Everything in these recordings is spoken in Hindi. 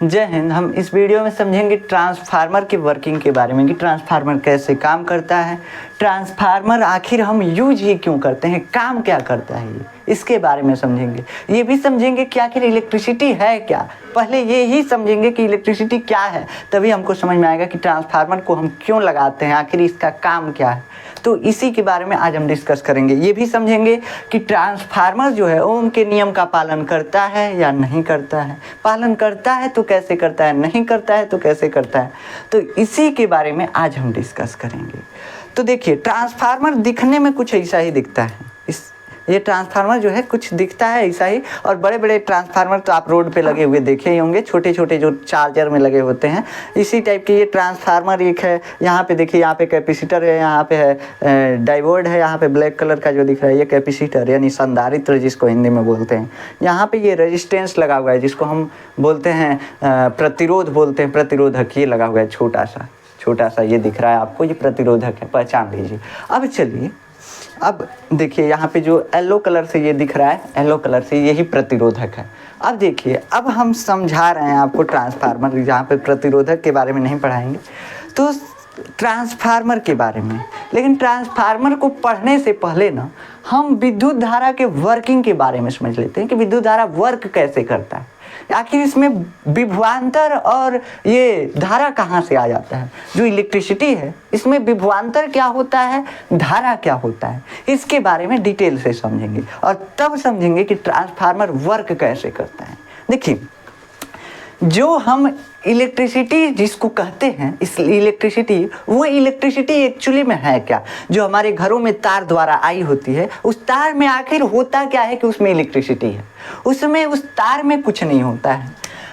जय हिंद। हम इस वीडियो में समझेंगे ट्रांसफार्मर की वर्किंग के बारे में कि ट्रांसफार्मर कैसे काम करता है, ट्रांसफार्मर आखिर हम यूज ही क्यों करते हैं, काम क्या करता है, ये इसके बारे में समझेंगे। ये भी समझेंगे कि आखिर इलेक्ट्रिसिटी है क्या। पहले ये ही समझेंगे कि इलेक्ट्रिसिटी क्या है, तभी हमको समझ में आएगा कि ट्रांसफार्मर को हम क्यों लगाते हैं, आखिर इसका काम क्या है। तो इसी के बारे में आज हम डिस्कस करेंगे। ये भी समझेंगे कि ट्रांसफार्मर जो है ओम के नियम का पालन करता है या नहीं करता है, पालन करता है तो कैसे करता है, नहीं करता है तो कैसे करता है। तो इसी के बारे में आज हम डिस्कस करेंगे। तो देखिए, ट्रांसफार्मर दिखने में कुछ ऐसा ही दिखता है। ये ट्रांसफार्मर जो है कुछ दिखता है ऐसा ही, और बड़े बड़े ट्रांसफार्मर तो आप रोड पे लगे हुए देखे ही होंगे, छोटे छोटे जो चार्जर में लगे होते हैं, इसी टाइप के ये ट्रांसफार्मर एक है। यहाँ पे देखिए, यहाँ पे कैपेसिटर है, यहाँ पे है डायोड है, यहाँ पे ब्लैक कलर का जो दिख रहा है ये कैपेसिटर यानी संधारित्र जिसको हिंदी में बोलते हैं। यहाँ पे ये रेजिस्टेंस लगा हुआ है जिसको हम बोलते हैं प्रतिरोध बोलते हैं, प्रतिरोधक ये लगा हुआ है, छोटा सा ये दिख रहा है आपको, ये प्रतिरोधक है, पहचान लीजिए। अब चलिए, अब देखिए यहाँ पे जो येलो कलर से ये दिख रहा है, येलो कलर से यही प्रतिरोधक है। अब देखिए, अब हम समझा रहे हैं आपको ट्रांसफार्मर, जहाँ पे प्रतिरोधक के बारे में नहीं पढ़ाएंगे तो ट्रांसफार्मर के बारे में। लेकिन ट्रांसफार्मर को पढ़ने से पहले ना हम विद्युत धारा के वर्किंग के बारे में समझ लेते हैं कि विद्युत धारा वर्क कैसे करता है, आखिर इसमें विभवांतर और ये धारा कहाँ से आ जाता है। जो इलेक्ट्रिसिटी है इसमें विभवांतर क्या होता है, धारा क्या होता है, इसके बारे में डिटेल से समझेंगे और तब समझेंगे कि ट्रांसफार्मर वर्क कैसे करता है। देखिए, जो हम इलेक्ट्रिसिटी जिसको कहते हैं, इस इलेक्ट्रिसिटी, वो इलेक्ट्रिसिटी एक्चुअली में है क्या। जो हमारे घरों में तार द्वारा आई होती है, उस तार में आखिर होता क्या है कि उसमें इलेक्ट्रिसिटी है, उसमें उस तार में कुछ नहीं होता है।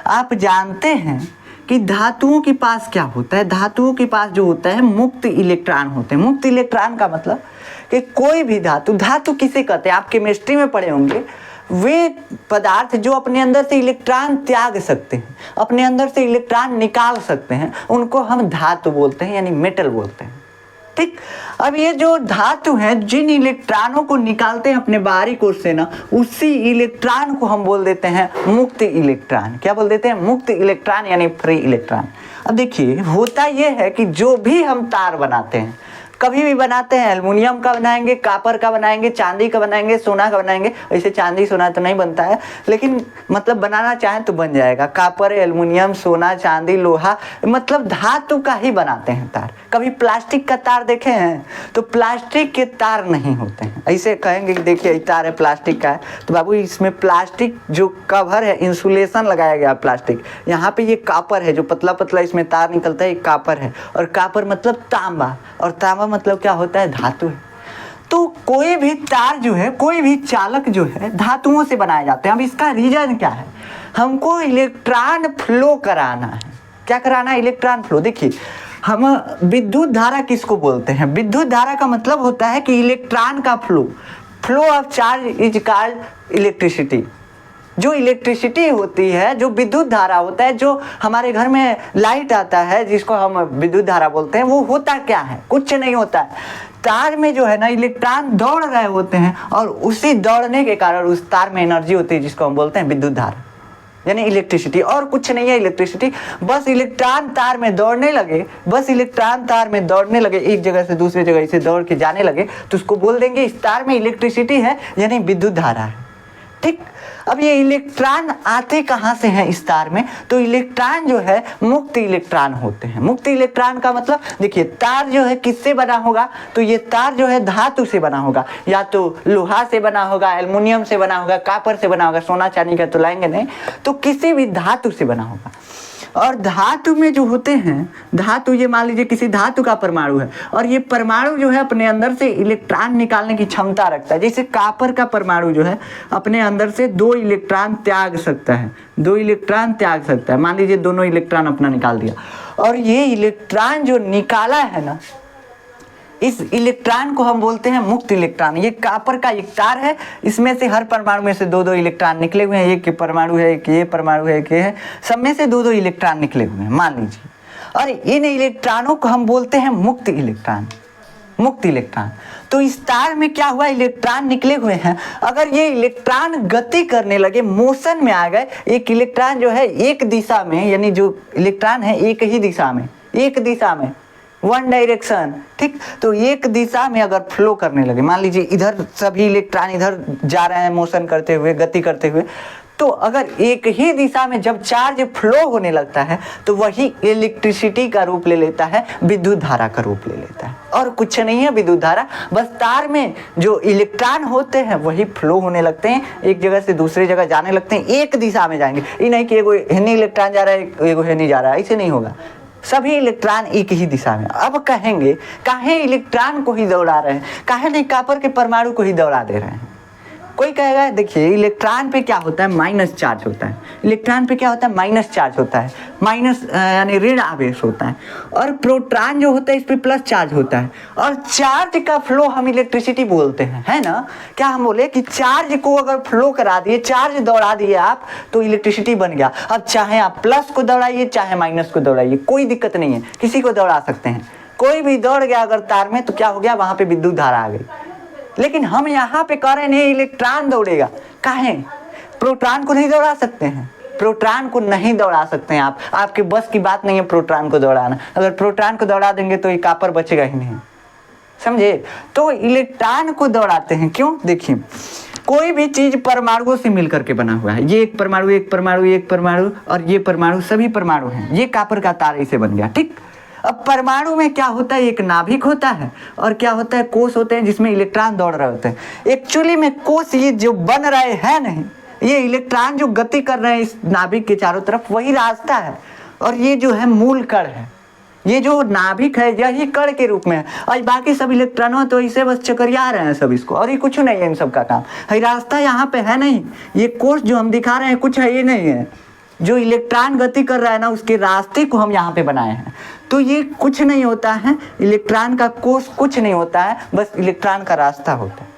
आप जानते हैं कि धातुओं के पास क्या होता है, धातुओं के पास जो होता है मुक्त इलेक्ट्रॉन होते हैं। मुक्त इलेक्ट्रॉन का मतलब कि कोई भी धातु किसे कहते हैं, आप केमिस्ट्री में पढ़े होंगे, वे पदार्थ जो अपने अंदर से इलेक्ट्रॉन त्याग सकते हैं, अपने अंदर से इलेक्ट्रॉन निकाल सकते हैं, उनको हम धातु बोलते हैं यानी मेटल बोलते हैं। ठीक। अब ये जो धातु हैं जिन इलेक्ट्रॉनों को निकालते हैं अपने बाहरी कोर से ना, उसी इलेक्ट्रॉन को हम बोल देते हैं मुक्त इलेक्ट्रॉन। क्या बोल देते हैं? मुक्त इलेक्ट्रॉन यानी फ्री इलेक्ट्रॉन। अब देखिए, होता यह है कि जो भी हम तार बनाते हैं, कभी भी बनाते हैं, एल्युमिनियम का बनाएंगे, कापर का बनाएंगे, चांदी का बनाएंगे, सोना का बनाएंगे। वैसे चांदी सोना तो नहीं बनता है, लेकिन मतलब बनाना चाहें तो बन जाएगा। कापर, एल्युमिनियम, सोना, चांदी, लोहा, मतलब धातु का ही बनाते हैं तार। कभी प्लास्टिक का तार देखे हैं तो प्लास्टिक के तार नहीं होते हैं। ऐसे कहेंगे कि देखिए ये तार है प्लास्टिक का है, तो बाबू इसमें प्लास्टिक जो कवर है, इंसुलेशन लगाया गया प्लास्टिक, यहाँ पे ये कापर है जो पतला पतला इसमें तार निकलता है, ये कापर है। और कापर मतलब तांबा, और तांबा मतलब क्या होता है? धातु है। तो कोई भी तार जो है, कोई भी चालक जो है, धातुओं से बनाए जाते हैं। अब इसका रीजन क्या है? हमको इलेक्ट्रॉन फ्लो कराना है। क्या कराना है? Electron flow. देखिए, हम विद्युत धारा किसको बोलते हैं? विद्युत धारा का मतलब होता है कि इलेक्ट्रॉन का flow of charge is called electricity. जो इलेक्ट्रिसिटी होती है, जो विद्युत धारा होता है, जो हमारे घर में लाइट आता है जिसको हम विद्युत धारा बोलते हैं, वो होता क्या है? कुछ नहीं होता है। तार में जो है ना इलेक्ट्रॉन दौड़ रहे होते हैं, और उसी दौड़ने के कारण उस तार में एनर्जी होती है जिसको हम बोलते हैं विद्युत धारा यानी इलेक्ट्रिसिटी। और कुछ नहीं है इलेक्ट्रिसिटी, बस इलेक्ट्रॉन तार में दौड़ने लगे, बस इलेक्ट्रॉन तार में दौड़ने लगे, एक जगह से दूसरी जगह से दौड़ के जाने लगे, तो उसको बोल देंगे इस तार में इलेक्ट्रिसिटी है यानी विद्युत धारा है। ठीक। अब ये इलेक्ट्रॉन आते कहाँ से हैं इस तार में? तो इलेक्ट्रॉन जो है मुक्त इलेक्ट्रॉन होते हैं। मुक्त इलेक्ट्रॉन का मतलब देखिए, तार जो है किससे बना होगा? तो ये तार जो है धातु से बना होगा, या तो लोहा से बना होगा, एल्युमिनियम से बना होगा, कापर से बना होगा, सोना चांदी का तो लाएंगे नहीं, तो किसी भी धातु से बना होगा। और धातु में जो होते हैं, धातु, ये मान लीजिए किसी धातु का परमाणु है, और ये परमाणु जो है अपने अंदर से इलेक्ट्रॉन निकालने की क्षमता रखता है। जैसे कापर का परमाणु जो है अपने अंदर से 2 इलेक्ट्रॉन त्याग सकता है, 2 इलेक्ट्रॉन त्याग सकता है। मान लीजिए दोनों इलेक्ट्रॉन अपना निकाल दिया, और ये इलेक्ट्रॉन जो निकाला है ना, इस इलेक्ट्रॉन को हम बोलते हैं मुक्त इलेक्ट्रॉन। ये कापर का एक तार है, इसमें से हर परमाणु में से 2-2 इलेक्ट्रॉन निकले हुए हैं। एक ये परमाणु है, एक ये परमाणु है, एक ये है, सब में से 2-2 इलेक्ट्रॉन निकले हुए हैं मान लीजिए। और इन इलेक्ट्रॉनों को हम बोलते हैं मुक्त इलेक्ट्रॉन। मुक्त इलेक्ट्रॉन। तो इस तार में क्या हुआ, इलेक्ट्रॉन निकले हुए हैं। अगर ये इलेक्ट्रॉन गति करने लगे, मोशन में आ गए, एक इलेक्ट्रॉन जो है एक दिशा में, यानी जो इलेक्ट्रॉन है एक ही दिशा में, एक दिशा में, वन डायरेक्शन, ठीक। तो एक दिशा में अगर फ्लो करने लगे, मान लीजिए इधर सभी इलेक्ट्रॉन इधर जा रहे हैं मोशन करते हुए, गति करते हुए, तो अगर एक ही दिशा में जब चार्ज फ्लो होने लगता है तो वही इलेक्ट्रिसिटी का रूप ले लेता है, विद्युत धारा का रूप ले लेता है। और कुछ नहीं है विद्युत धारा, बस तार में जो इलेक्ट्रॉन होते हैं वही फ्लो होने लगते हैं, एक जगह से दूसरी जगह जाने लगते हैं, एक दिशा में जाएंगे। ये नहीं कि एगो हेनी इलेक्ट्रॉन जा रहा है एगो हेनी जा रहा है, ऐसे नहीं होगा, सभी इलेक्ट्रॉन एक ही दिशा में। अब कहेंगे काहे इलेक्ट्रॉन को ही दौड़ा रहे हैं, काहे नहीं कॉपर के परमाणु को ही दौड़ा दे रहे हैं। कोई कहेगा देखिए इलेक्ट्रॉन पे क्या होता है, माइनस चार्ज होता है, इलेक्ट्रॉन पे क्या होता है, माइनस चार्ज होता है, माइनस यानी ऋण आवेश होता है, और प्रोटॉन जो होता है इस पे प्लस चार्ज होता है। और चार्ज का फ्लो हम इलेक्ट्रिसिटी बोलते हैं, है ना। क्या हम बोले कि चार्ज को अगर फ्लो करा दिए, चार्ज दौड़ा दिए आप, तो इलेक्ट्रिसिटी बन गया। अब चाहे आप प्लस को दौड़ाइए चाहे माइनस को दौड़ाइए, कोई दिक्कत नहीं है, किसी को दौड़ा सकते हैं। कोई भी दौड़ गया अगर तार में तो क्या हो गया, वहां पे विद्युत धारा आ गई। लेकिन हम यहाँ पे कह रहे नहीं इलेक्ट्रॉन दौड़ेगा, काहे, प्रोटॉन को नहीं दौड़ा सकते हैं, प्रोटॉन को नहीं दौड़ा सकते हैं आप, आपके बस की बात नहीं है प्रोटॉन को दौड़ाना। अगर प्रोटॉन को दौड़ा देंगे तो ये कॉपर बचेगा ही नहीं, समझे। तो इलेक्ट्रॉन को दौड़ाते हैं, क्यों, देखिए कोई भी चीज परमाणुओं से मिलकर के बना हुआ है, ये एक परमाणु एक परमाणु एक परमाणु और ये परमाणु, सभी परमाणु हैं, ये कॉपर का तार इसे बन गया, ठीक। अब परमाणु में क्या होता है, एक नाभिक होता है और क्या होता है, कोष होते हैं जिसमें इलेक्ट्रॉन दौड़ रहे होते हैं। एक्चुअली में कोष ये जो बन रहे हैं नहीं, ये इलेक्ट्रॉन जो गति कर रहे हैं इस नाभिक के चारों तरफ, वही रास्ता है। और ये जो है मूल कण है, ये जो नाभिक है यही कण के रूप में है, और बाकी सब इलेक्ट्रॉनों तो इसे बस चकरिया रहे हैं सब इसको, और ये कुछ नहीं है इन सब का काम है। रास्ता यहाँ पे है नहीं, ये कोष जो हम दिखा रहे हैं कुछ है ये नहीं है, जो इलेक्ट्रॉन गति कर रहा है ना उसके रास्ते को हम यहाँ पे बनाए हैं। तो ये कुछ नहीं होता है, इलेक्ट्रॉन का कोष कुछ नहीं होता है, बस इलेक्ट्रॉन का रास्ता होता है।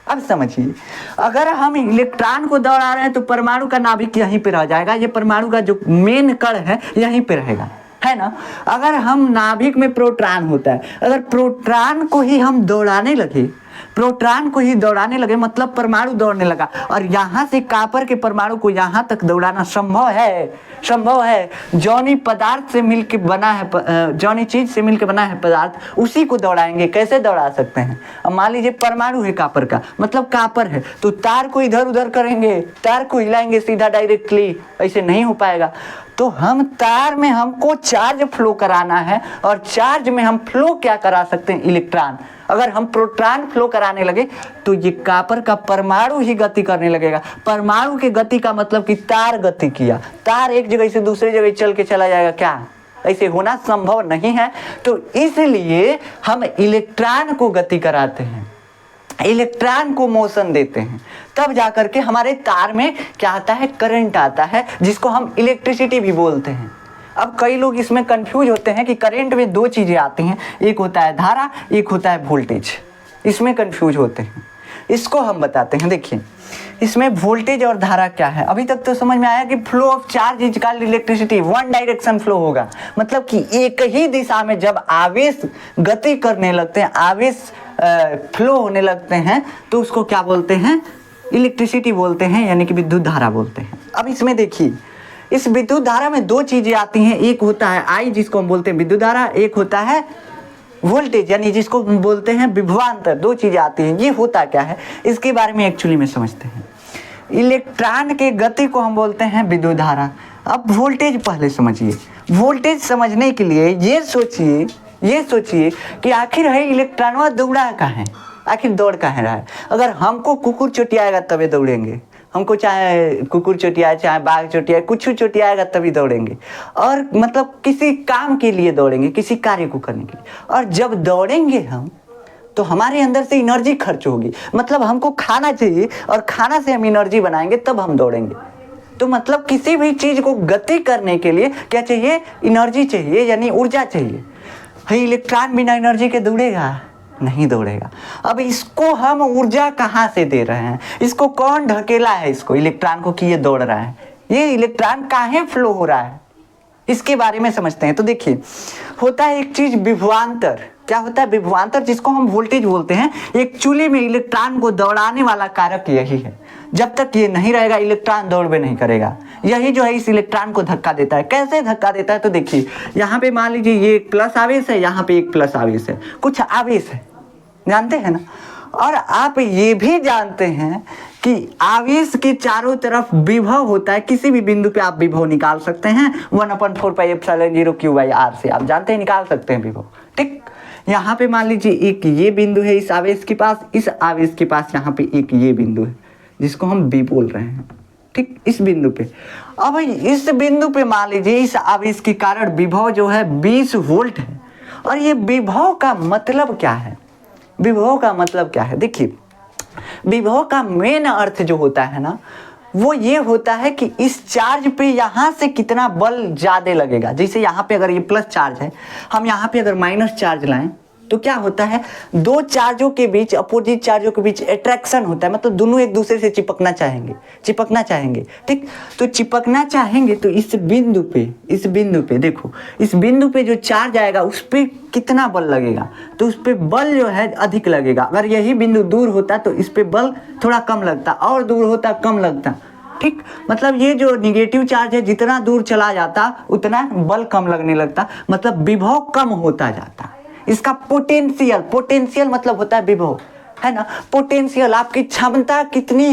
अब समझिए, अगर हम इलेक्ट्रॉन को दौड़ा रहे हैं तो परमाणु का नाभिक यहीं पे रह जाएगा, ये परमाणु का जो मेन कण है यहीं पे रहेगा, है ना। अगर हम नाभिक में प्रोटॉन होता है, अगर प्रोटॉन को ही हम दौड़ाने लगे, प्रोटॉन को ही दौड़ाने लगे मतलब परमाणु दौड़ने लगा, और यहाँ से कॉपर के परमाणु को यहाँ तक दौड़ाना संभव है, संभव है। जौनी पदार्थ से मिलकर बना है, जौनी चीज से मिलकर बना है पदार्थ, उसी को दौड़ाएंगे, कैसे दौड़ा सकते हैं। अब मान लीजिए परमाणु है कॉपर का, मतलब कॉपर है, तो तार को इधर उधर करेंगे, तार को हिलाएंगे सीधा डायरेक्टली, ऐसे नहीं हो पाएगा। तो हम तार में हमको चार्ज फ्लो कराना है, और चार्ज में हम फ्लो क्या करा सकते हैं, इलेक्ट्रॉन। अगर हम प्रोटॉन फ्लो कराने लगे तो ये कॉपर का परमाणु ही गति करने लगेगा। परमाणु की गति का मतलब कि तार गति किया, तार एक जगह से दूसरी जगह चल के चला जाएगा, क्या ऐसे होना संभव नहीं है। तो इसलिए हम इलेक्ट्रॉन को गति कराते हैं, इलेक्ट्रॉन को मोशन देते हैं, तब जाकर के हमारे तार में क्या आता है, करंट आता है, जिसको हम इलेक्ट्रिसिटी भी बोलते हैं। अब कई लोग इसमें कंफ्यूज होते हैं कि करंट में दो चीजें आती हैं, एक होता है धारा, एक होता है वोल्टेज, इसमें कंफ्यूज होते हैं। इसको हम बताते हैं। देखिए इसमें वोल्टेज और धारा क्या है। अभी तक तो समझ में आया कि flow of charge is called electricity, one direction flow होगा, मतलब कि एक ही दिशा में जब आवेश गति करने लगते हैं, आवेश फ्लो होने लगते हैं, तो उसको क्या बोलते हैं, इलेक्ट्रिसिटी बोलते हैं, यानी कि विद्युत धारा बोलते हैं। अब इसमें देखिए, इस विद्युत धारा में दो चीजें आती हैं, एक होता है आई जिसको हम बोलते हैं विद्युत धारा, एक होता है वोल्टेज यानी जिसको हम बोलते हैं विभवांतर। दो चीजें आती हैं। ये होता क्या है इसके बारे में एक्चुअली में समझते हैं। इलेक्ट्रॉन के गति को हम बोलते हैं विद्युत धारा। अब वोल्टेज पहले समझिए। वोल्टेज समझने के लिए ये सोचिए कि आखिर है इलेक्ट्रॉन दौड़ा कहाँ है, आखिर दौड़ कहाँ रहा है। अगर हमको कुकुर चोटियाएगा तभी दौड़ेंगे, हमको चाहे कुकुर चोटियाए चाहे बाघ चोटियाए, कुछ चोटियाएगा तभी दौड़ेंगे, और मतलब किसी काम के लिए दौड़ेंगे, किसी कार्य को करने के लिए। और जब दौड़ेंगे हम तो हमारे अंदर से एनर्जी खर्च होगी, मतलब हमको खाना चाहिए और खाना से हम एनर्जी बनाएंगे तब हम दौड़ेंगे। तो मतलब किसी भी चीज को गति करने के लिए क्या चाहिए, एनर्जी चाहिए, यानी ऊर्जा चाहिए। इलेक्ट्रॉन बिना एनर्जी के दौड़ेगा नहीं दौड़ेगा। अब इसको हम ऊर्जा कहाँ से दे रहे हैं, इसको कौन ढकेला है इसको इलेक्ट्रॉन को कि ये दौड़ रहा है, ये इलेक्ट्रॉन कहाँ फ्लो हो रहा है, इसके बारे में समझते हैं। तो देखिए होता है एक चीज विभवांतर, क्या होता है विभवांतर, जिसको हम वोल्टेज बोलते हैं। एक चूल्हे में इलेक्ट्रॉन को दौड़ाने वाला कारक यही है। जब तक ये नहीं रहेगा इलेक्ट्रॉन दौड़ भी नहीं करेगा। यही जो है इस इलेक्ट्रॉन को धक्का देता है। कैसे धक्का देता है तो देखिए, यहाँ पे मान लीजिए ये एक प्लस आवेश है, यहाँ पे एक प्लस आवेश है, कुछ आवेश है, जानते हैं ना। और आप ये भी जानते हैं कि आवेश के चारों तरफ विभव होता है। किसी भी बिंदु पे आप विभव निकाल सकते हैं 1/4πε0 Q/r से, आप जानते हैं निकाल सकते हैं विभव। ठीक, यहाँ पे मान लीजिए एक ये बिंदु है इस आवेश के पास, इस आवेश के पास यहाँ पे एक ये बिंदु है जिसको हम बी बोल रहे हैं। ठीक, इस बिंदु पे, अब इस बिंदु पे मान लीजिए इस आवेश के कारण विभव जो है 20 वोल्ट है। और ये विभव का मतलब क्या है? विभव का मतलब क्या है? देखिए, विभव का मेन अर्थ जो होता है ना, वो ये होता है कि इस चार्ज पे यहाँ से कितना बल ज़्यादा लगेगा। जैसे यहाँ पे अगर ये प्लस चार्ज है, हम यहाँ पे अगर माइनस चार्ज लाएं तो क्या होता है, दो चार्जों के बीच, अपोजिट चार्जों के बीच अट्रैक्शन होता है। मतलब दोनों एक दूसरे से चिपकना चाहेंगे। ठीक, तो चिपकना चाहेंगे तो इस बिंदु पे देखो, इस बिंदु पे जो चार्ज आएगा उस पर कितना बल लगेगा, तो उस पर बल जो है अधिक लगेगा। अगर यही बिंदु दूर होता तो इस पर बल थोड़ा कम लगता, और दूर होता कम लगता। ठीक, मतलब ये जो निगेटिव चार्ज है जितना दूर चला जाता उतना बल कम लगने लगता, मतलब विभव कम होता जाता। इसका पोटेंशियल मतलब होता है विभव, है ना। पोटेंशियल, आपकी क्षमता कितनी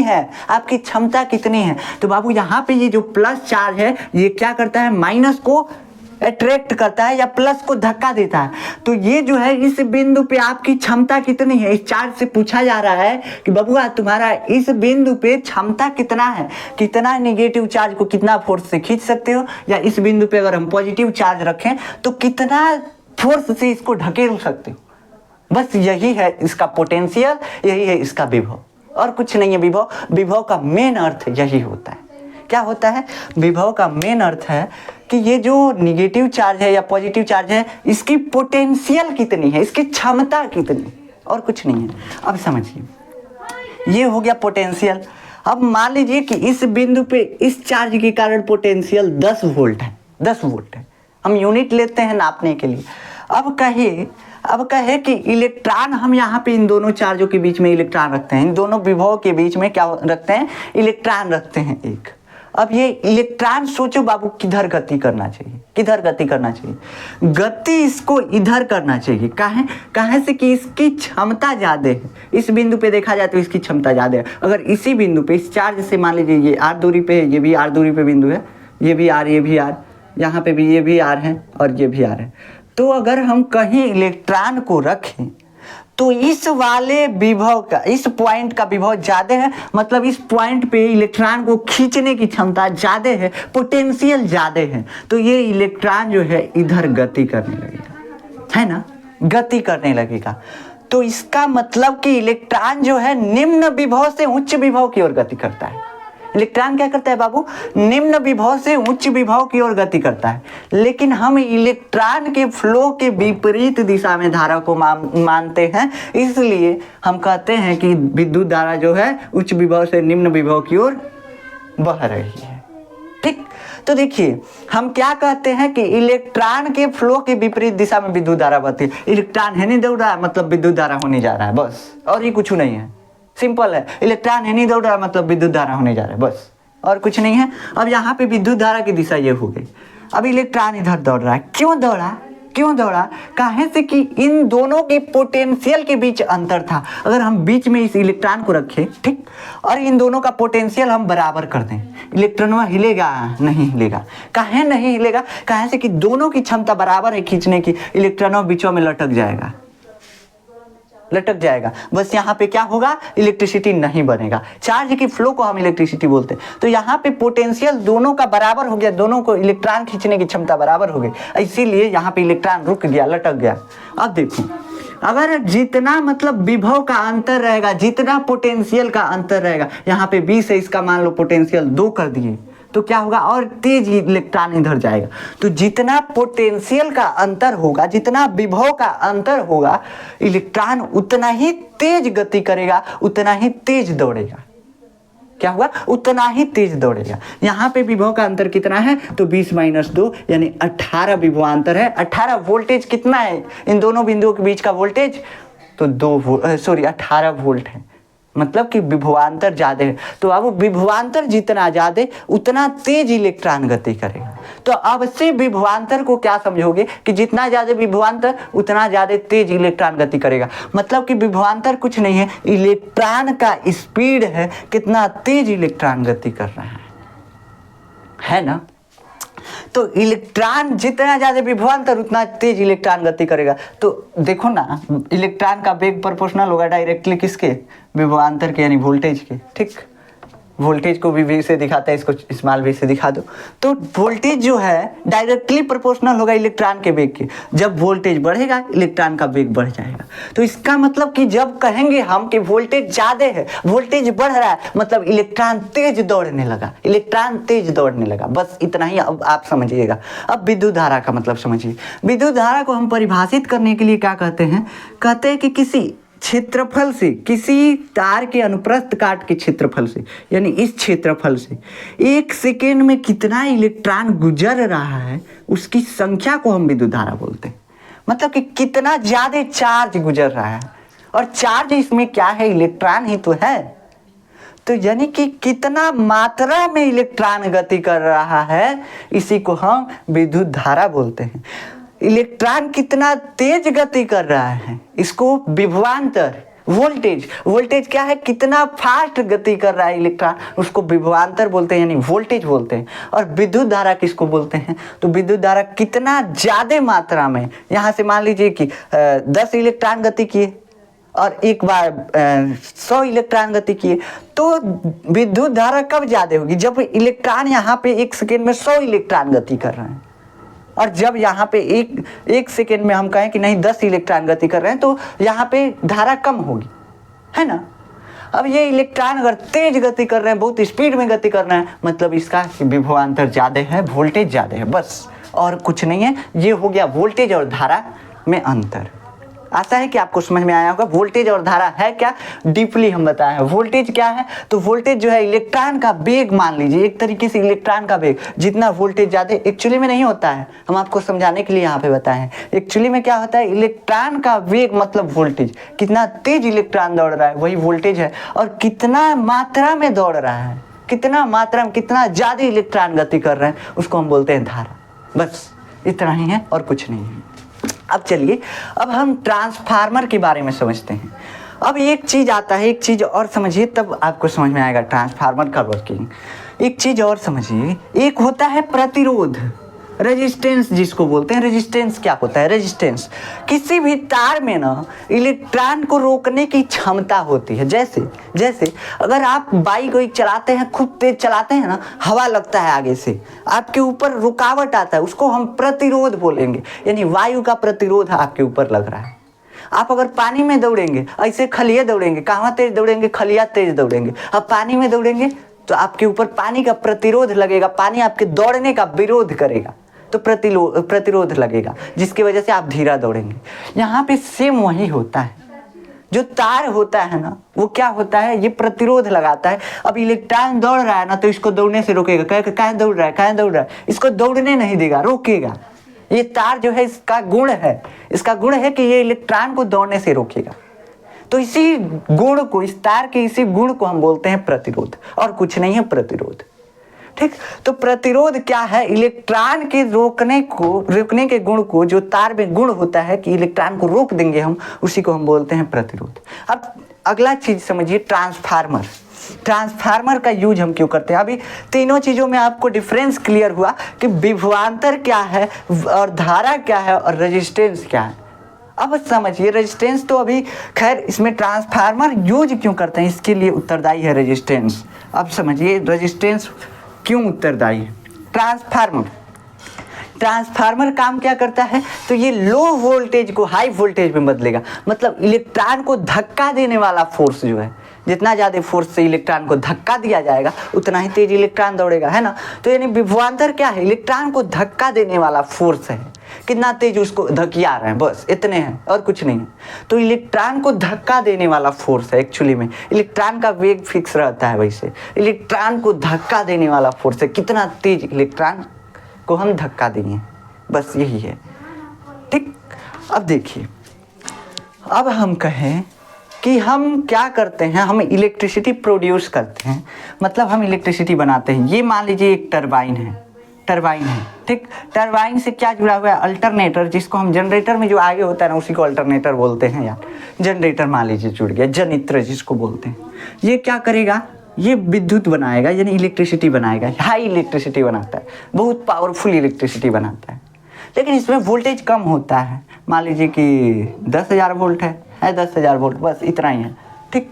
है, तो बाबू यहाँ पे ये जो प्लस चार्ज है ये क्या करता है, माइनस को अट्रैक्ट करता है या प्लस को धक्का देता है। तो ये जो है इस बिंदु पे आपकी क्षमता कितनी है, इस चार्ज से पूछा जा रहा है कि बबुआ तुम्हारा इस बिंदु पे क्षमता कितना है, कितना निगेटिव चार्ज को कितना फोर्स से खींच सकते हो, या इस बिंदु पे अगर हम पॉजिटिव चार्ज रखें तो कितना फोर्स से इसको ढकेल सकते हो। बस यही है इसका पोटेंशियल, यही है इसका विभव, और कुछ नहीं है। विभव का मेन अर्थ यही होता है। क्या होता है? विभव का मेन अर्थ है कि ये जो निगेटिव चार्ज है या पॉजिटिव चार्ज है, इसकी पोटेंशियल कितनी है, इसकी क्षमता कितनी, और कुछ नहीं है। अब समझिए, ये हो गया पोटेंशियल। अब मान लीजिए कि इस बिंदु पे इस चार्ज के कारण पोटेंशियल 10 वोल्ट है। 10 वोल्ट है, हम यूनिट लेते हैं नापने के लिए। अब कहे कि इलेक्ट्रॉन, हम यहाँ पे इन दोनों चार्जों के बीच में इलेक्ट्रॉन रखते हैं, इन दोनों विभव के बीच में क्या रखते हैं, इलेक्ट्रॉन रखते हैं एक। अब ये इलेक्ट्रॉन सोचो बाबू किधर गति करना चाहिए, गति इसको इधर करना चाहिए। काहे से कि इसकी क्षमता ज़्यादा है। इस बिंदु पे देखा जाए तो इसकी क्षमता ज़्यादा है। अगर इसी बिंदु पे इस चार्ज से मान लीजिए ये r दूरी पे है, ये भी r दूरी पे बिंदु है, ये भी r, यहाँ पे भी ये भी r है और ये भी r है, तो अगर हम कहीं इलेक्ट्रॉन को रखें तो इस वाले विभव का, इस पॉइंट का विभव ज़्यादा है, मतलब इस पॉइंट पे इलेक्ट्रॉन को खींचने की क्षमता ज़्यादा है, पोटेंशियल ज़्यादा है, तो ये इलेक्ट्रॉन जो है इधर गति करने लगेगा, है ना, गति करने लगेगा। तो इसका मतलब कि इलेक्ट्रॉन जो है निम्न विभव से उच्च विभव की ओर गति करता है। इलेक्ट्रॉन क्या करता है बाबू, निम्न विभव से उच्च विभव की ओर गति करता है। लेकिन हम इलेक्ट्रॉन के फ्लो के विपरीत दिशा में धारा को मानते हैं, इसलिए हम कहते हैं कि विद्युत धारा जो है उच्च विभव से निम्न विभव की ओर बह रही है। ठीक, तो देखिए हम क्या कहते हैं कि इलेक्ट्रॉन के फ्लो के विपरीत दिशा में विद्युत धारा बहती है। इलेक्ट्रॉन है नहीं दौड़ रहा है, मतलब विद्युत धारा होने जा रहा है, बस, और ये कुछ नहीं है। सिंपल है, इलेक्ट्रॉन है नहीं दौड़ रहा मतलब विद्युत धारा होने जा रहा है, बस, और कुछ नहीं है। अब यहाँ पे विद्युत धारा की दिशा ये हो गई। अब इलेक्ट्रॉन इधर दौड़ रहा है, क्यों दौड़ा? काहे से कि इन दोनों के पोटेंशियल के बीच अंतर था। अगर हम बीच में इस इलेक्ट्रॉन को रखें, ठीक, और इन दोनों का पोटेंशियल हम बराबर कर दें, इलेक्ट्रॉन हिलेगा? नहीं हिलेगा। काहे नहीं हिलेगा? काहे से कि दोनों की क्षमता बराबर है खींचने की, इलेक्ट्रॉनों बीचों में लटक जाएगा। बस यहाँ पे क्या होगा, इलेक्ट्रिसिटी नहीं बनेगा। चार्ज की फ्लो को हम इलेक्ट्रिसिटी बोलते हैं। तो यहाँ पे पोटेंशियल दोनों का बराबर हो गया, दोनों को इलेक्ट्रॉन खींचने की क्षमता बराबर हो गई, इसीलिए यहाँ पे इलेक्ट्रॉन रुक गया, लटक गया। अब देखो, अगर जितना मतलब विभव का अंतर रहेगा, जितना पोटेंशियल का अंतर रहेगा, यहाँ पे 20 है, इसका मान लो पोटेंशियल 2 कर दिए, तो क्या होगा, और तेज इलेक्ट्रॉन इधर जाएगा। तो जितना पोटेंशियल का अंतर होगा, जितना विभव का अंतर होगा, इलेक्ट्रॉन उतना ही तेज गति करेगा, उतना ही तेज दौड़ेगा। क्या हुआ, उतना ही तेज दौड़ेगा। यहाँ पे विभव का अंतर कितना है, तो 20-2 यानी 18 विभवांतर है। 18 वोल्टेज कितना है इन दोनों बिंदुओं के बीच का वोल्टेज, तो 18 वोल्ट है, मतलब कि विभवांतर ज्यादा है। तो अब विभवांतर जितना ज्यादा उतना तेज इलेक्ट्रॉन गति करेगा। तो अब से विभवांतर को क्या समझोगे कि जितना ज्यादा विभवांतर उतना ज्यादा तेज इलेक्ट्रॉन गति करेगा। मतलब कि विभवांतर कुछ नहीं है, इलेक्ट्रॉन का स्पीड है, कितना तेज इलेक्ट्रॉन गति कर रहा है ना। तो इलेक्ट्रॉन जितना ज्यादा विभवांतर उतना तेज इलेक्ट्रॉन गति करेगा। तो देखो ना, इलेक्ट्रॉन का वेग प्रोपोर्शनल होगा डायरेक्टली किसके, विभवांतर के, यानी वोल्टेज के। ठीक, वोल्टेज को भी V से दिखाता है, इसको स्मॉल v से दिखा दो। तो वोल्टेज जो है डायरेक्टली प्रोपोर्शनल होगा इलेक्ट्रॉन के वेग के। जब वोल्टेज बढ़ेगा इलेक्ट्रॉन का वेग बढ़ जाएगा। तो इसका मतलब कि जब कहेंगे हम कि वोल्टेज ज्यादा है, वोल्टेज बढ़ रहा है, मतलब इलेक्ट्रॉन तेज दौड़ने लगा, इलेक्ट्रॉन तेज दौड़ने लगा। बस इतना ही अब आप समझिएगा। अब विद्युत धारा का मतलब समझिए। विद्युत धारा को हम परिभाषित करने के लिए क्या कहते हैं, कहते हैं कि किसी क्षेत्रफल से, किसी तार के अनुप्रस्थ काट के क्षेत्रफल से, यानी इस क्षेत्रफल से 1 सेकेंड में कितना इलेक्ट्रॉन गुजर रहा है, उसकी संख्या को हम विद्युत धारा बोलते हैं। मतलब कि कितना ज्यादा चार्ज गुजर रहा है, और चार्ज इसमें क्या है, इलेक्ट्रॉन ही तो है। तो यानी कि कितना मात्रा में इलेक्ट्रॉन गति कर रहा है, इसी को हम विद्युत धारा बोलते हैं। इलेक्ट्रॉन कितना तेज गति कर रहा है, इसको विभवांतर, वोल्टेज, वोल्टेज क्या है, कितना फास्ट गति कर रहा है इलेक्ट्रॉन, उसको विभवांतर बोलते हैं, यानी वोल्टेज बोलते हैं। और विद्युत धारा किसको बोलते हैं, तो विद्युत धारा कितना ज्यादा मात्रा में, यहाँ से मान लीजिए कि 10 इलेक्ट्रॉन गति किए और एक बार 100 इलेक्ट्रॉन गति किए, तो विद्युत धारा कब ज्यादा होगी, जब इलेक्ट्रॉन यहाँ पे 1 सेकेंड में 100 इलेक्ट्रॉन गति कर रहे हैं। और जब यहाँ पे एक सेकेंड में हम कहें कि नहीं 10 इलेक्ट्रॉन गति कर रहे हैं, तो यहाँ पे धारा कम होगी, है ना। अब ये इलेक्ट्रॉन अगर तेज गति कर रहे हैं, बहुत स्पीड में गति कर रहे हैं, मतलब इसका विभवांतर ज्यादा है, वोल्टेज ज्यादा है, बस और कुछ नहीं है। ये हो गया वोल्टेज और धारा में अंतर। आशा है कि आपको समझ में आया होगा। वोल्टेज और धारा है क्या, डीपली हम बताए हैं। वोल्टेज क्या है, तो वोल्टेज जो है इलेक्ट्रॉन का वेग, मान लीजिए एक तरीके से इलेक्ट्रॉन का वेग, जितना वोल्टेज ज्यादा, एक्चुअली में नहीं होता है, हम आपको समझाने के लिए यहाँ पे बताए हैं। एक्चुअली में क्या होता है, इलेक्ट्रॉन का वेग मतलब वोल्टेज, कितना तेज इलेक्ट्रॉन दौड़ रहा है वही वोल्टेज है, और कितना मात्रा में दौड़ रहा है, कितना मात्रा में, कितना ज्यादा इलेक्ट्रॉन गति कर रहे हैं, उसको हम बोलते हैं धारा। बस इतना ही है और कुछ नहीं है। अब चलिए, अब हम ट्रांसफार्मर के बारे में समझते हैं। अब एक चीज आता है, एक चीज और समझिए, तब आपको समझ में आएगा ट्रांसफार्मर का वर्किंग। एक चीज और समझिए, एक होता है प्रतिरोध, रेजिस्टेंस जिसको बोलते हैं। रेजिस्टेंस क्या होता है, रेजिस्टेंस किसी भी तार में ना इलेक्ट्रॉन को रोकने की क्षमता होती है। जैसे अगर आप बाइक वाइक चलाते हैं, खूब तेज चलाते हैं ना, हवा लगता है आगे से, आपके ऊपर रुकावट आता है, उसको हम प्रतिरोध बोलेंगे, यानी वायु का प्रतिरोध आपके ऊपर लग रहा है। आप अगर पानी में दौड़ेंगे, ऐसे खलिया दौड़ेंगे, कहाँ तेज दौड़ेंगे, खलिया तेज दौड़ेंगे। अब पानी में दौड़ेंगे तो आपके ऊपर पानी का प्रतिरोध लगेगा, पानी आपके दौड़ने का विरोध करेगा, तो प्रतिरोध लगेगा, जिसकी वजह से आप धीरा दौड़ेंगे। यहाँ पे सेम वही होता है, जो तार होता है ना, वो क्या होता है, ये प्रतिरोध लगाता है। अब इलेक्ट्रॉन दौड़ रहा है ना, तो इसको दौड़ने से रोकेगा, कहाँ दौड़ रहा है, इसको दौड़ने नहीं देगा, रोकेगा। ये तार जो है, इसका गुण है कि ये इलेक्ट्रॉन को दौड़ने से रोकेगा। तो इसी गुण को, इस तार के इसी गुण को हम बोलते हैं प्रतिरोध, और कुछ नहीं है प्रतिरोध। ठीक, तो प्रतिरोध क्या है, इलेक्ट्रॉन के रोकने के गुण को, जो तार में गुण होता है कि इलेक्ट्रॉन को रोक देंगे हम, उसी को हम बोलते हैं प्रतिरोध। अब अगला चीज समझिए, ट्रांसफार्मर। ट्रांसफार्मर का यूज हम क्यों करते हैं। अभी तीनों चीजों में आपको डिफरेंस क्लियर हुआ कि विभवांतर क्या है, और धारा क्या है, और रेजिस्टेंस क्या है। अब समझिए रेजिस्टेंस, तो अभी खैर इसमें ट्रांसफार्मर यूज क्यों करते हैं, इसके लिए उत्तरदायी है रेजिस्टेंस। अब समझिए रेजिस्टेंस क्यों उत्तरदायी है। ट्रांसफार्मर काम क्या करता है, तो ये लो वोल्टेज को हाई वोल्टेज में बदलेगा। मतलब इलेक्ट्रॉन को धक्का देने वाला फोर्स जो है, जितना ज्यादा फोर्स से इलेक्ट्रॉन को धक्का दिया जाएगा, उतना ही तेज इलेक्ट्रॉन दौड़ेगा, है ना। तो यानी विभवांतर क्या है, इलेक्ट्रॉन को धक्का देने वाला फोर्स है। कितना तेज उसको धकिया रहे हैं, बस इतने हैं और कुछ नहीं है। तो इलेक्ट्रॉन को धक्का देने वाला फोर्स है एक्चुअली में। इलेक्ट्रॉन का वेग फिक्स रहता है, वैसे इलेक्ट्रॉन को धक्का देने वाला फोर्स है, कितना तेज इलेक्ट्रॉन को हम धक्का देंगे, बस यही है। ठीक, अब देखिए, अब हम कहें कि हम क्या करते हैं, हम इलेक्ट्रिसिटी प्रोड्यूस करते हैं, मतलब हम इलेक्ट्रिसिटी बनाते हैं। ये मान लीजिए एक टरबाइन है, टरबाइन है, ठीक। टरबाइन से क्या जुड़ा हुआ है, अल्टरनेटर, जिसको हम जनरेटर में जो आगे होता है ना उसी को अल्टरनेटर बोलते हैं यार। जनरेटर मान लीजिए जुड़ गया, जनित्र जिसको बोलते हैं। ये क्या करेगा, ये विद्युत बनाएगा, यानी इलेक्ट्रिसिटी बनाएगा, हाई इलेक्ट्रिसिटी बनाता है, बहुत पावरफुल इलेक्ट्रिसिटी बनाता है। लेकिन इसमें वोल्टेज कम होता है, मान लीजिए कि 10,000 वोल्ट है 10,000 वोल्ट, बस इतना ही है, ठीक।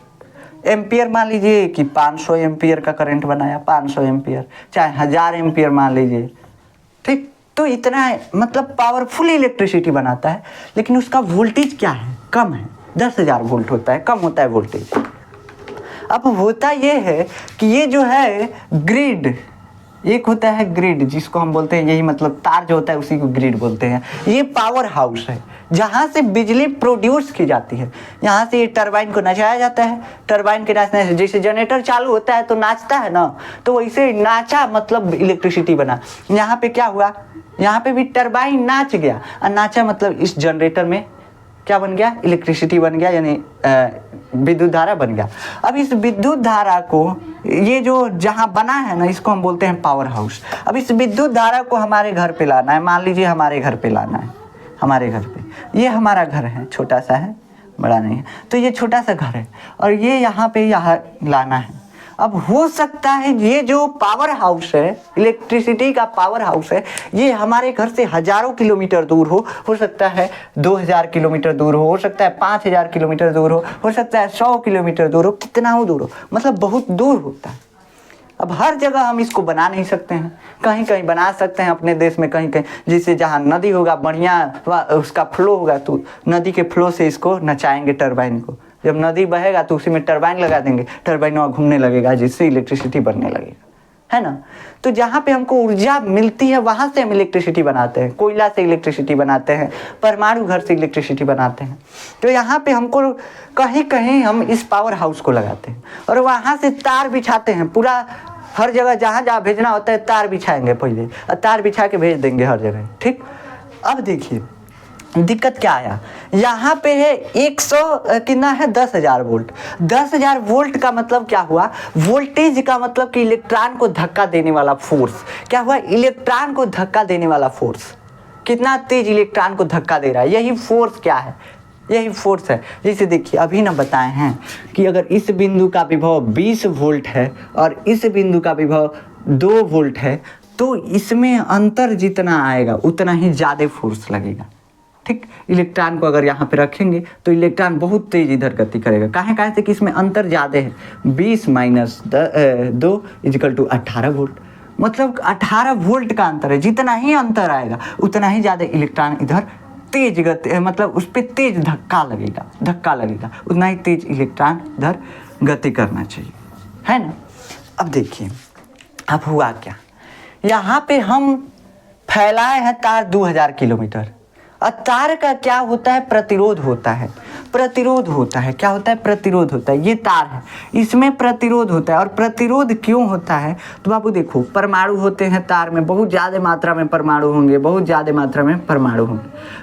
एम्पियर मान लीजिए कि 500 एम्पियर का करंट बनाया, 500 एम्पियर, चाहे 1000 एम्पियर मान लीजिए, ठीक। तो इतना है, मतलब पावरफुल इलेक्ट्रिसिटी बनाता है, लेकिन उसका वोल्टेज क्या है, कम है, 10,000 वोल्ट होता है, कम होता है वोल्टेज। अब होता ये है कि ये जो है ग्रिड, एक होता है ग्रिड जिसको हम बोलते हैं, यही मतलब तार जो होता है उसी को ग्रिड बोलते हैं। ये पावर हाउस है जहाँ से बिजली प्रोड्यूस की जाती है। यहाँ से ये टरबाइन को नचाया जाता है, टरबाइन के नाचने से, जैसे जनरेटर चालू होता है तो नाचता है ना, तो वैसे नाचा मतलब इलेक्ट्रिसिटी बना। यहाँ पे क्या हुआ, यहाँ पे भी टरबाइन नाच गया, और नाचा मतलब इस जनरेटर में क्या बन गया, इलेक्ट्रिसिटी बन गया, यानी विद्युत धारा बन गया। अब इस विद्युत धारा को, ये जो जहाँ बना है ना, इसको हम बोलते हैं पावर हाउस। अब इस विद्युत धारा को हमारे घर पे लाना है, मान लीजिए हमारे घर पे लाना है, हमारे घर पे, ये हमारा घर है, छोटा सा है, बड़ा नहीं है, तो ये छोटा सा घर है, और ये यहाँ पे यहाँ लाना है। अब हो सकता है ये जो पावर हाउस है, इलेक्ट्रिसिटी का पावर हाउस है, ये हमारे घर से हजारों किलोमीटर दूर हो सकता है 2000 किलोमीटर दूर हो सकता है 5000 किलोमीटर दूर हो सकता है 100 किलोमीटर दूर हो, कितना हो दूर हो, मतलब बहुत दूर होता है। अब हर जगह हम इसको बना नहीं सकते हैं, कहीं कहीं बना सकते हैं अपने देश में, कहीं कहीं, जैसे जहाँ नदी होगा बढ़िया उसका फ्लो होगा, तो नदी के फ्लो से इसको नचाएंगे टरबाइन को। जब नदी बहेगा तो उसी में टरबाइन लगा देंगे, टरबाइन वहाँ घूमने लगेगा, जिससे इलेक्ट्रिसिटी बनने लगेगा, है ना। तो जहाँ पे हमको ऊर्जा मिलती है वहाँ से हम इलेक्ट्रिसिटी बनाते हैं, कोयला से इलेक्ट्रिसिटी बनाते हैं, परमाणु घर से इलेक्ट्रिसिटी बनाते हैं। तो यहाँ पे हमको कहीं कहीं हम इस पावर हाउस को लगाते हैं, और वहाँ से तार बिछाते हैं, पूरा हर जगह जहाँ जहाँ भेजना होता है तार बिछाएंगे पहले, और तार बिछा के भेज देंगे हर जगह, ठीक। अब देखिए दिक्कत क्या आया, यहाँ पे है 100 कितना है 10,000 वोल्ट। 10,000 वोल्ट का मतलब क्या हुआ, वोल्टेज का मतलब कि इलेक्ट्रॉन को धक्का देने वाला फोर्स क्या हुआ, इलेक्ट्रॉन को धक्का देने वाला फोर्स, कितना तेज इलेक्ट्रॉन को धक्का दे रहा है, यही फोर्स क्या है, यही फोर्स है। जैसे देखिए अभी ना बताए हैं कि अगर इस बिंदु का विभव 20 वोल्ट है और इस बिंदु का विभव 2 वोल्ट है, तो इसमें अंतर जितना आएगा उतना ही ज़्यादा फोर्स लगेगा, ठीक। इलेक्ट्रॉन को अगर यहाँ पे रखेंगे तो इलेक्ट्रॉन बहुत तेज इधर गति करेगा, काहे से कि इसमें अंतर ज़्यादा है, 20 माइनस 2 इक्वल टू 18 वोल्ट, मतलब 18 वोल्ट का अंतर है। जितना ही अंतर आएगा उतना ही ज़्यादा इलेक्ट्रॉन इधर तेज गति, मतलब उस पर तेज धक्का लगेगा, उतना ही तेज इलेक्ट्रॉन इधर गति करना चाहिए, है ना। अब देखिए अब हुआ क्या, यहाँ पे हम फैलाए हैं तार 2000 किलोमीटर, और तार का क्या होता है, प्रतिरोध होता है, क्या होता है, प्रतिरोध होता है। ये तार है, इसमें प्रतिरोध होता है, और प्रतिरोध क्यों होता है, तो बाबू देखो परमाणु होते हैं तार में, बहुत ज़्यादा मात्रा में परमाणु होंगे,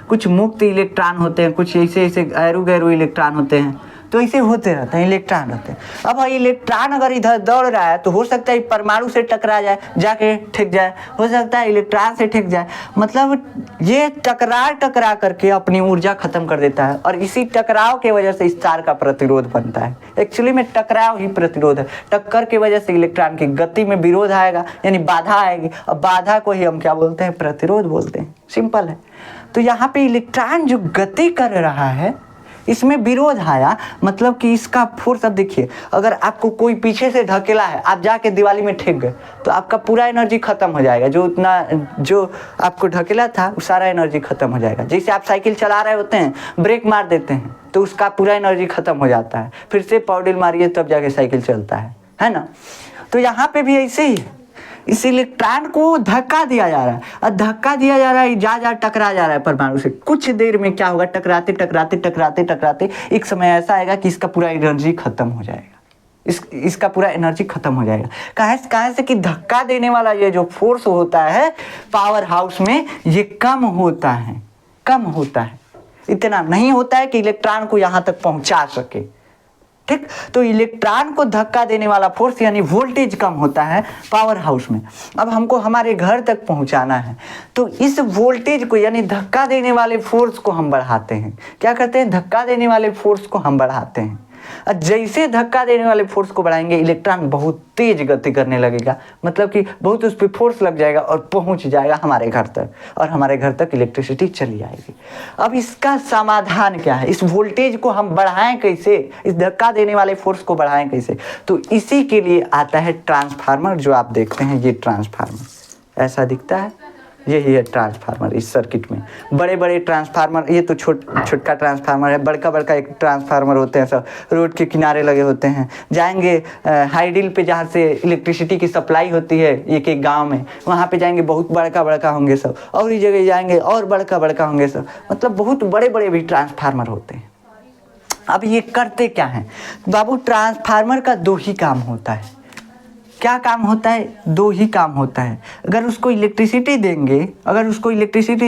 कुछ मुक्त इलेक्ट्रॉन होते हैं, कुछ ऐसे गैरू इलेक्ट्रॉन होते हैं, तो ऐसे होते रहते हैं, इलेक्ट्रॉन रहते हैं। अब इलेक्ट्रॉन अगर इधर दौड़ रहा है तो हो सकता है परमाणु से टकरा जाए, जाके ठिक जाए, हो सकता है इलेक्ट्रॉन से ठिक जाए, मतलब ये टकरा करके अपनी ऊर्जा खत्म कर देता है, और इसी टकराव के वजह से इस तार का प्रतिरोध बनता है। एक्चुअली में टकराव ही प्रतिरोध है, टक्कर की वजह से इलेक्ट्रॉन की गति में विरोध आएगा, यानी बाधा आएगी, और बाधा को ही हम क्या बोलते हैं, प्रतिरोध बोलते हैं, सिंपल है। तो यहाँ पे इलेक्ट्रॉन जो गति कर रहा है इसमें विरोध आया, मतलब कि इसका फोर्स। अब देखिए अगर आपको कोई पीछे से ढकेला है, आप जाके दीवाली में ठेक गए, तो आपका पूरा एनर्जी खत्म हो जाएगा, जो आपको ढकेला था वो सारा एनर्जी खत्म हो जाएगा। जैसे आप साइकिल चला रहे होते हैं, ब्रेक मार देते हैं तो उसका पूरा एनर्जी खत्म हो जाता है, फिर से पैडल मारिए तब जाके साइकिल चलता है ना। तो यहाँ पे भी ऐसे ही है, इस इलेक्ट्रॉन को धक्का दिया जा रहा है और धक्का दिया जा रहा है, जा टकरा जा रहा है परमाणु से। कुछ देर में क्या होगा, टकराते टकराते टकराते टकराते एक समय ऐसा आएगा कि इसका पूरा एनर्जी खत्म हो जाएगा, इसका पूरा एनर्जी खत्म हो जाएगा। कहाँ से कि धक्का देने वाला ये जो फोर्स होता है पावर हाउस में, ये कम होता है, इतना नहीं होता है कि इलेक्ट्रॉन को यहाँ तक पहुँचा सके। ठीक, तो इलेक्ट्रॉन को धक्का देने वाला फोर्स यानी वोल्टेज कम होता है पावर हाउस में। अब हमको हमारे घर तक पहुंचाना है, तो इस वोल्टेज को यानी धक्का देने वाले फोर्स को हम बढ़ाते हैं। क्या करते हैं, धक्का देने वाले फोर्स को हम बढ़ाते हैं। और जैसे धक्का देने वाले फोर्स को बढ़ाएंगे, इलेक्ट्रॉन बहुत तेज गति करने लगेगा, मतलब कि बहुत उस पर फोर्स लग जाएगा और पहुंच जाएगा हमारे घर तक, और हमारे घर तक इलेक्ट्रिसिटी चली जाएगी। अब इसका समाधान क्या है, इस वोल्टेज को हम बढ़ाएं कैसे, इस धक्का देने वाले फोर्स को बढ़ाएं कैसे? तो इसी के लिए आता है ट्रांसफार्मर। जो आप देखते हैं ये ट्रांसफार्मर ऐसा दिखता है, यही है ट्रांसफार्मर। इस सर्किट में बड़े बड़े ट्रांसफार्मर, ये तो छोटका ट्रांसफार्मर है, बड़का एक ट्रांसफार्मर होते हैं, सब रोड के किनारे लगे होते हैं। जाएंगे हाईडिल पे जहाँ से इलेक्ट्रिसिटी की सप्लाई होती है एक एक गांव में, वहाँ पे जाएंगे, बहुत बड़का होंगे सब, और इस जगह जाएंगे और बड़का होंगे सब, मतलब बहुत बड़े भी ट्रांसफार्मर होते हैं। अब ये करते क्या हैं बाबू, ट्रांसफार्मर का दो ही काम होता है। क्या काम होता है, दो ही काम होता है। अगर उसको इलेक्ट्रिसिटी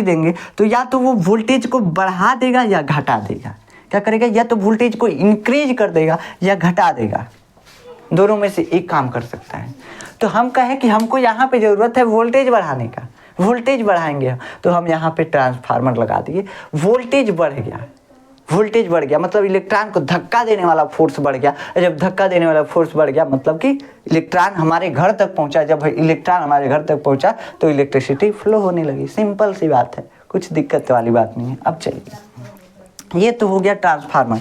देंगे तो या तो वो वोल्टेज को बढ़ा देगा या घटा देगा। क्या करेगा, या तो वोल्टेज को इंक्रीज कर देगा या घटा देगा, दोनों में से एक काम कर सकता है। तो हम कहें कि हमको यहाँ पे ज़रूरत है वोल्टेज बढ़ाने का, वोल्टेज बढ़ाएंगे तो हम यहाँ पे ट्रांसफार्मर लगा दिए, वोल्टेज बढ़ गया मतलब इलेक्ट्रॉन को धक्का देने वाला फोर्स बढ़ गया। जब धक्का देने वाला फोर्स बढ़ गया मतलब कि इलेक्ट्रॉन हमारे घर तक पहुंचा। जब इलेक्ट्रॉन हमारे घर तक पहुंचा तो इलेक्ट्रिसिटी फ्लो होने लगी। सिंपल सी बात है, कुछ दिक्कत वाली बात नहीं है। अब चलिए, ये तो हो गया ट्रांसफार्मर।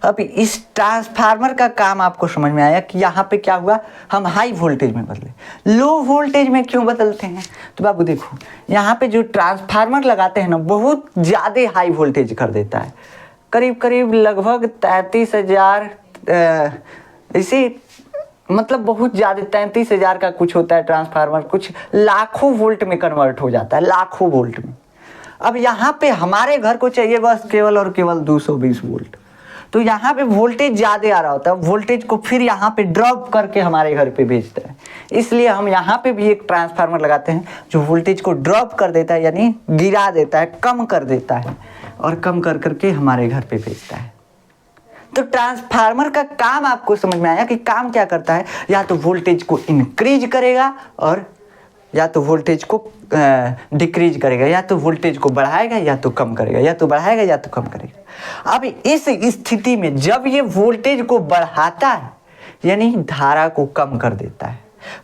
अब इस ट्रांसफार्मर का काम आपको समझ में आया कि यहाँ पे क्या हुआ, हम हाई वोल्टेज में बदले। लो वोल्टेज में क्यों बदलते हैं, तो बाबू देखो, यहाँ पे जो ट्रांसफार्मर लगाते हैं ना, बहुत ज़्यादा हाई वोल्टेज कर देता है, करीब लगभग 33,000 इसी, मतलब बहुत ज़्यादा 33,000 का कुछ होता है ट्रांसफार्मर, कुछ लाखों वोल्ट में कन्वर्ट हो जाता है, लाखों वोल्ट में। अब यहाँ पे हमारे घर को चाहिए बस केवल और केवल 220 वोल्ट, तो यहाँ पे वोल्टेज ज़्यादा आ रहा होता है, वोल्टेज को फिर यहाँ पे ड्रॉप करके हमारे घर पे भेजता है। इसलिए हम यहाँ पे भी एक ट्रांसफार्मर लगाते हैं जो वोल्टेज को ड्रॉप कर देता है, यानी गिरा देता है, कम कर देता है, और कम कर करके हमारे घर पे भेजता है। तो ट्रांसफार्मर का काम आपको समझ में आया कि काम क्या करता है, या तो वोल्टेज को इंक्रीज करेगा और या तो वोल्टेज को डिक्रीज करेगा, या तो वोल्टेज को बढ़ाएगा या तो कम करेगा, या तो बढ़ाएगा या तो कम करेगा। अब इस स्थिति में जब ये वोल्टेज को बढ़ाता है यानी धारा को कम कर देता है,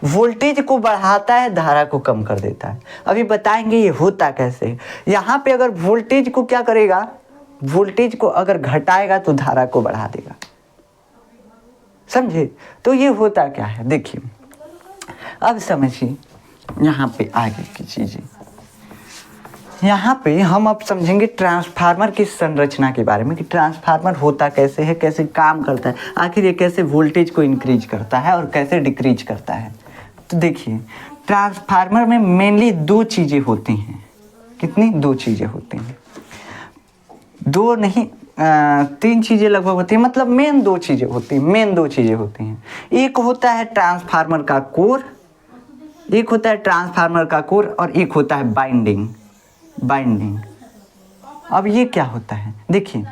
वोल्टेज को बढ़ाता है, धारा को कम कर देता है। अभी बताएंगे ये होता कैसे। यहाँ पे अगर वोल्टेज को क्या करेगा, वोल्टेज को अगर घटाएगा तो धारा को बढ़ा देगा, समझे। तो ये होता क्या है देखिए, अब समझिए यहाँ पे आगे की चीजें। यहाँ पे हम अब समझेंगे ट्रांसफार्मर की संरचना के बारे में कि ट्रांसफार्मर होता कैसे है, कैसे काम करता है, आखिर ये कैसे वोल्टेज को इंक्रीज करता है और कैसे डिक्रीज करता है। तो देखिए, ट्रांसफार्मर में मेनली दो चीज़ें होती हैं। कितनी? दो चीज़ें होती हैं, दो नहीं 3 चीज़ें लगभग होती हैं, मतलब मेन दो चीज़ें होती हैं। एक होता है ट्रांसफार्मर का कोर, और एक होता है बाइंडिंग। अब ये क्या होता है देखिए,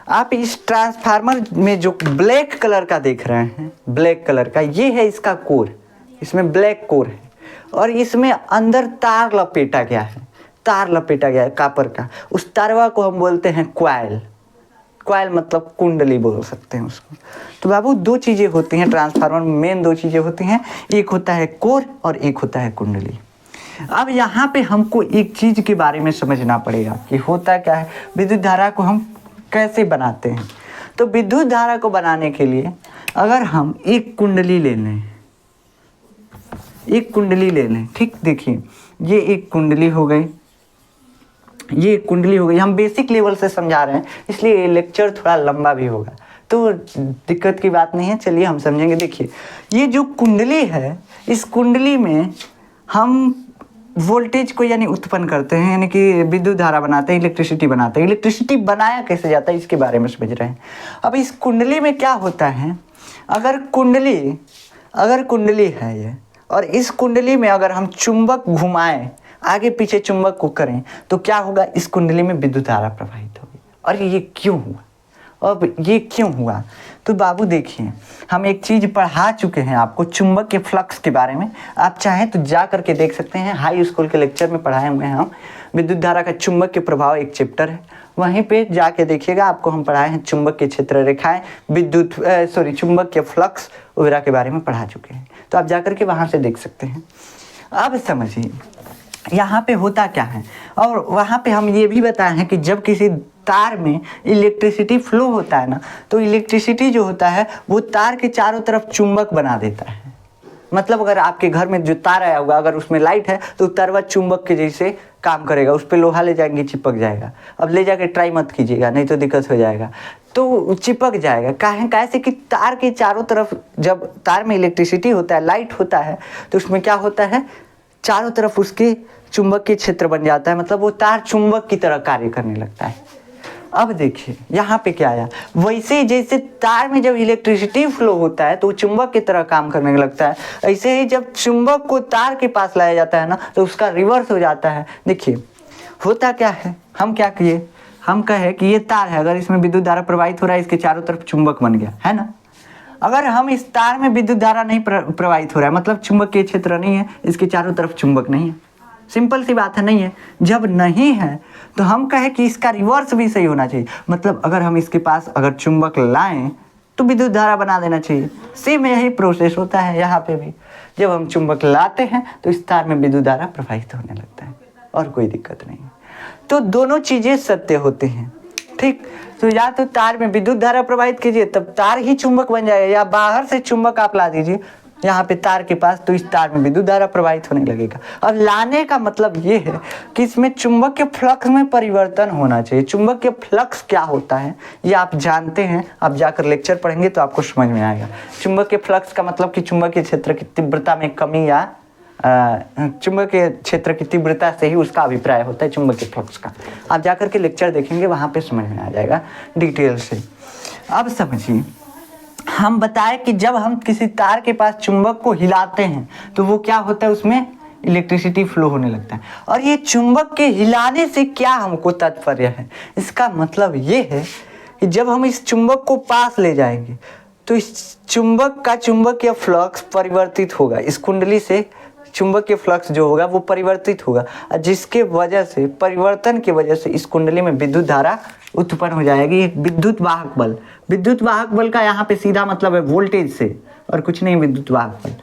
आप इस ट्रांसफार्मर में जो ब्लैक कलर का देख रहे हैं, ब्लैक कलर का, ये है इसका कोर, इसमें ब्लैक कोर है, और इसमें अंदर तार लपेटा गया है कापर का। उस तारवा को हम बोलते हैं क्वाइल मतलब कुंडली बोल सकते हैं उसको। तो बाबू दो चीज़ें होती हैं ट्रांसफार्मर में, मेन दो चीज़ें होती हैं, एक होता है कोर और एक होता है कुंडली। अब यहाँ पे हमको एक चीज़ के बारे में समझना पड़ेगा कि होता क्या है, विद्युत धारा को हम कैसे बनाते हैं। तो विद्युत धारा को बनाने के लिए अगर हम एक कुंडली ले लें, ठीक, देखिए ये एक कुंडली हो गई, हम बेसिक लेवल से समझा रहे हैं इसलिए ये लेक्चर थोड़ा लंबा भी होगा, तो दिक्कत की बात नहीं है। चलिए हम समझेंगे। देखिए, ये जो कुंडली है, इस कुंडली में हम वोल्टेज को यानी उत्पन्न करते हैं, यानी कि विद्युत धारा बनाते हैं, इलेक्ट्रिसिटी बनाते हैं। इलेक्ट्रिसिटी बनाया कैसे जाता है इसके बारे में समझ रहे हैं। अब इस कुंडली में क्या होता है, अगर कुंडली है ये, और इस कुंडली में अगर हम चुंबक घुमाएं, आगे पीछे चुंबक को करें, तो क्या होगा, इस कुंडली में विद्युत धारा प्रवाहित होगी। और ये क्यों हुआ, अब ये क्यों हुआ, तो बाबू देखिए, हम एक चीज़ पढ़ा चुके हैं आपको चुंबक के फ्लक्स के बारे में। आप चाहें तो जा करके देख सकते हैं, हाई स्कूल के लेक्चर में पढ़ाए हुए हैं हम। विद्युत धारा का चुंबक के प्रभाव एक चैप्टर है, वहीं पे जाके देखिएगा, आपको हम पढ़ाए हैं चुंबक के क्षेत्र रेखाएं, चुंबक के फ्लक्स वगैरह के बारे में पढ़ा चुके हैं, तो आप जा करके वहाँ से देख सकते हैं। अब समझिए यहाँ पे होता क्या है, और वहाँ पे हम ये भी बताए हैं कि जब किसी तार में इलेक्ट्रिसिटी फ्लो होता है ना, तो इलेक्ट्रिसिटी जो होता है वो तार के चारों तरफ चुंबक बना देता है। मतलब अगर आपके घर में जो तार आया होगा, अगर उसमें लाइट है तो तारवा चुंबक के जैसे काम करेगा, उस पर लोहा ले जाएंगे चिपक जाएगा। अब ले जाके ट्राई मत कीजिएगा, नहीं तो दिक्कत हो जाएगा, तो चिपक जाएगा। कैसे कि तार के चारों तरफ, जब तार में इलेक्ट्रिसिटी होता है, लाइट होता है, तो उसमें क्या होता है, चारों तरफ उसके चुंबक के क्षेत्र बन जाता है, मतलब वो तार चुंबक की तरह कार्य करने लगता है। अब देखिए यहाँ पे क्या आया, वैसे जैसे तार में जब इलेक्ट्रिसिटी फ्लो होता है तो वो चुंबक की तरह काम करने लगता है, ऐसे ही जब चुंबक को तार के पास लाया जाता है ना, तो उसका रिवर्स हो जाता है। देखिए होता क्या है, हम क्या किए, हम कहे कि ये तार है, अगर इसमें विद्युत धारा प्रवाहित हो रहा है, इसके चारों तरफ चुंबक बन गया है ना। अगर हम इस तार में विद्युत धारा नहीं प्रवाहित हो रहा है, मतलब चुंबक के क्षेत्र नहीं है, इसके चारों तरफ चुंबक नहीं है, सिंपल सी बात है, नहीं है। जब नहीं है तो हम कहें कि इसका रिवर्स भी सही होना चाहिए, मतलब अगर हम इसके पास अगर चुंबक लाएं तो विद्युत धारा बना देना चाहिए। सेम यही प्रोसेस होता है यहाँ पे भी, जब हम चुंबक लाते हैं तो इस तार में विद्युत धारा प्रवाहित होने लगता है, और कोई दिक्कत नहीं है। तो दोनों चीज़ें सत्य होते हैं, ठीक। तो या तो तार में विद्युत धारा प्रवाहित कीजिए, तब तार ही चुंबक बन जाएगा, या बाहर से चुंबक आप ला दीजिए यहाँ पे तार के पास, तो इस तार में विद्युत धारा प्रवाहित होने लगेगा। अब लाने का मतलब ये है कि इसमें चुंबक के फ्लक्स में परिवर्तन होना चाहिए। चुंबक के फ्लक्स क्या होता है ये आप जानते हैं, आप जाकर लेक्चर पढ़ेंगे तो आपको समझ में आएगा। चुंबक के फ्लक्स का मतलब कि चुंबक के क्षेत्र की तीव्रता में कमी, या चुंबक के क्षेत्र की तीव्रता से ही उसका अभिप्राय होता है चुंबक के फ्लक्स का। आप जाकर के लेक्चर देखेंगे, वहाँ पे समझ में आ जाएगा डिटेल से। अब समझिए, हम बताए कि जब हम किसी तार के पास चुंबक को हिलाते हैं तो वो क्या होता है, उसमें इलेक्ट्रिसिटी फ्लो होने लगता है। और ये चुंबक के हिलाने से क्या हमको तात्पर्य है, इसका मतलब ये है कि जब हम इस चुंबक को पास ले जाएंगे तो इस चुंबक का चुंबकीय फ्लक्स परिवर्तित होगा, इस कुंडली से चुंबक के फ्लक्स जो होगा वो परिवर्तित होगा, जिसके वजह से, परिवर्तन की वजह से इस कुंडली में विद्युत धारा उत्पन्न हो जाएगी। विद्युत वाहक बल, विद्युत वाहक बल का यहाँ पे सीधा मतलब है वोल्टेज से, और कुछ नहीं। विद्युत वाहक बल,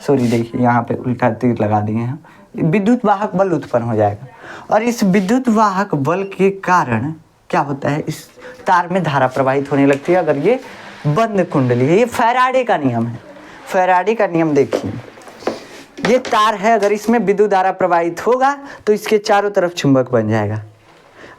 सॉरी देखिए यहाँ पे उल्टा तीर लगा दिए हैं, विद्युत वाहक बल उत्पन्न हो जाएगा। और इस विद्युत वाहक बल के कारण क्या होता है, इस तार में धारा प्रवाहित होने लगती है, अगर ये बंद कुंडली है। ये फैराडे का नियम है। फैराडे का नियम देखिए, ये तार है, अगर इसमें विद्युत धारा प्रवाहित होगा तो इसके चारों तरफ चुंबक बन जाएगा।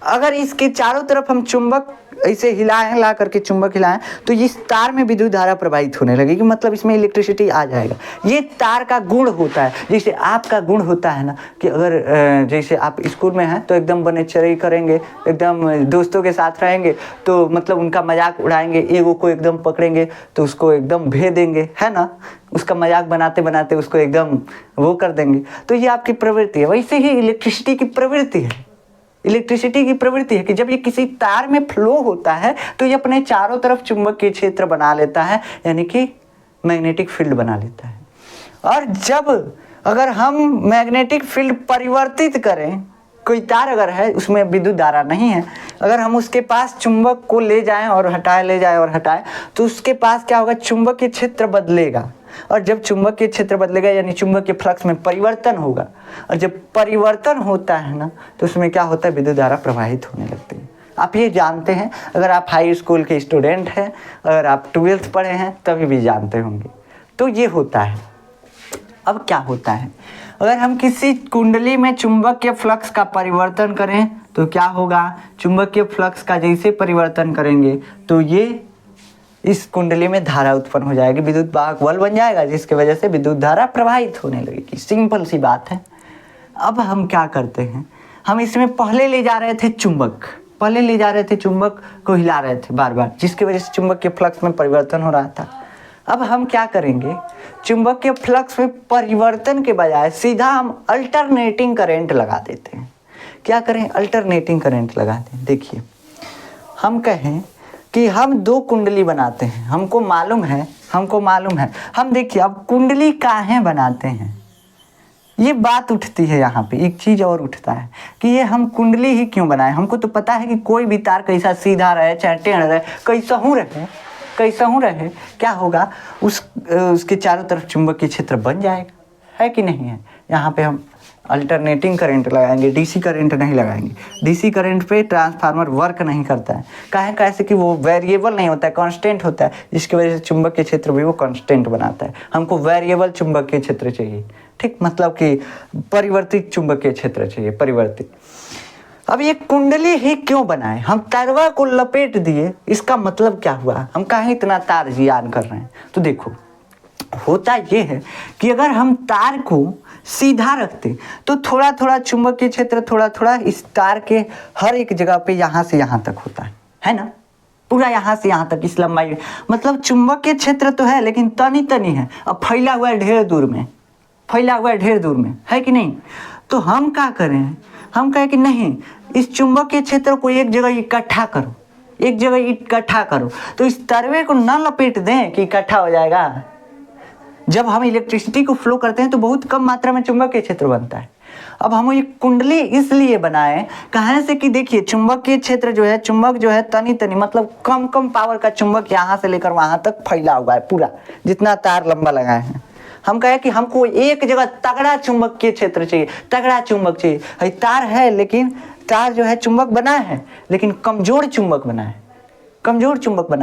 अगर इसके चारों तरफ हम चुंबक ऐसे हिलाएं, ला करके चुंबक हिलाएं, तो इस तार में विद्युत धारा प्रवाहित होने लगेगी, मतलब इसमें इलेक्ट्रिसिटी आ जाएगा। ये तार का गुण होता है। जैसे आपका गुण होता है ना कि अगर जैसे आप स्कूल में हैं तो एकदम बनेचरी करेंगे, एकदम दोस्तों के साथ रहेंगे, तो मतलब उनका मजाक उड़ाएंगे, एगो को एकदम पकड़ेंगे तो उसको एकदम भेदेंगे, है ना, उसका मजाक बनाते बनाते उसको एकदम वो कर देंगे। तो ये आपकी प्रवृत्ति है। वैसे ही इलेक्ट्रिसिटी की प्रवृत्ति है। इलेक्ट्रिसिटी की प्रवृत्ति है कि जब ये किसी तार में फ्लो होता है तो ये अपने चारों तरफ चुंबकीय क्षेत्र बना लेता है, यानी कि मैग्नेटिक फील्ड बना लेता है। और जब अगर हम मैग्नेटिक फील्ड परिवर्तित करें, कोई तार अगर है उसमें विद्युत धारा नहीं है, अगर हम उसके पास चुंबक को ले जाएं और हटाएं, ले जाएं और हटाएं, तो उसके पास क्या होगा, चुंबकीय क्षेत्र बदलेगा। और जब चुंबकीय क्षेत्र बदलेगा यानी चुंबक के फ्लक्स में परिवर्तन होगा, और जब परिवर्तन होता है ना तो उसमें क्या होता है, विद्युत धारा प्रवाहित होने लगती है। आप ये जानते हैं, अगर आप हाई स्कूल के स्टूडेंट हैं, अगर आप 12th पढ़े हैं तभी भी जानते होंगे। तो ये होता है। अब क्या होता है, अगर हम किसी कुंडली में चुंबक के फ्लक्स का परिवर्तन करें तो क्या होगा, चुंबक के फ्लक्स का जैसे परिवर्तन करेंगे तो ये इस कुंडली में धारा उत्पन्न हो जाएगी, विद्युत वाहक बल बन जाएगा, जिसकी वजह से विद्युत धारा प्रवाहित होने लगेगी। सिंपल सी बात है। अब हम क्या करते हैं, हम इसमें पहले ले जा रहे थे चुंबक, पहले ले जा रहे थे चुंबक को हिला रहे थे बार बार, जिसकी वजह से चुंबक के फ्लक्स में परिवर्तन हो रहा था। अब हम क्या करेंगे, चुंबक के फ्लक्स में परिवर्तन के बजाय सीधा हम अल्टरनेटिंग करंट लगा देते हैं। क्या करें, अल्टरनेटिंग करंट लगा दें। देखिए, हम कहें कि हम दो कुंडली बनाते हैं, हमको मालूम है, हम देखिए अब कुंडली काहे बनाते हैं, ये बात उठती है यहाँ पे। एक चीज़ और उठता है कि ये हम कुंडली ही क्यों बनाए। हमको तो पता है कि कोई भी तार कैसा सीधा रहे चाहे टेढ़ रहे, कैसा रहे, क्या होगा, उसके चारों तरफ चुंबकीय क्षेत्र बन जाएगा, है कि नहीं है। यहाँ पे हम अल्टरनेटिंग करंट लगाएंगे, डीसी करंट नहीं लगाएंगे। डीसी करंट पे ट्रांसफार्मर वर्क नहीं करता है, कैसे कि वो वेरिएबल नहीं होता है, कांस्टेंट होता है, जिसकी वजह से चुंबकीय क्षेत्र भी वो कांस्टेंट बनाता है। हमको वेरिएबल चुंबकीय क्षेत्र चाहिए, ठीक, मतलब कि परिवर्तित चुंबकीय क्षेत्र चाहिए, परिवर्तित। अब ये कुंडली ही क्यों बनाए, हम तारवा को लपेट दिए, इसका मतलब क्या हुआ, हम काहे इतना तार जियान कर रहे हैं। तो देखो, होता ये है कि अगर हम तार को सीधा रखते तो थोड़ा थोड़ा चुंबकीय क्षेत्र थोड़ा थोड़ा इस तार के हर एक जगह पे यहाँ से यहाँ तक होता है ना, पूरा यहाँ से यहाँ तक इस लंबाई में, मतलब चुंबकीय क्षेत्र तो है लेकिन तनी तनी है, अब फैला हुआ है ढेर दूर में, है कि नहीं। तो हम क्या करें, हम कहें कि नहीं, इस चुंबकीय क्षेत्र को एक जगह इकट्ठा करो, तो इस तरवे को न लपेट दें कि इकट्ठा हो जाएगा। जब हम इलेक्ट्रिसिटी को फ्लो करते हैं तो बहुत कम मात्रा में चुंबकीय क्षेत्र बनता है। अब हम ये कुंडली इसलिए बनाए कहाँ से कि देखिए, चुंबकीय क्षेत्र जो है, चुंबक जो है तनी तनी, मतलब कम कम पावर का चुंबक यहाँ से लेकर वहाँ तक फैला हुआ है, पूरा जितना तार लंबा लगाए हैं। हम कहे कि हमको एक जगह तगड़ा चुंबकीय क्षेत्र चाहिए, तगड़ा चुंबक चाहिए। तार है लेकिन तार जो है चुंबक बना है लेकिन कमजोर चुंबक बना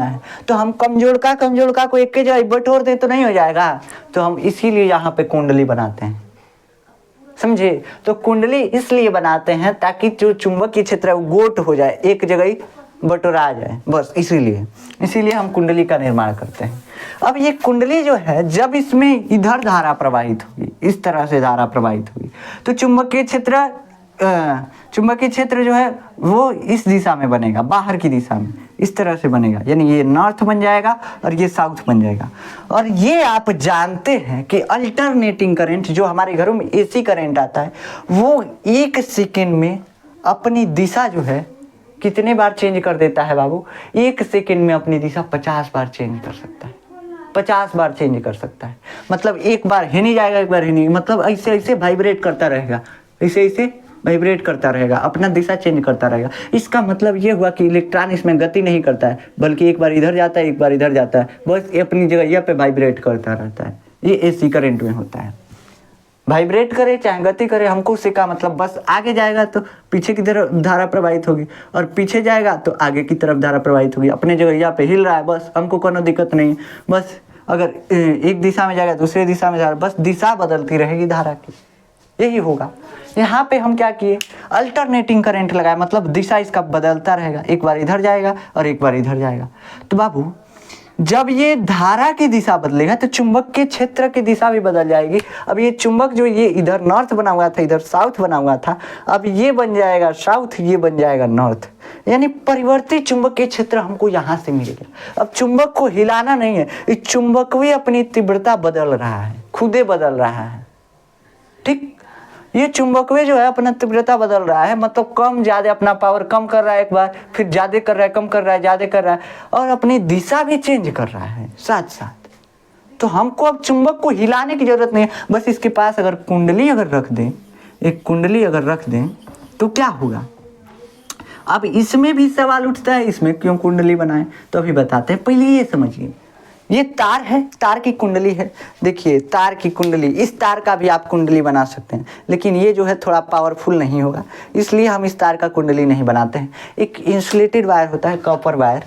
है, तो हम कमजोर का को एक जगह बटोर दें तो नहीं हो जाएगा। तो हम इसीलिए यहाँ पे कुंडली बनाते हैं, समझे। तो कुंडली इसलिए बनाते हैं ताकि जो चुंबकीय क्षेत्र है वो गोट हो जाए, एक जगह ही बटोरा आ जाए, बस इसीलिए हम कुंडली का निर्माण करते हैं। अब ये कुंडली जो है, जब इसमें इधर धारा प्रवाहित होगी, इस तरह से धारा प्रवाहित होगी, तो चुंबकीय क्षेत्र जो है वो इस दिशा में बनेगा, बाहर की दिशा में इस तरह से बनेगा, यानी ये नॉर्थ बन जाएगा और ये साउथ बन जाएगा। और ये आप जानते हैं कि अल्टरनेटिंग करंट जो हमारे घरों में एसी करंट आता है, वो 1 सेकेंड में अपनी दिशा जो है कितने बार चेंज कर देता है बाबू, 1 सेकेंड में अपनी दिशा 50 बार चेंज कर सकता है, 50 बार चेंज कर सकता है। मतलब एक बार है नहीं जाएगा, एक बार है नहीं, मतलब ऐसे वाइब्रेट करता रहेगा, ऐसे वाइब्रेट करता रहेगा, अपना दिशा चेंज करता रहेगा। इसका मतलब ये हुआ कि इलेक्ट्रॉन इसमें गति नहीं करता है, बल्कि एक बार इधर जाता है, एक बार इधर जाता है, बस अपनी जगह पे वाइब्रेट करता रहता है। ये एसी करंट में होता है, वाइब्रेट करे चाहे गति करे, हमको उससे का मतलब, बस आगे जाएगा तो पीछे की तरफ धारा प्रवाहित होगी और पीछे जाएगा तो आगे की तरफ धारा प्रवाहित होगी। अपने जगह यहाँ पे हिल रहा है, बस हमको कोनो दिक्कत नहीं, बस अगर एक दिशा में जाएगा दूसरे दिशा में जा रहा है, बस दिशा बदलती रहेगी धारा की, यही होगा। यहाँ पे हम क्या किए, अल्टरनेटिंग करंट लगाया, मतलब दिशा इसका बदलता रहेगा, एक बार इधर जाएगा और एक बार इधर जाएगा। तो बाबू, जब ये धारा की दिशा बदलेगा तो चुंबक के क्षेत्र की दिशा भी बदल जाएगी। अब ये चुंबक जो ये इधर नॉर्थ बना हुआ था, इधर साउथ बना हुआ था, अब ये बन जाएगा साउथ, ये बन जाएगा नॉर्थ, यानी परिवर्तित चुंबकीय क्षेत्र हमको यहाँ से मिलेगा। अब चुंबक को हिलाना नहीं है, इस चुंबक भी अपनी तीव्रता बदल रहा है, खुदे बदल रहा है, ठीक। ये चुंबकवे जो है अपना तीव्रता बदल रहा है, मतलब कम ज्यादा अपना पावर कम कर रहा है, एक बार फिर ज्यादा कर रहा है, कम कर रहा है, ज्यादा कर रहा है, और अपनी दिशा भी चेंज कर रहा है साथ साथ। तो हमको अब चुंबक को हिलाने की जरूरत नहीं है, बस इसके पास अगर कुंडली अगर रख दें, एक कुंडली अगर रख दें तो क्या होगा। अब इसमें भी सवाल उठता है, इसमें क्यों कुंडली बनाएं, तो अभी बताते हैं। पहले ये समझिए, ये तार है, तार की कुंडली है। देखिए तार की कुंडली, इस तार का भी आप कुंडली बना सकते हैं, लेकिन ये जो है थोड़ा पावरफुल नहीं होगा, इसलिए हम इस तार का कुंडली नहीं बनाते हैं। एक इंसुलेटेड वायर होता है, कॉपर वायर,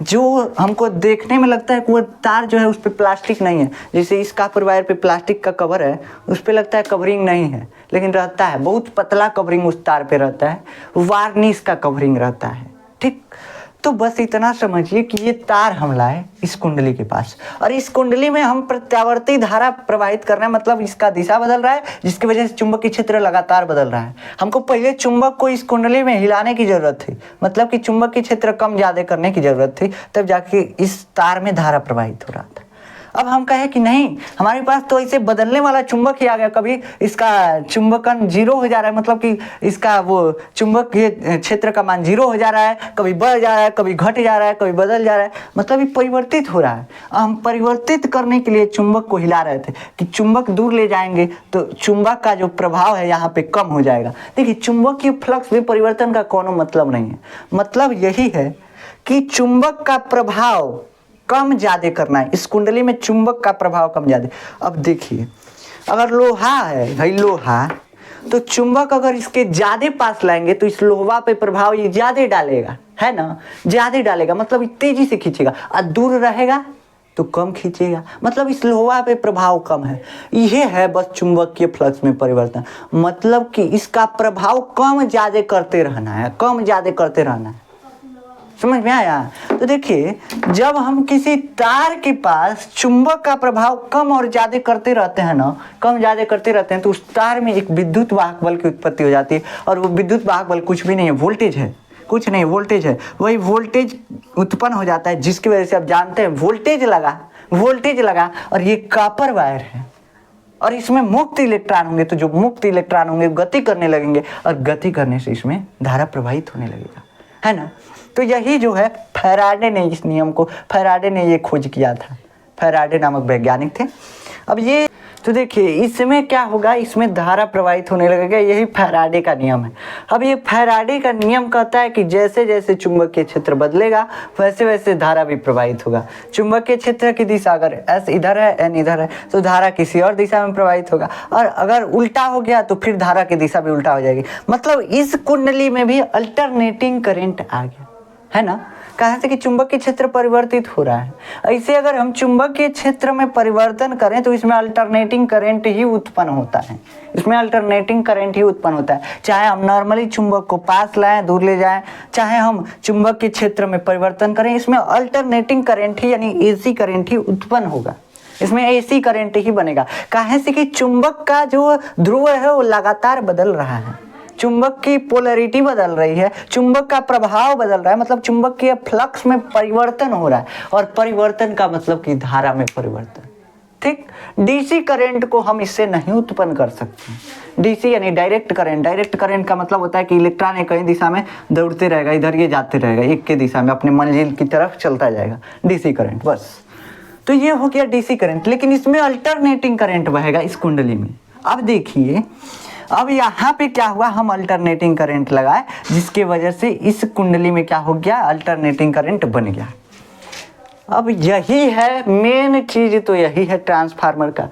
जो हमको देखने में लगता है कि वो तार जो है उस पर प्लास्टिक नहीं है। जैसे इस कॉपर वायर पे प्लास्टिक का कवर है, उस पर लगता है कवरिंग नहीं है, लेकिन रहता है, बहुत पतला कवरिंग उस तार पे रहता है, वार्निश का कवरिंग रहता है, ठीक। तो बस इतना समझिए कि ये तार हम लाए इस कुंडली के पास, और इस कुंडली में हम प्रत्यावर्ती धारा प्रवाहित कर रहे हैं, मतलब इसका दिशा बदल रहा है, जिसकी वजह से चुंबकीय क्षेत्र लगातार बदल रहा है। हमको पहले चुंबक को इस कुंडली में हिलाने की जरूरत थी, मतलब कि चुंबकीय क्षेत्र कम ज्यादा करने की जरूरत थी, तब जाके इस तार में धारा प्रवाहित हो रहा था। अब हम कहें कि नहीं, हमारे पास तो इसे बदलने वाला चुंबक ही आ गया, कभी इसका चुंबकन 0 हो जा रहा है, मतलब कि इसका वो चुंबकीय क्षेत्र का मान 0 हो जा रहा है, कभी बढ़ जा रहा है, कभी घट जा रहा है, कभी बदल जा रहा है, मतलब ये परिवर्तित हो रहा है। हम परिवर्तित करने के लिए चुंबक को हिला रहे थे कि चुंबक दूर ले जाएंगे तो चुंबक का जो प्रभाव है यहाँ पे कम हो जाएगा। देखिए, चुंबकीय फ्लक्स में परिवर्तन का कोनो मतलब नहीं है, मतलब यही है कि चुंबक का प्रभाव कम ज्यादा करना है। इस कुंडली में चुंबक का प्रभाव कम ज्यादा। अब देखिए, अगर लोहा है भाई, लोहा, तो चुंबक अगर इसके ज्यादा पास लाएंगे तो इस लोहा पे प्रभाव ये ज्यादा डालेगा, है ना, ज्यादा डालेगा, मतलब तेजी से खींचेगा, और दूर रहेगा तो कम खींचेगा, मतलब इस लोहा पे प्रभाव कम है। यह है बस चुंबकीय फ्लक्स में परिवर्तन, मतलब कि इसका प्रभाव कम ज्यादा करते रहना है, कम ज्यादा करते रहना है। समझ में आया? तो देखिए, जब हम किसी तार के पास चुंबक का प्रभाव कम और ज्यादा करते रहते हैं ना, कम ज्यादा करते रहते हैं, तो उस तार में एक विद्युत वाहक बल की उत्पत्ति हो जाती है। और वो विद्युत वाहक बल कुछ भी नहीं है, वोल्टेज है, कुछ नहीं, वोल्टेज है। वही वोल्टेज उत्पन्न हो जाता है, जिसकी वजह से आप जानते हैं वोल्टेज लगा, और ये कॉपर वायर है, और इसमें मुक्त इलेक्ट्रॉन होंगे, तो जो मुक्त इलेक्ट्रॉन होंगे गति करने लगेंगे, और गति करने से इसमें धारा प्रवाहित होने लगेगा, है ना। तो यही जो है फैराडे ने, इस नियम को फैराडे ने ये खोज किया था, फैराडे नामक वैज्ञानिक थे। अब ये तो देखिए, इसमें क्या होगा, इसमें धारा प्रवाहित होने लगेगा, यही फैराडे का नियम है। अब ये फैराडे का नियम कहता है कि जैसे जैसे चुंबकीय क्षेत्र बदलेगा वैसे वैसे धारा भी प्रवाहित होगा। चुंबकीय क्षेत्र की दिशा अगर एस इधर है, एन इधर है, तो धारा किसी और दिशा में प्रवाहित होगा, और अगर उल्टा हो गया तो फिर धारा की दिशा भी उल्टा हो जाएगी। मतलब इस कुंडली में भी अल्टरनेटिंग करंट आ गया, है ना। कहाँ से कि चुंबकीय क्षेत्र परिवर्तित हो रहा है। ऐसे अगर हम चुंबकीय क्षेत्र में परिवर्तन करें तो इसमें अल्टरनेटिंग करंट ही उत्पन्न होता है, इसमें अल्टरनेटिंग करंट ही उत्पन्न होता है। चाहे हम नॉर्मली चुंबक को पास लाएं, दूर ले जाएं, चाहे हम चुंबकीय क्षेत्र में परिवर्तन करें, इसमें अल्टरनेटिंग करंट ही यानी एसी करंट ही उत्पन्न होगा, इसमें एसी करंट ही बनेगा। कहाँ से कि चुंबक का जो ध्रुव है वो लगातार बदल रहा है, चुंबक की पोलैरिटी बदल रही है, चुंबक का प्रभाव बदल रहा है, मतलब चुंबक के फ्लक्स में परिवर्तन हो रहा है, और परिवर्तन का मतलब कि धारा में परिवर्तन। ठीक, डीसी करंट को हम इससे नहीं उत्पन्न कर सकते। डीसी यानी डायरेक्ट करंट, डायरेक्ट करंट का मतलब होता है कि इलेक्ट्रॉन एक कहीं दिशा में दौड़ते रहेगा, इधर ये जाते रहेगा, एक के दिशा में अपने मंजिल की तरफ चलता जाएगा, डीसी करंट बस। तो ये हो गया डीसी करंट, लेकिन इसमें अल्टरनेटिंग करंट बहेगा इस कुंडली में। अब देखिए, अब यहाँ पे क्या हुआ, हम अल्टरनेटिंग करंट लगाए, जिसके वजह से इस कुंडली में क्या हो गया, अल्टरनेटिंग करंट बन गया। अब यही है मेन चीज, तो यही है ट्रांसफार्मर का।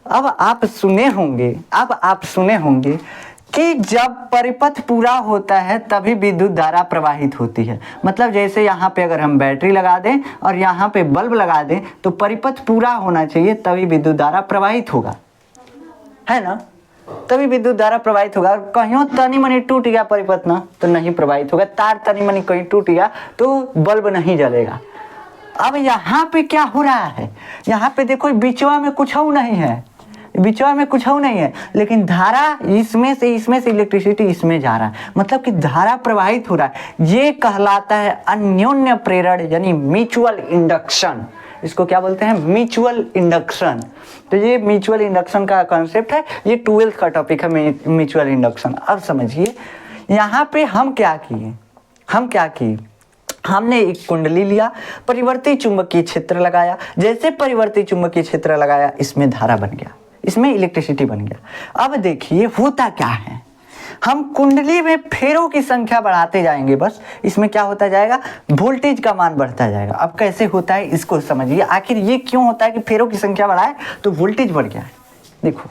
अब आप सुने होंगे कि जब परिपथ पूरा होता है तभी विद्युत धारा प्रवाहित होती है। मतलब जैसे यहाँ पे अगर हम बैटरी लगा दें और यहाँ पे बल्ब लगा दें तो परिपथ पूरा होना चाहिए, तभी विद्युत धारा प्रवाहित होगा, है ना, तभी विद्युत धारा प्रवाहित होगा। और कहीं तनी मनी टूट गया परिपथ ना, तो नहीं प्रवाहित होगा। तार तनी मनी कहीं टूट गया तो बल्ब नहीं जलेगा। अब यहाँ पे क्या हो रहा है, यहाँ पे देखो बीचवा में कुछ नहीं है, बीचवा में कुछ नहीं है, लेकिन धारा इसमें से इलेक्ट्रिसिटी इसमें जा रहा है, मतलब कि धारा प्रवाहित हो रहा है। ये कहलाता है अन्योन्य प्रेरण यानी म्यूचुअल इंडक्शन। इसको क्या बोलते हैं, म्यूचुअल इंडक्शन। तो ये म्यूचुअल इंडक्शन का कॉन्सेप्ट है, ये 12th का टॉपिक है म्यूचुअल इंडक्शन। अब समझिए यहाँ पे हम क्या किए, हमने एक कुंडली लिया, परिवर्ती चुंबकीय क्षेत्र लगाया। जैसे परिवर्ती चुंबकीय क्षेत्र लगाया, इसमें धारा बन गया, इसमें इलेक्ट्रिसिटी बन गया। अब देखिए होता क्या है, हम कुंडली में फेरों की संख्या बढ़ाते जाएंगे, बस इसमें क्या होता जाएगा, वोल्टेज का मान बढ़ता जाएगा। अब कैसे होता है इसको समझिए, आखिर ये क्यों होता है कि फेरों की संख्या बढ़ाए तो वोल्टेज बढ़ गया है। देखो,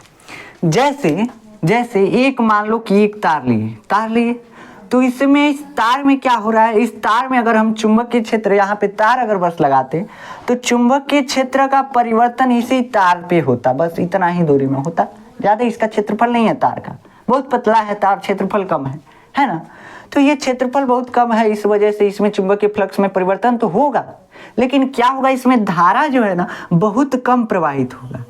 जैसे एक मान लो कि एक तार लिए तो इसमें इस तार में क्या हो रहा है, इस तार में अगर हम चुंबकीय क्षेत्र यहाँ पे तार अगर बस लगाते तो चुंबकीय क्षेत्र का परिवर्तन इसी तार पे होता, बस इतना ही दूरी में होता, ज़्यादा इसका क्षेत्रफल नहीं है तार का, बहुत पतला है तार, क्षेत्रफल कम है ना। तो ये क्षेत्रफल बहुत कम है, इस वजह से इसमें चुंबकीय फ्लक्स में परिवर्तन तो होगा, लेकिन क्या होगा, इसमें धारा जो है ना बहुत कम प्रवाहित होगा।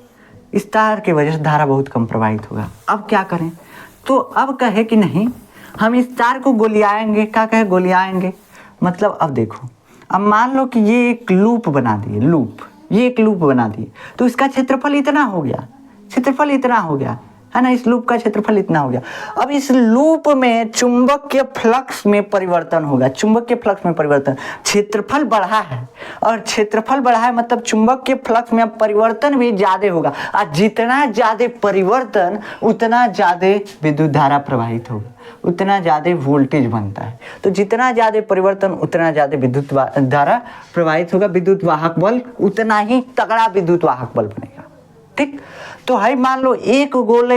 इस तार की वजह से धारा बहुत कम प्रवाहित होगा। अब क्या करें, तो अब कहे कि नहीं, हम इस तार को गोलियाएंगे। क्या कहे, गोलियाएंगे। मतलब अब देखो, अब मान लो कि ये एक लूप बना दिए, लूप, ये एक लूप बना दिए, तो इसका क्षेत्रफल इतना हो गया, क्षेत्रफल इतना हो गया है ना, इस लूप का क्षेत्रफल इतना हो गया। अब इस लूप में चुंबकीय फ्लक्स में परिवर्तन होगा, चुंबकीय फ्लक्स में परिवर्तन, क्षेत्रफल बढ़ा है, और क्षेत्रफल बढ़ा है मतलब चुंबकीय फ्लक्स में अब परिवर्तन भी ज्यादा होगा, और जितना ज्यादा परिवर्तन उतना ज्यादा विद्युत धारा प्रवाहित होगा, उतना ज़्यादा वोल्टेज बनता है। तो जितना ज़्यादा परिवर्तन उतना ज़्यादा विद्युत धारा प्रवाहित होगा, विद्युत वाहक बल उतना ही तगड़ा विद्युत वाहक बल बनेगा। ठीक, तो है मान लो एक गोले,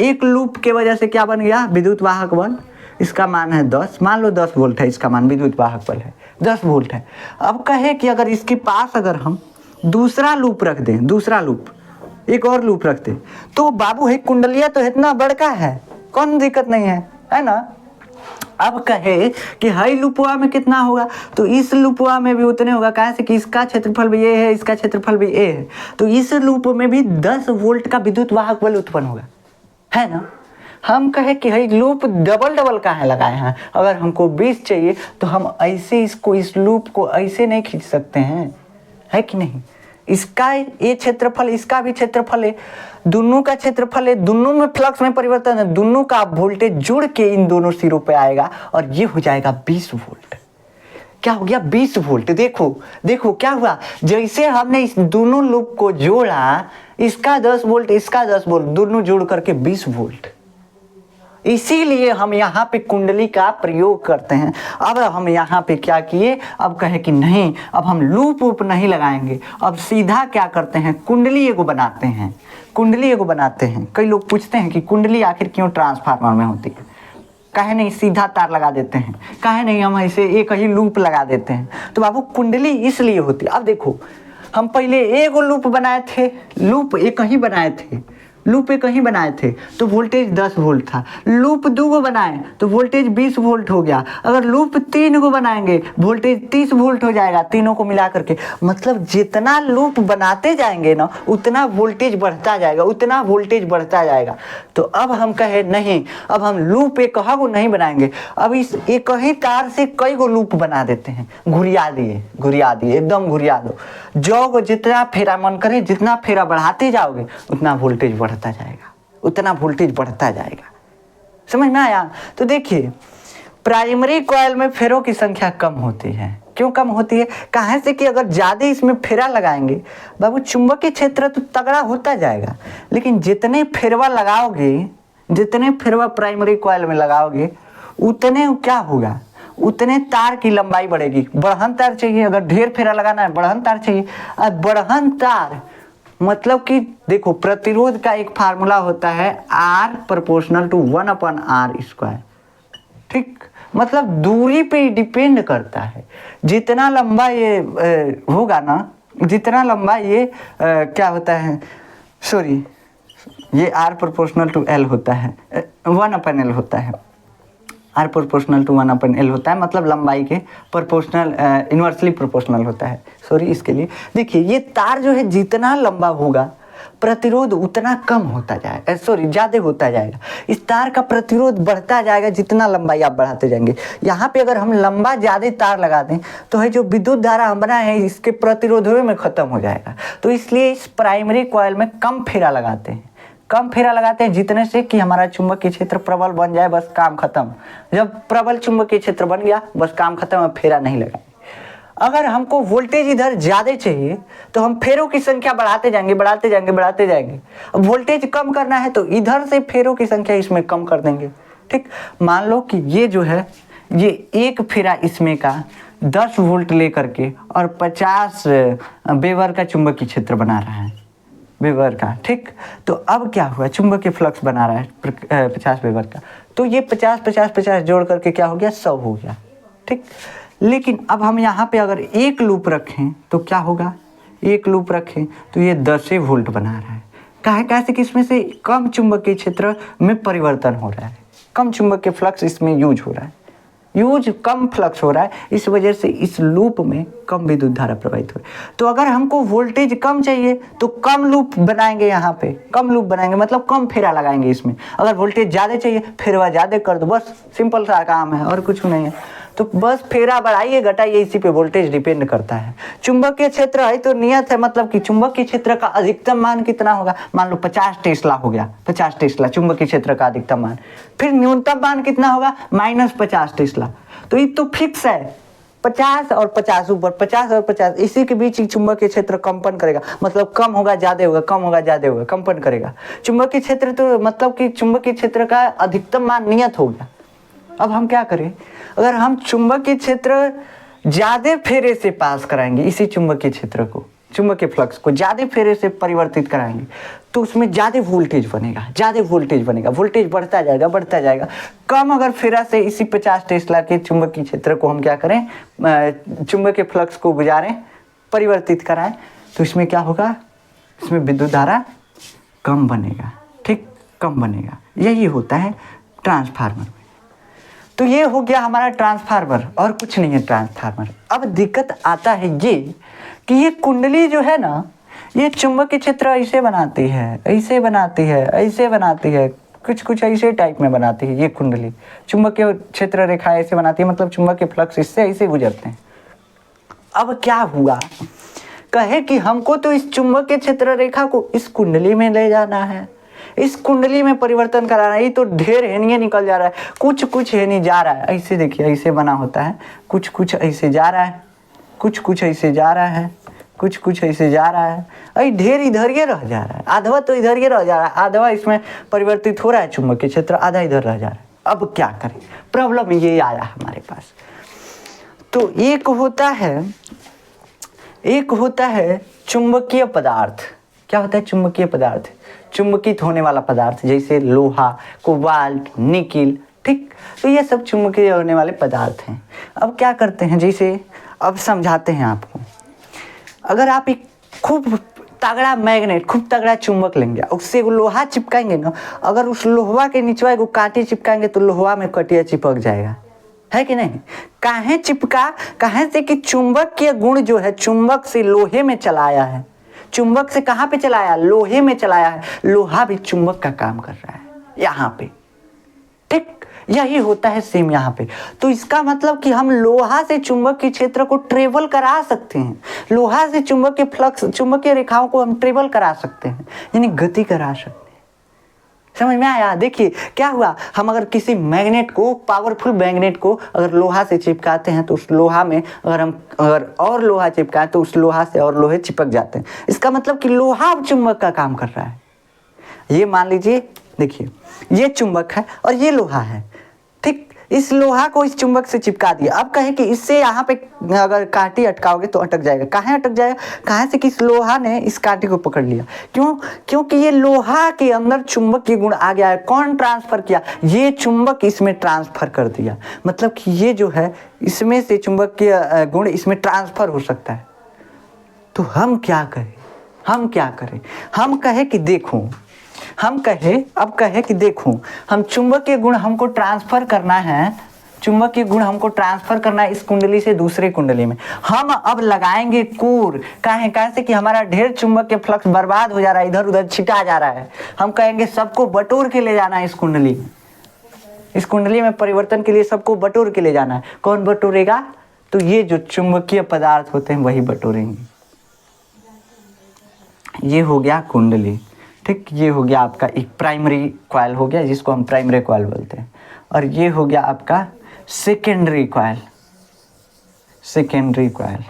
एक लूप के वजह से क्या बन गया, विद्युत वाहक बल, इसका मान है 10, मान लो 10 वोल्ट है इसका मान, विद्युत वाहक बल है 10 वोल्ट है। अब कहे कि अगर इसके पास अगर हम दूसरा लूप रख दें, दूसरा लूप, एक और लूप रख दें, तो बाबू है कुंडलिया तो इतना बड़का है, कौन दिक्कत नहीं है ना। अब कहे कि हाई लुपुआ में कितना होगा, तो इस लुपुआ में भी उतने होगा, कैसे कि इसका क्षेत्रफल भी ए है, इसका क्षेत्रफल भी ए है, तो इस लूप में भी 10 वोल्ट का विद्युत वाहक बल उत्पन्न होगा, है ना। हम कहे कि हाई लूप डबल डबल का है लगाए हैं, अगर हमको 20 चाहिए तो हम ऐसे इसको, इस लूप को ऐसे नहीं खींच सकते हैं, है कि नहीं। इसका ये क्षेत्रफल, इसका भी क्षेत्रफल है, दोनों का क्षेत्रफल है, दोनों में फ्लक्स में परिवर्तन है, दोनों का वोल्टेज जुड़ के इन दोनों सिरों पे आएगा और ये हो जाएगा 20 वोल्ट। क्या हो गया, 20 वोल्ट। देखो देखो क्या हुआ, जैसे हमने इस दोनों लूप को जोड़ा, इसका 10 वोल्ट, इसका 10 वोल्ट, दोनों जोड़ करके 20 वोल्ट। इसीलिए हम यहाँ पे कुंडली का प्रयोग करते हैं। अब हम यहाँ पे क्या किए, अब कहे कि नहीं, अब हम लूप वूप नहीं लगाएंगे, अब सीधा क्या करते हैं, कुंडली एगो बनाते हैं, कुंडली एगो बनाते हैं। कई लोग पूछते हैं कि कुंडली आखिर क्यों ट्रांसफार्मर में होती है, काहे नहीं सीधा तार लगा देते हैं, काहे नहीं हम ऐसे एक ही लूप लगा देते हैं। तो बाबू कुंडली इसलिए होती है। अब देखो, हम पहले एगो लूप बनाए थे, लूप एक ही बनाए थे, लूप एक ही बनाए थे तो वोल्टेज 10 वोल्ट था। लूप 2 को बनाए तो वोल्टेज 20 वोल्ट हो गया। अगर लूप 3 को बनाएंगे वोल्टेज 30 वोल्ट हो जाएगा, तीनों को मिला करके। मतलब जितना लूप बनाते जाएंगे ना उतना वोल्टेज बढ़ता जाएगा, उतना वोल्टेज बढ़ता जाएगा। तो अब हम कहे नहीं, अब हम लूप एक को नहीं बनाएंगे, अब इस एक ही तार से कई गो लूप बना देते हैं। घुरिया दिए, घुरिया दिए, एकदम घुरिया दो, जो जितना फेरा मन करे, जितना फेरा बढ़ाते जाओगे उतना वोल्टेज बढ़ता जाएगा, उतना वोल्टेज बढ़ता जाएगा। समझ में आया। तो देखिए, प्राइमरी कॉइल में फेरों की संख्या कम होती है। क्यों कम होती है, कहाँ से कि अगर ज़्यादा इसमें फेरा लगाएंगे बाबू, चुंबकीय क्षेत्र तो तगड़ा होता जाएगा, लेकिन जितने फेरवा लगाओगे, जितने फेरवा प्राइमरी कॉइल में लगाओगे उतने क्या होगा, उतने तार की लंबाई बढ़ेगी। बढ़हन तार चाहिए, अगर ढेर फेरा लगाना है बढ़हन तार चाहिए। अब बढ़हन तार मतलब कि देखो, प्रतिरोध का एक फार्मूला होता है R प्रोपोर्शनल टू 1/r²। ठीक, मतलब दूरी पे डिपेंड करता है। जितना लंबा ये होगा ना, जितना लंबा ये क्या होता है, सॉरी, ये R प्रोपोर्शनल टू L होता है, 1/L होता है। R प्रोपोर्शनल टू 1/L होता है, मतलब लंबाई के प्रोपोर्शनल, इन्वर्सली प्रोपोर्शनल होता है। सॉरी, इसके लिए देखिए, ये तार जो है जितना लंबा होगा प्रतिरोध उतना कम होता जाएगा, सॉरी ज़्यादा होता जाएगा। इस तार का प्रतिरोध बढ़ता जाएगा जितना लंबाई आप बढ़ाते जाएंगे। यहाँ पे अगर हम लंबा ज़्यादा तार लगा दें तो है जो विद्युत धारा हम बनाए हैं इसके प्रतिरोध में ख़त्म हो जाएगा। तो इसलिए इस प्राइमरी कॉइल में कम फेरा लगाते हैं, कम फेरा लगाते हैं, जितने से कि हमारा चुंबकीय क्षेत्र प्रबल बन जाए, बस काम खत्म। जब प्रबल चुंबकीय क्षेत्र बन गया बस काम खत्म, फेरा नहीं लगाएंगे। अगर हमको वोल्टेज इधर ज़्यादा चाहिए तो हम फेरों की संख्या बढ़ाते जाएंगे, बढ़ाते जाएंगे, बढ़ाते जाएंगे। अब वोल्टेज कम करना है तो इधर से फेरों की संख्या इसमें कम कर देंगे। ठीक, मान लो कि ये जो है, ये एक फेरा इसमें का 10 वोल्ट लेकर के और 50 वेबर का चुंबकीय क्षेत्र बना रहा है, वेबर का। ठीक, तो अब क्या हुआ, चुंबकीय फ्लक्स बना रहा है 50 वेबर का, तो ये 50 जोड़ करके क्या हो गया, 100 हो गया। ठीक, लेकिन अब हम यहाँ पे अगर एक लूप रखें तो क्या होगा, एक लूप रखें तो ये 10 वोल्ट बना रहा है। काहे, कैसे कि इसमें से कम चुंबकीय क्षेत्र में परिवर्तन हो रहा है, कम चुंबकीय फ्लक्स इसमें यूज हो रहा है। यूज कम फ्लक्स हो रहा है, इस वजह से इस लूप में कम विद्युत धारा प्रवाहित हो रही है। तो अगर हमको वोल्टेज कम चाहिए तो कम लूप बनाएंगे, यहाँ पे कम लूप बनाएंगे, मतलब कम फेरा लगाएंगे इसमें। अगर वोल्टेज ज़्यादा चाहिए फेरवा ज़्यादा कर दो, बस सिंपल सा काम है और कुछ नहीं है। तो बस फेरा बढ़ाइए घटाइए, इसी पे वोल्टेज डिपेंड करता है। चुंबकीय क्षेत्र है तो नियत है, मतलब कि चुंबकीय क्षेत्र का अधिकतम मान कितना होगा, मान लो 50 टेस्ला हो गया, 50 टेस्ला चुंबकीय क्षेत्र का अधिकतम मान। फिर न्यूनतम मान कितना होगा, -50 टेस्ला। तो ये तो फिक्स है, 50 और 50 ऊपर, 50 और 50 इसी के बीच चुंबकीय क्षेत्र कंपन करेगा, मतलब कम होगा ज्यादा होगा, कम होगा ज्यादा होगा, कंपन करेगा। चुंबकीय क्षेत्र तो मतलब कि चुंबकीय क्षेत्र का अधिकतम मान नियत हो गया। अब हम क्या करें, अगर हम चुंबकीय क्षेत्र ज्यादा फेरे से पास कराएंगे, इसी चुंबकीय क्षेत्र को, चुंबकीय फ्लक्स को ज्यादा फेरे से परिवर्तित कराएंगे तो उसमें ज्यादा वोल्टेज बनेगा, ज्यादा वोल्टेज बनेगा, वोल्टेज बढ़ता जाएगा बढ़ता जाएगा। कम अगर फेरा से इसी 50 टेस्ला के चुंबकीय क्षेत्र को हम क्या करें, चुंबकीय फ्लक्स को गुजारें, परिवर्तित कराएं, तो इसमें क्या होगा, इसमें विद्युत धारा कम बनेगा, ठीक, कम बनेगा। यही होता है ट्रांसफार्मर में। तो ये हो गया हमारा ट्रांसफार्मर, और कुछ नहीं है ट्रांसफार्मर। अब दिक्कत आता है ये कि ये कुंडली जो है ना, ये चुंबकीय क्षेत्र ऐसे बनाती है, ऐसे बनाती है, ऐसे बनाती है, कुछ कुछ ऐसे टाइप में बनाती है ये कुंडली। चुंबकीय क्षेत्र रेखा ऐसे बनाती है, मतलब चुंबकीय फ्लक्स इससे ऐसे गुजरते हैं। अब क्या हुआ, कहे कि हमको तो इस चुंबकीय क्षेत्र रेखा को इस कुंडली में ले जाना है, इस कुंडली में परिवर्तन कराना है। ये तो ढेर हेनिए निकल जा रहा है, कुछ कुछ हेनी जा रहा है, ऐसे देखिए ऐसे बना होता है, कुछ कुछ ऐसे जा रहा है, कुछ कुछ ऐसे जा रहा है, कुछ कुछ ऐसे जा रहा है, अरे ढेर इधर ये रह जा रहा है, आधवा तो इधर ये रह जा रहा है, आधवा इसमें परिवर्तित हो रहा है चुंबकीय क्षेत्र, आधा इधर रह जा रहा है। अब क्या करें, प्रॉब्लम ये आया हमारे पास। तो एक होता है चुंबकीय पदार्थ। क्या होता है चुंबकीय पदार्थ, चुंबकित होने वाला पदार्थ, जैसे लोहा, कोबाल्ट, निकिल, ठीक। तो ये सब चुंबकीय होने वाले पदार्थ हैं। अब क्या करते हैं, जैसे अब समझाते हैं आपको। अगर आप एक खूब तगड़ा मैग्नेट, खूब तगड़ा चुंबक लेंगे, उससे वो लोहा चिपकाएंगे ना, अगर उस लोहा के नीचे एगो कांटे चिपकाएंगे तो लोहा में कटिया चिपक जाएगा, है कि नहीं। काहे चिपका, काहे से कि चुंबक के गुण जो है चुंबक से लोहे में चलाया है, चुंबक से कहाँ पे चलाया, लोहे में चलाया है। लोहा भी चुंबक का काम कर रहा है यहाँ पे, ठीक। यही होता है सेम यहाँ पे। तो इसका मतलब कि हम लोहा से चुंबक के क्षेत्र को ट्रेवल करा सकते हैं, लोहा से चुंबक के फ्लक्स, चुंबकीय रेखाओं को हम ट्रेवल करा सकते हैं, यानी गति करा सकते हैं। समझ में आया। देखिए क्या हुआ, हम अगर किसी मैग्नेट को, पावरफुल मैग्नेट को अगर लोहा से चिपकाते हैं तो उस लोहा में अगर और लोहा चिपकाएं तो उस लोहा से और लोहे चिपक जाते हैं। इसका मतलब कि लोहा चुंबक का काम कर रहा है। ये मान लीजिए, देखिए ये चुंबक है और ये लोहा है, ठीक। इस लोहा को इस चुंबक से चिपका दिया। अब कहें कि इससे यहाँ पे अगर कांटे अटकाओगे तो अटक जाएगा। कहाँ अटक जाएगा, कहाँ से कि इस लोहा ने इस कांटे को पकड़ लिया। क्यों, क्योंकि ये लोहा के अंदर चुंबकीय गुण आ गया है। कौन ट्रांसफर किया, ये चुंबक इसमें ट्रांसफर कर दिया। मतलब कि ये जो है इसमें से चुंबकीय गुण इसमें ट्रांसफर हो सकता है। तो हम क्या करें, हम क्या करें, हम कहें कि देखो, हम कहें कि देखो, हम चुंबकीय गुण हमको ट्रांसफर करना है, चुंबकीय गुण हमको ट्रांसफर करना है इस कुंडली से दूसरे कुंडली में। हम अब लगाएंगे कोर, कहें से कि हमारा ढेर चुंबकीय फ्लक्स बर्बाद हो जा रहा है, इधर उधर छिटा जा रहा है। हम कहेंगे सबको बटोर के ले जाना है इस कुंडली में, इस कुंडली में परिवर्तन के लिए सबको बटोर के ले जाना है। कौन बटोरेगा, तो ये जो चुंबकीय पदार्थ होते हैं वही बटोरेंगे। ये हो गया कुंडली, ठीक। ये हो गया आपका एक प्राइमरी कॉइल हो गया, जिसको हम प्राइमरी कॉइल बोलते हैं। और ये हो गया आपका सेकेंडरी कॉइल, सेकेंडरी कॉइल,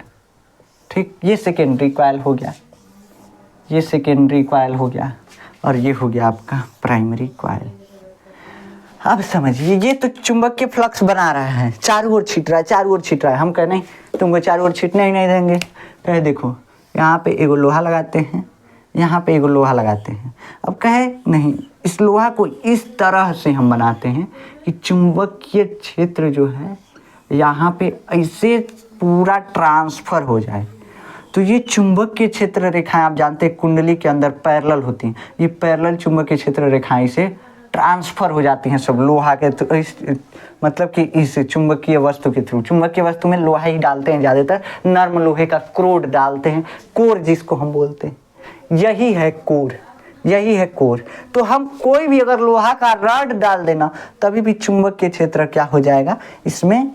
ठीक। ये सेकेंडरी कॉइल हो गया, ये सेकेंडरी कॉइल हो गया, और ये हो गया आपका प्राइमरी कॉइल। अब समझिए, ये तो चुंबकीय फ्लक्स बना रहा है, चारों ओर छिट रहा है, चारों ओर छिट रहा है। हम कह नहीं तुमको चारों ओर छिटने ही नहीं देंगे। कहे देखो यहाँ पे एगो लोहा लगाते हैं, यहाँ पे एगो लोहा लगाते हैं। अब कहे नहीं, इस लोहा को इस तरह से हम बनाते हैं कि चुंबकीय क्षेत्र जो है यहाँ पे ऐसे पूरा ट्रांसफर हो जाए। तो ये चुंबकीय क्षेत्र रेखाएं आप जानते हैं कुंडली के अंदर पैरेलल होती हैं। ये पैरेलल चुंबकीय क्षेत्र रेखाएं इसे ट्रांसफ़र हो जाती हैं सब लोहा के तो मतलब कि इस चुंबकीय वस्तु के थ्रू। चुंबकीय वस्तु में लोहा ही डालते हैं ज़्यादातर, नर्म लोहे का क्रोड डालते हैं, कोर जिसको हम बोलते हैं, यही है कोर, यही है कोर। तो हम कोई भी अगर लोहा का रॉड डाल देना तभी भी चुंबकीय क्षेत्र क्या हो जाएगा, इसमें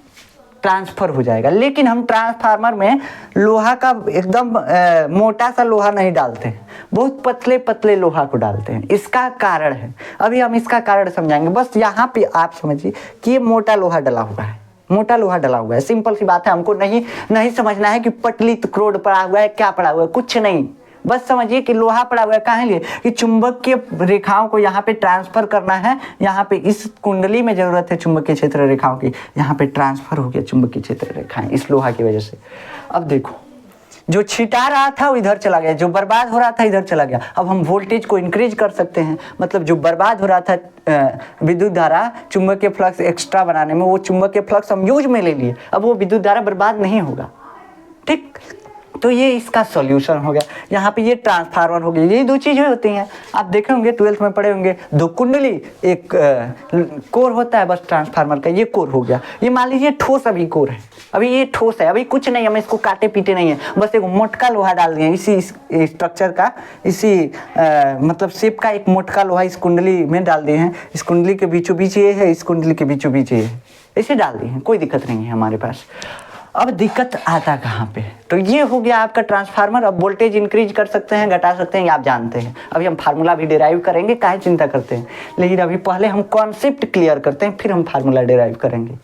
ट्रांसफ़र हो जाएगा। लेकिन हम ट्रांसफार्मर में लोहा का एकदम मोटा सा लोहा नहीं डालते हैं, बहुत पतले पतले लोहा को डालते हैं। इसका कारण है, अभी हम इसका कारण समझाएंगे। बस यहाँ पे आप समझिए कि ये मोटा लोहा डला हुआ है, मोटा लोहा डला हुआ है, सिंपल सी बात है। हमको नहीं समझना है कि पटली क्रोड पड़ा हुआ है, क्या पड़ा हुआ है, कुछ नहीं। बस समझिए कि लोहा पड़ा हुआ है काहे लिए, कि चुंबकीय रेखाओं को यहाँ पे ट्रांसफर करना है। यहाँ पे इस कुंडली में जरूरत है चुंबकीय क्षेत्र रेखाओं की, यहाँ पे ट्रांसफर हो गया चुंबकीय क्षेत्र रेखाएं इस लोहा की वजह से। अब देखो, जो छिटा रहा था वो इधर चला गया, जो बर्बाद हो रहा था इधर चला गया। अब हम वोल्टेज को इंक्रीज कर सकते हैं, मतलब जो बर्बाद हो रहा था विद्युत धारा चुंबकीय फ्लक्स एक्स्ट्रा बनाने में, वो चुंबकीय फ्लक्स हम यूज में ले लिए, अब वो विद्युत धारा बर्बाद नहीं होगा। ठीक, तो ये इसका सॉल्यूशन हो गया। यहाँ पे ये ट्रांसफार्मर हो गया। ये दो चीज़ें होती हैं, आप देखे होंगे 12th में पढ़े होंगे, दो कुंडली, एक कोर होता है बस ट्रांसफार्मर का, ये कोर हो गया। ये मान लीजिए ठोस अभी कोर है, अभी ये ठोस है, अभी कुछ नहीं, हमें इसको काटे पीटे नहीं है, बस एक मोटका लोहा डाल दिए इसी स्ट्रक्चर का, इसी मतलब शेप का एक मोटका लोहा इस कुंडली में डाल दिए हैं। इस कुंडली के बीचों बीच ये है, इस कुंडली के बीचों बीच ये है, ऐसे डाल दिए हैं, कोई दिक्कत नहीं है हमारे पास। अब दिक्कत आता कहाँ पे, तो ये हो गया आपका ट्रांसफार्मर। अब वोल्टेज इंक्रीज कर सकते हैं, घटा सकते हैं, ये आप जानते हैं। अभी हम फार्मूला भी डिराइव करेंगे, काहे चिंता करते हैं, लेकिन अभी पहले हम कॉन्सेप्ट क्लियर करते हैं, फिर हम फार्मूला डिराइव करेंगे।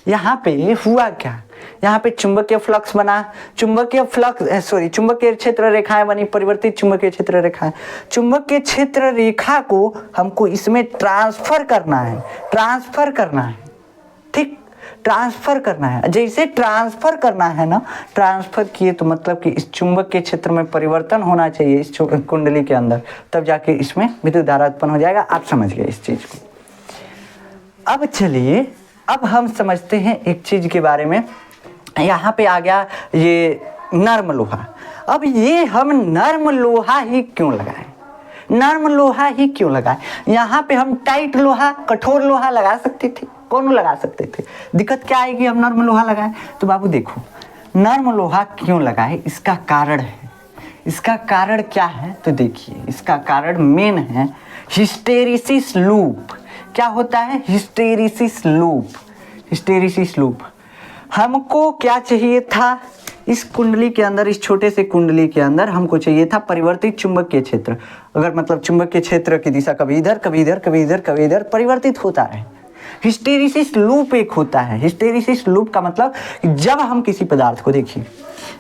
यहाँ पे हुआ क्या, यहाँ पे चुंबकीय फ्लक्स बना, चुंबकीय क्षेत्र रेखाएं बनी, परिवर्तित चुंबकीय क्षेत्र रेखाएं। चुंबकीय क्षेत्र रेखा को हमको इसमें ट्रांसफर करना है, ठीक, ट्रांसफर करना है। जैसे ट्रांसफर करना है ना, ट्रांसफर किए तो मतलब कि इस चुंबक के क्षेत्र में परिवर्तन होना चाहिए इस कुंडली के अंदर, तब जाके इसमें विद्युत धारा उत्पन्न हो जाएगा। आप समझ गए इस चीज को। अब चलिए, अब हम समझते हैं एक चीज के बारे में। यहाँ पे आ गया ये नर्म लोहा। अब ये हम नर्म लोहा ही क्यों लगाएं, नर्म लोहा ही क्यों लगाएं? यहाँ पे हम टाइट लोहा, कठोर लोहा लगा सकते थे, कौन लगा सकते थे, दिक्कत क्या आएगी हम नर्म लोहा लगाएं? तो बाबू देखो, नर्म लोहा क्यों लगाएं, इसका कारण है। इसका कारण क्या है तो देखिए, इसका कारण मेन है हिस्टेरिसिस लूप। क्या होता है? Hysteresis loop. हमको क्या चाहिए था इस कुंडली के अंदर, इस छोटे से कुंडली के अंदर हमको चाहिए था परिवर्तित चुंबकीय क्षेत्र। अगर मतलब चुंबकीय क्षेत्र की दिशा कभी इधर कभी इधर कभी इधर कभी इधर परिवर्तित होता रहे। हिस्टेरिसिस लूप एक होता है। हिस्टेरिसिस लूप का मतलब जब हम किसी पदार्थ को, देखिए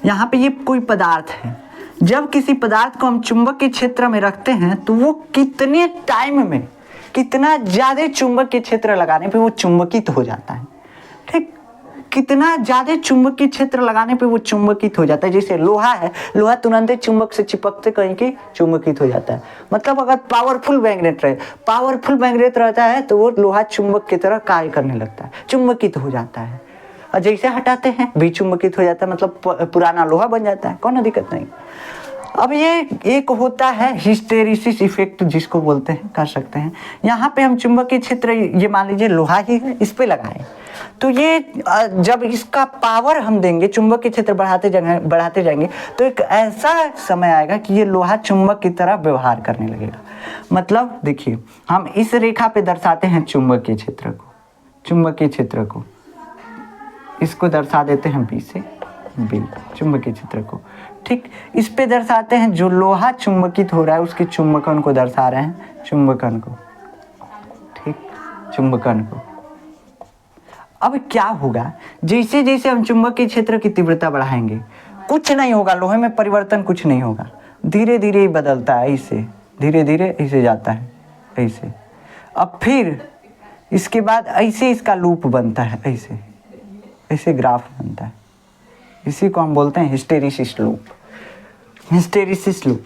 यहाँ पे ये कोई पदार्थ है, जब किसी पदार्थ को हम चुंबकीय क्षेत्र में रखते हैं तो वो कितने टाइम में कितना ज़्यादा चुंबकीय क्षेत्र लगाने पे वो चुंबकित हो जाता है। ठीक, कितना ज़्यादा चुंबकीय क्षेत्र लगाने पे वो चुंबकित हो जाता है। जैसे लोहा है, लोहा तुरंत चुंबक से चिपकते कहीं की चुंबकित हो जाता है। मतलब अगर पावरफुल मैग्नेट रहता है तो वो लोहा चुंबक की तरह कार्य करने लगता है, चुंबकित हो जाता है। और जैसे हटाते हैं भी चुंबकित हो जाता है, मतलब पुराना लोहा बन जाता है, कोई दिक्कत नहीं। अब ये एक होता है हिस्टेरिसिस इफेक्ट जिसको बोलते हैं, कर सकते हैं। यहाँ पे हम चुंबकीय क्षेत्र, ये मान लीजिए लोहा ही है, इस पे लगाएं तो ये जब इसका पावर हम देंगे, चुंबकीय क्षेत्र बढ़ाते जाएंगे तो एक ऐसा समय आएगा कि ये लोहा चुंबक की तरह व्यवहार करने लगेगा। मतलब देखिए, हम इस रेखा पे दर्शाते हैं चुंबकीय क्षेत्र को, इसको दर्शा देते हैं बी से बी, चुंबकीय क्षेत्र को। ठीक, इस पे दर्शाते हैं जो लोहा चुंबकित हो रहा है उसके चुंबकन को दर्शा रहे हैं, चुंबकन को। अब क्या होगा, जैसे जैसे हम चुंबकीय क्षेत्र की तीव्रता बढ़ाएंगे कुछ नहीं होगा, लोहे में परिवर्तन कुछ नहीं होगा, धीरे धीरे ही बदलता है, ऐसे धीरे धीरे ऐसे जाता है, ऐसे। अब फिर इसके बाद ऐसे इसका लूप बनता है, ऐसे ग्राफ बनता है। इसी को हम बोलते हैं हिस्टेरिसिस लूप।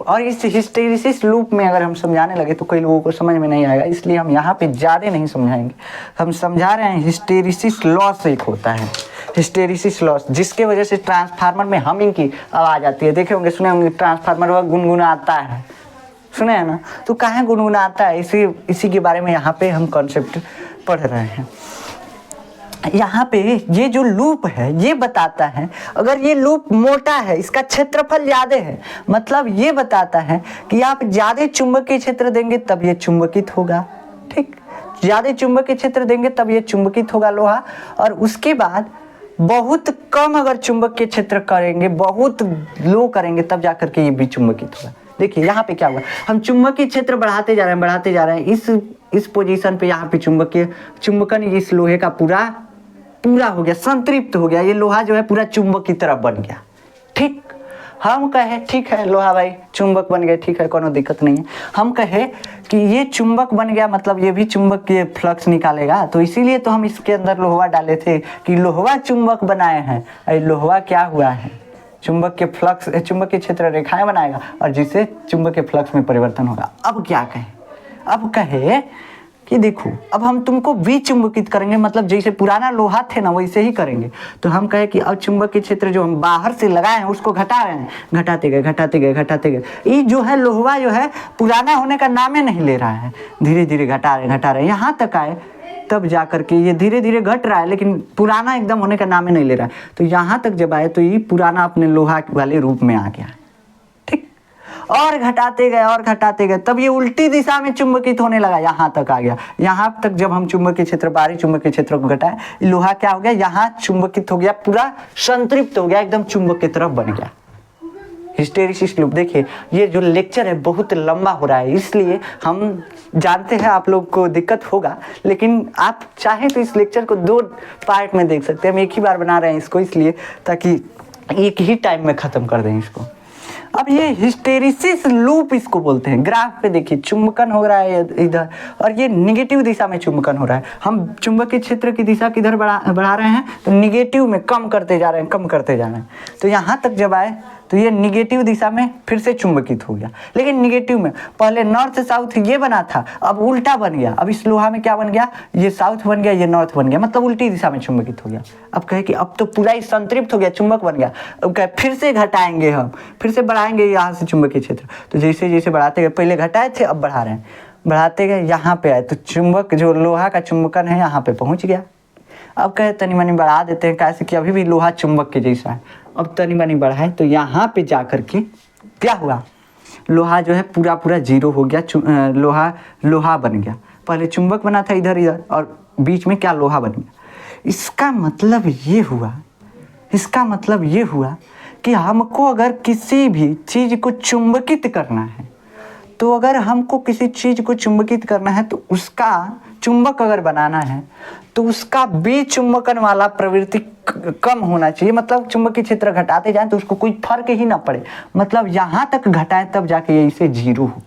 और इस हिस्टेरिसिस लूप में अगर हम समझाने लगे तो कई लोगों को समझ में नहीं आएगा, इसलिए हम यहाँ पे ज़्यादा नहीं समझाएंगे। हम समझा रहे हैं हिस्टेरिसिस लॉस एक होता है, हिस्टेरिसिस लॉस, जिसके वजह से ट्रांसफार्मर में हमिंग की आवाज़ आती है। देखे होंगे, सुने होंगे, ट्रांसफार्मर वह गुनगुनाता है, सुने हैं ना, तो काहे गुनगुनाता है, इसी के बारे में यहाँ पे हम कॉन्सेप्ट पढ़ रहे हैं। यहाँ पे ये जो लूप है ये बताता है, अगर ये लूप मोटा है, इसका क्षेत्रफल ज़्यादा है, मतलब ये बताता है कि आप ज़्यादा चुंबकीय क्षेत्र देंगे तब ये चुंबकित होगा। ठीक, ज़्यादा चुंबकीय क्षेत्र देंगे तब ये चुंबकित होगा लोहा। और उसके बाद बहुत कम अगर चुंबकीय क्षेत्र करेंगे, बहुत लो करेंगे, तब जाकर के ये भी चुंबकित होगा। देखिए यहाँ पे क्या हुआ, हम चुंबकीय क्षेत्र बढ़ाते जा रहे हैं, इस पोजीशन पे यहाँ पे चुंबकन इस लोहे का पूरा हो गया, संतृप्त हो गया, ये लोहा जो है पूरा चुंबक की तरफ बन गया। ठीक, हम कहे ठीक है लोहा भाई चुंबक बन गए, ठीक है, कोनो दिक्कत नहीं है। हम कहे कि ये चुंबक बन गया, मतलब ये भी चुंबक के फ्लक्स निकालेगा, तो इसीलिए तो हम इसके अंदर लोहा डाले थे कि लोहा चुंबक बनाए हैं। लोहा क्या हुआ है, चुंबक के फ्लक्स, चुंबक के क्षेत्र रेखाएं बनाएगा और जिससे चुंबक के फ्लक्स में परिवर्तन होगा। अब क्या कहें, अब कहे कि देखो अब हम तुमको विचुंबकित करेंगे, मतलब जैसे पुराना लोहा थे ना वैसे ही करेंगे। तो हम कहे कि अब चुंबक के क्षेत्र जो हम बाहर से लगाए हैं उसको घटा रहे हैं, घटाते गए। ये जो है लोहा जो है पुराना होने का नाम ही नहीं ले रहा है, धीरे धीरे घटा रहे हैं, यहाँ तक आए तब जा करके ये धीरे धीरे घट रहा है, लेकिन पुराना एकदम होने का नाम ही नहीं ले रहा है। तो यहाँ तक जब आए तो ये पुराना अपने लोहा वाले रूप में आ गया। और घटाते गए तब ये उल्टी दिशा में चुंबकित होने लगा, यहाँ तक आ गया। यहाँ तक जब हम चुंबकीय क्षेत्र, बाहरी चुंबकीय क्षेत्र को घटाए, लोहा क्या हो गया, यहाँ चुंबकित हो गया, पूरा संतृप्त हो गया, एकदम चुंबक की तरफ बन गया। Hysteresis loop. देखिए ये जो लेक्चर है बहुत लंबा हो रहा है, इसलिए हम जानते हैं आप लोग को दिक्कत होगा, लेकिन आप चाहें तो इस लेक्चर को 2 पार्ट में देख सकते हैं। हम एक ही बार बना रहे हैं इसको, इसलिए ताकि एक ही टाइम में ख़त्म कर दें इसको। अब ये हिस्टेरिसिस लूप इसको बोलते हैं। ग्राफ पे देखिए चुंबकन हो रहा है इधर और ये निगेटिव दिशा में चुंबकन हो रहा है। हम चुंबकीय क्षेत्र की दिशा किधर बढ़ा रहे हैं, तो निगेटिव में कम करते जा रहे हैं। तो यहाँ तक जब आए तो ये निगेटिव दिशा में फिर से चुंबकित हो गया, लेकिन निगेटिव में पहले नॉर्थ साउथ ये बना था, अब उल्टा बन गया। अब इस लोहा में क्या बन गया, ये साउथ बन गया, ये नॉर्थ बन गया, मतलब उल्टी दिशा में चुंबकित हो गया। अब कहे कि अब तो पूरा ही संतृप्त हो गया, चुंबक बन गया। अब कहे फिर से घटाएंगे, हम फिर से बढ़ाएंगे यहाँ से चुंबकीय क्षेत्र। तो जैसे जैसे बढ़ाते गए, पहले घटाए थे अब बढ़ा रहे हैं, बढ़ाते गए यहाँ पे आए तो चुंबक जो लोहा का चुंबकन है यहाँ पे पहुँच गया। अब कहे तनी मनी बढ़ा देते हैं, कैसे कि अभी भी लोहा चुंबक के जैसा है। अब तनी मनी बढ़ाए तो यहाँ पे जा कर के क्या हुआ, लोहा जो है पूरा जीरो हो गया, लोहा बन गया। पहले चुंबक बना था इधर और बीच में क्या लोहा बन गया। इसका मतलब ये हुआ कि हमको अगर किसी भी चीज़ को चुंबकित करना है, तो अगर हमको किसी चीज़ को चुंबकित करना है तो उसका चुंबक अगर बनाना है तो उसका विचुंबकन वाला प्रवृत्ति कम होना चाहिए। मतलब चुंबकीय क्षेत्र घटाते जाएं तो उसको कोई फर्क ही ना पड़े, मतलब यहाँ तक घटाएं तब जाके ये इसे जीरो हो।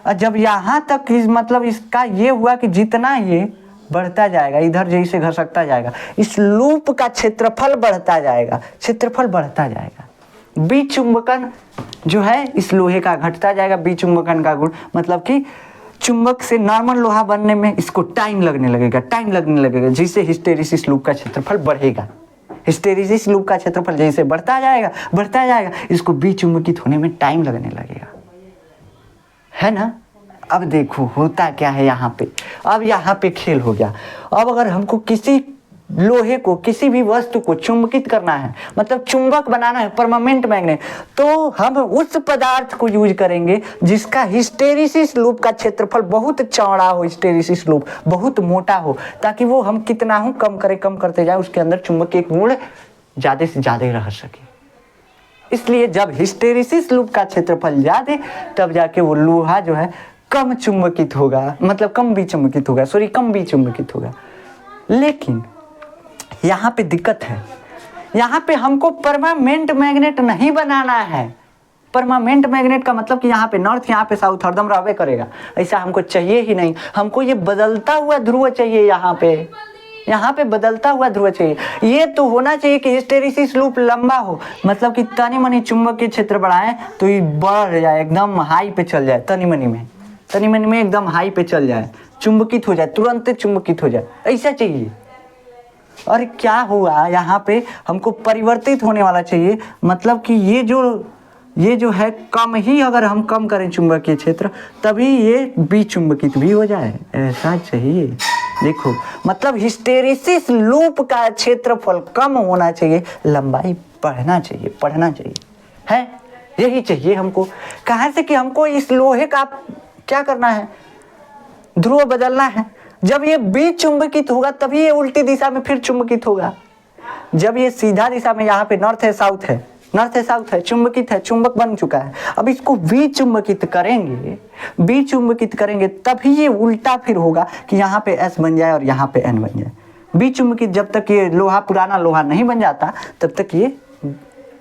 और जब यहाँ तक मतलब इसका ये हुआ कि जितना ये बढ़ता जाएगा, इधर जैसे घसकता जाएगा, इस लूप का क्षेत्रफल बढ़ता जाएगा। विचुंबकन जो है इस लोहे का घटता जाएगा। विचुंबकन का गुण मतलब कि चुंबक से नॉर्मल लोहा बनने में इसको टाइम लगने लगेगा। जैसे हिस्टेरिसिस लूप का क्षेत्रफल बढ़ेगा, हिस्टेरिसिस लूप का क्षेत्रफल जैसे बढ़ता जाएगा, इसको विचुंबकित होने में टाइम लगने लगेगा, है ना। अब देखो होता क्या है यहाँ पे, अब यहाँ पे खेल हो गया। अब अगर हमको किसी लोहे को, किसी भी वस्तु को चुंबकित करना है, मतलब चुंबक बनाना है, परमानेंट मैग्नेट, तो हम उस पदार्थ को यूज करेंगे जिसका हिस्टेरिसिस लूप का क्षेत्रफल बहुत चौड़ा हो, हिस्टेरिसिस लूप बहुत मोटा हो, ताकि वो हम कितना हो कम करते जाए, उसके अंदर चुंबकीय गुण ज़्यादा से ज़्यादा रह सके। इसलिए जब हिस्टेरिसिस लूप का क्षेत्रफल ज़्यादा, तब जाके वो लोहा जो है कम चुंबकित होगा, मतलब कम विचुंबकित होगा। लेकिन यहाँ पे दिक्कत है, यहाँ पे हमको परमानेंट मैग्नेट नहीं बनाना है। परमानेंट मैग्नेट का मतलब कि यहाँ पे नॉर्थ, यहाँ पे साउथ हरदम रहबे करेगा, ऐसा हमको चाहिए ही नहीं। हमको ये बदलता हुआ ध्रुव चाहिए, यहाँ पे बदलता हुआ ध्रुव चाहिए। ये तो होना चाहिए कि हिस्टेरिसिस लूप लंबा हो, मतलब कि तनी मनी चुंबकीय क्षेत्र बढ़ाएं तो ये बढ़ जाए, एकदम हाई पे चल जाए, तनी मनी में एकदम हाई पे चल जाए, चुंबकित हो जाए, तुरंत चुंबकित हो जाए, ऐसा चाहिए। और क्या हुआ यहाँ पे, हमको परिवर्तित होने वाला चाहिए, मतलब कि ये जो ये जो है कम ही, अगर हम कम करें चुंबकीय क्षेत्र तभी ये विचुंबकित भी हो जाए, ऐसा चाहिए। देखो मतलब हिस्टेरिसिस लूप का क्षेत्रफल कम होना चाहिए, लंबाई बढ़ना चाहिए, पढ़ना चाहिए, है यही चाहिए हमको। कहाँ से कि हमको इस लोहे का क्या करना है, ध्रुव बदलना है। जब ये विचुंबकित होगा तभी ये उल्टी दिशा में फिर चुंबकित होगा। जब ये सीधा दिशा में, यहाँ पे नॉर्थ है साउथ है, नॉर्थ है साउथ है, चुंबकित है, चुंबक बन चुका है। अब इसको विचुंबकित करेंगे, विचुंबकित करेंगे तभी ये उल्टा फिर होगा कि यहाँ पे S बन जाए और यहाँ पे N बन जाए। विचुंबकित जब तक ये लोहा पुराना लोहा नहीं बन जाता तब तक ये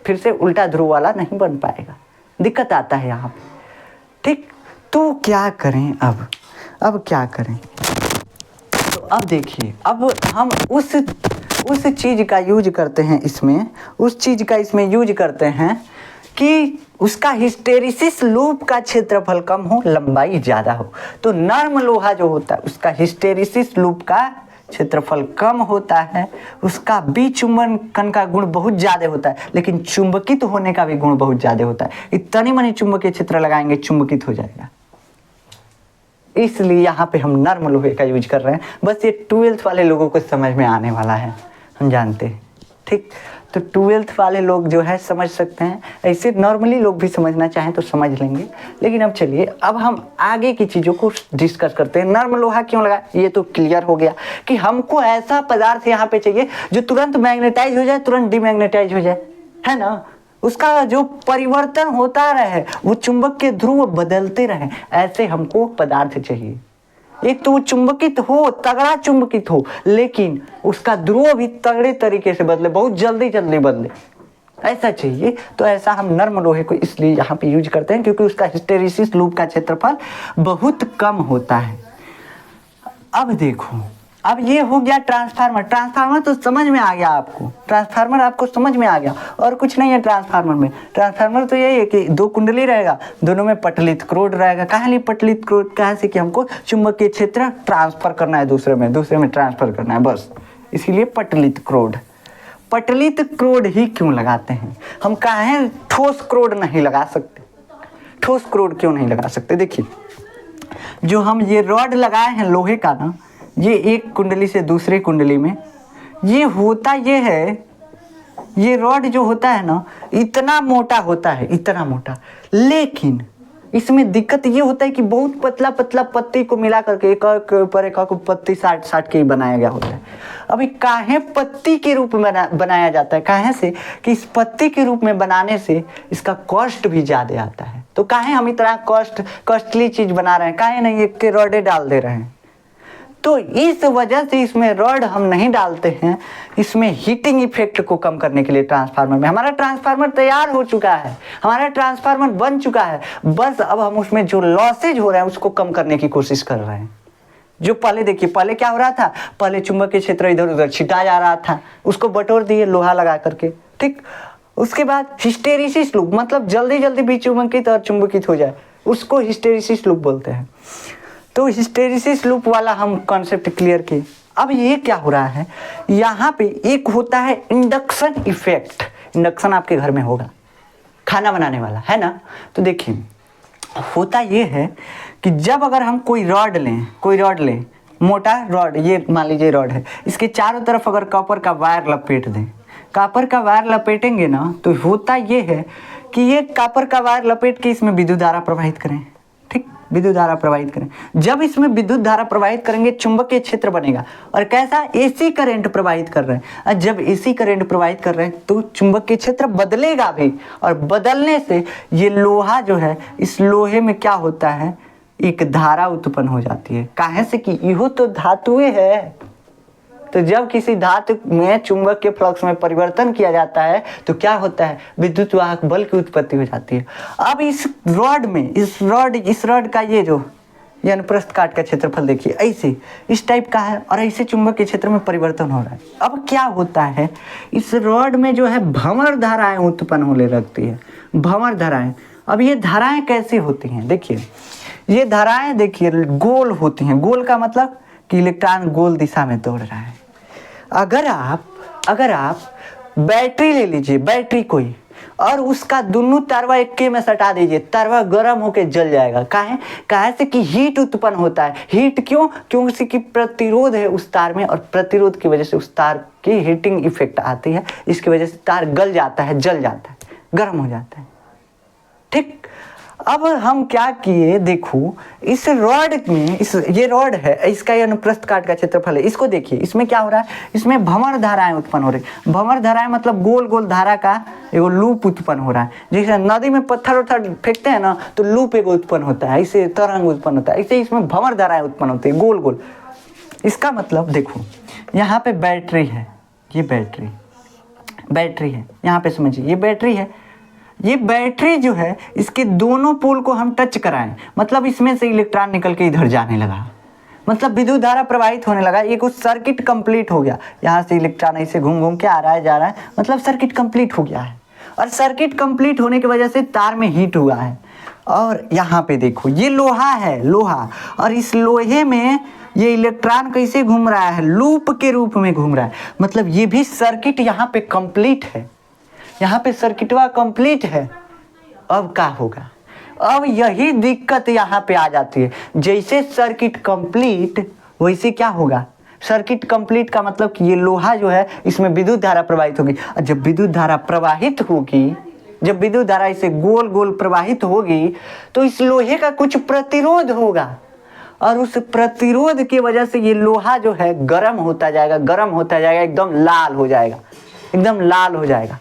फिर से उल्टा ध्रुव वाला नहीं बन पाएगा, दिक्कत आता है यहाँ पे, ठीक। तो क्या करें अब क्या करें? तो अब देखिए, अब हम उस चीज़ का यूज करते हैं इसमें, उस चीज़ का इसमें यूज करते हैं कि उसका हिस्टेरिसिस लूप का क्षेत्रफल कम हो, लंबाई ज़्यादा हो। तो नर्म लोहा जो होता है उसका हिस्टेरिसिस लूप का क्षेत्रफल कम होता है, उसका विचुंबकन का गुण बहुत ज़्यादा होता है, लेकिन चुंबकित होने का भी गुण बहुत ज़्यादा होता है। इतनी मनी चुंबकीय क्षेत्र लगाएंगे चुंबकित हो जाएगा। इसलिए यहाँ पे हम नर्म लोहे का यूज कर रहे हैं। बस ये 12th वाले लोगों को समझ में आने वाला है, हम जानते हैं, ठीक। तो 12th वाले लोग जो है समझ सकते हैं, ऐसे नॉर्मली लोग भी समझना चाहें तो समझ लेंगे। लेकिन अब चलिए, अब हम आगे की चीज़ों को डिस्कस करते हैं। नर्म लोहा क्यों लगा, ये तो क्लियर हो गया कि हमको ऐसा पदार्थ यहाँ पे चाहिए जो तुरंत मैग्नेटाइज हो जाए, तुरंत डिमैग्नेटाइज हो जाए, है ना। उसका जो परिवर्तन होता रहे, वो चुंबक के ध्रुव बदलते रहे, ऐसे हमको पदार्थ चाहिए। एक तो वो चुंबकित हो, तगड़ा चुंबकित हो, लेकिन उसका ध्रुव भी तगड़े तरीके से बदले, बहुत जल्दी जल्दी बदले, ऐसा चाहिए। तो ऐसा हम नर्म लोहे को इसलिए यहाँ पे यूज करते हैं क्योंकि उसका हिस्टेरिसिस लूप का क्षेत्रफल बहुत कम होता है। अब देखो, अब ये हो गया ट्रांसफार्मर। ट्रांसफार्मर तो समझ में आ गया आपको, ट्रांसफार्मर आपको समझ में आ गया, और कुछ नहीं है ट्रांसफार्मर में। ट्रांसफार्मर तो यही है कि 2 कुंडली रहेगा, दोनों में पटलित क्रोड रहेगा। कहाँ लिए पटलित क्रोड, कहाँ से कि हमको चुंबकीय क्षेत्र ट्रांसफर करना है, दूसरे में ट्रांसफर करना है, बस इसीलिए पटलित क्रोड। पटलित क्रोड ही क्यों लगाते हैं हम, काहे ठोस क्रोड नहीं लगा सकते? ठोस क्रोड क्यों नहीं लगा सकते? देखिए, जो हम ये रॉड लगाए हैं लोहे का ना, ये एक कुंडली से दूसरे कुंडली में, ये होता ये है, ये रॉड जो होता है ना इतना मोटा होता है, इतना मोटा, लेकिन इसमें दिक्कत ये होता है कि बहुत पतला पतला पत्ती को मिला करके एक पर एक पत्ती साट के ही बनाया गया होता है। अभी काहे पत्ती के रूप में बनाया जाता है, काहे से कि इस पत्ती के रूप में बनाने से इसका कॉस्ट भी ज़्यादा आता है। तो काहे हम इतना कॉस्टली चीज़ बना रहे हैं, काहे नहीं एक के रॉडे डाल दे रहे हैं? तो इस वजह से इसमें रॉड हम नहीं डालते हैं, इसमें हीटिंग इफेक्ट को कम करने के लिए। ट्रांसफार्मर में हमारा ट्रांसफार्मर तैयार हो चुका है, हमारा ट्रांसफार्मर बन चुका है, बस अब हम उसमें जो लॉसेज हो रहे हैं उसको कम करने की कोशिश कर रहे हैं। जो पहले देखिए, पहले क्या हो रहा था, पहले चुंबकीय क्षेत्र इधर उधर छिटा जा रहा था, उसको बटोर दिए लोहा लगा करके, ठीक। उसके बाद हिस्टेरिसिस लूप, मतलब जल्दी जल्दी विचुंबकित और चुंबकित हो जाए, उसको हिस्टेरिसिस लूप बोलते हैं। तो हिस्टेरिसिस लूप वाला हम कॉन्सेप्ट क्लियर किए। अब ये क्या हो रहा है, यहाँ पे एक होता है इंडक्शन इफेक्ट। इंडक्शन आपके घर में होगा, खाना बनाने वाला, है ना। तो देखिए, होता ये है कि जब अगर हम कोई रॉड लें, मोटा रॉड, ये मान लीजिए रॉड है, इसके चारों तरफ अगर कॉपर का वायर लपेट दें, कॉपर का वायर लपेटेंगे ना, तो होता ये है कि ये कॉपर का वायर लपेट के इसमें विद्युत धारा प्रवाहित करें, ठीक, विद्युत धारा प्रवाहित करें। जब इसमें विद्युत धारा प्रवाहित करेंगे चुंबकीय क्षेत्र बनेगा, और कैसा, एसी करंट प्रवाहित कर रहे हैं। और जब एसी करंट प्रवाहित कर रहे हैं तो चुंबकीय क्षेत्र बदलेगा भी, और बदलने से ये लोहा जो है, इस लोहे में क्या होता है, एक धारा उत्पन्न हो जाती है। काहे से कि यह तो धातुएं है। तो जब किसी धातु में चुंबक के फ्लक्स में परिवर्तन किया जाता है तो क्या होता है, विद्युत वाहक बल की उत्पत्ति हो जाती है। अब इस रॉड में, इस रॉड का ये जो ये अनुप्रस्थ काट का क्षेत्रफल देखिए, ऐसे इस टाइप का है, और ऐसे चुंबक के क्षेत्र में परिवर्तन हो रहा है। अब क्या होता है, इस रॉड में जो है भंवर धाराएं उत्पन्न होने लगती है, भंवर धाराएं। अब ये धाराएं कैसे होती हैं, देखिए, ये धाराएं देखिए गोल होती हैं। गोल का मतलब कि इलेक्ट्रॉन गोल दिशा में दौड़ रहा है। अगर आप बैटरी ले लीजिए, बैटरी कोई, और उसका दोनों तारवा एक में सटा दीजिए, तारवा गर्म होकर जल जाएगा। काहे से कि हीट उत्पन्न होता है। हीट क्यों? क्योंकि कि प्रतिरोध है उस तार में, और प्रतिरोध की वजह से उस तार की हीटिंग इफेक्ट आती है। इसकी वजह से तार गल जाता है, जल जाता है, गर्म हो जाता है। ठीक, अब हम क्या किए, देखो इस रॉड में, ये रॉड है, इसका ये अनुप्रस्थ काट का क्षेत्रफल है। इसको देखिए, इसमें क्या हो रहा है, इसमें भंवर धाराएं उत्पन्न हो रही। भंवर धाराएं मतलब गोल गोल धारा का एगो लूप उत्पन्न हो रहा है। जैसे नदी में पत्थर उत्थर फेंकते हैं ना, तो लूप एगो उत्पन्न होता है, इससे तरंग उत्पन्न होता है। इससे इसमें भंवर धाराएं उत्पन्न होती है गोल गोल। इसका मतलब देखो, यहाँ पे बैटरी है, ये बैटरी है, यहाँ पे समझिए, ये बैटरी है। ये बैटरी जो है, इसके दोनों पोल को हम टच कराएं, मतलब इसमें से इलेक्ट्रॉन निकल के इधर जाने लगा, मतलब विद्युत धारा प्रवाहित होने लगा। ये कुछ सर्किट कंप्लीट हो गया। यहाँ से इलेक्ट्रॉन ऐसे घूम घूम के आ रहा है, जा रहा है, मतलब सर्किट कंप्लीट हो गया है। और सर्किट कंप्लीट होने की वजह से तार में हीट हुआ है। और यहाँ पे देखो, ये लोहा है, लोहा, और इस लोहे में ये इलेक्ट्रॉन कैसे घूम रहा है, लूप के रूप में घूम रहा है। मतलब ये भी सर्किट यहाँ पे कंप्लीट है, यहाँ पे सर्किटवा कंप्लीट है। अब क्या होगा, अब यही दिक्कत यहाँ पे आ जाती है। जैसे सर्किट कंप्लीट, वैसे क्या होगा, सर्किट कंप्लीट का मतलब कि ये लोहा जो है, इसमें विद्युत धारा प्रवाहित होगी। और जब विद्युत धारा प्रवाहित होगी, जब विद्युत धारा इसे गोल गोल प्रवाहित होगी, तो इस लोहे का कुछ प्रतिरोध होगा, और उस प्रतिरोध की वजह से ये लोहा जो है गर्म होता जाएगा, गर्म होता जाएगा, एकदम लाल हो जाएगा, एकदम लाल हो जाएगा।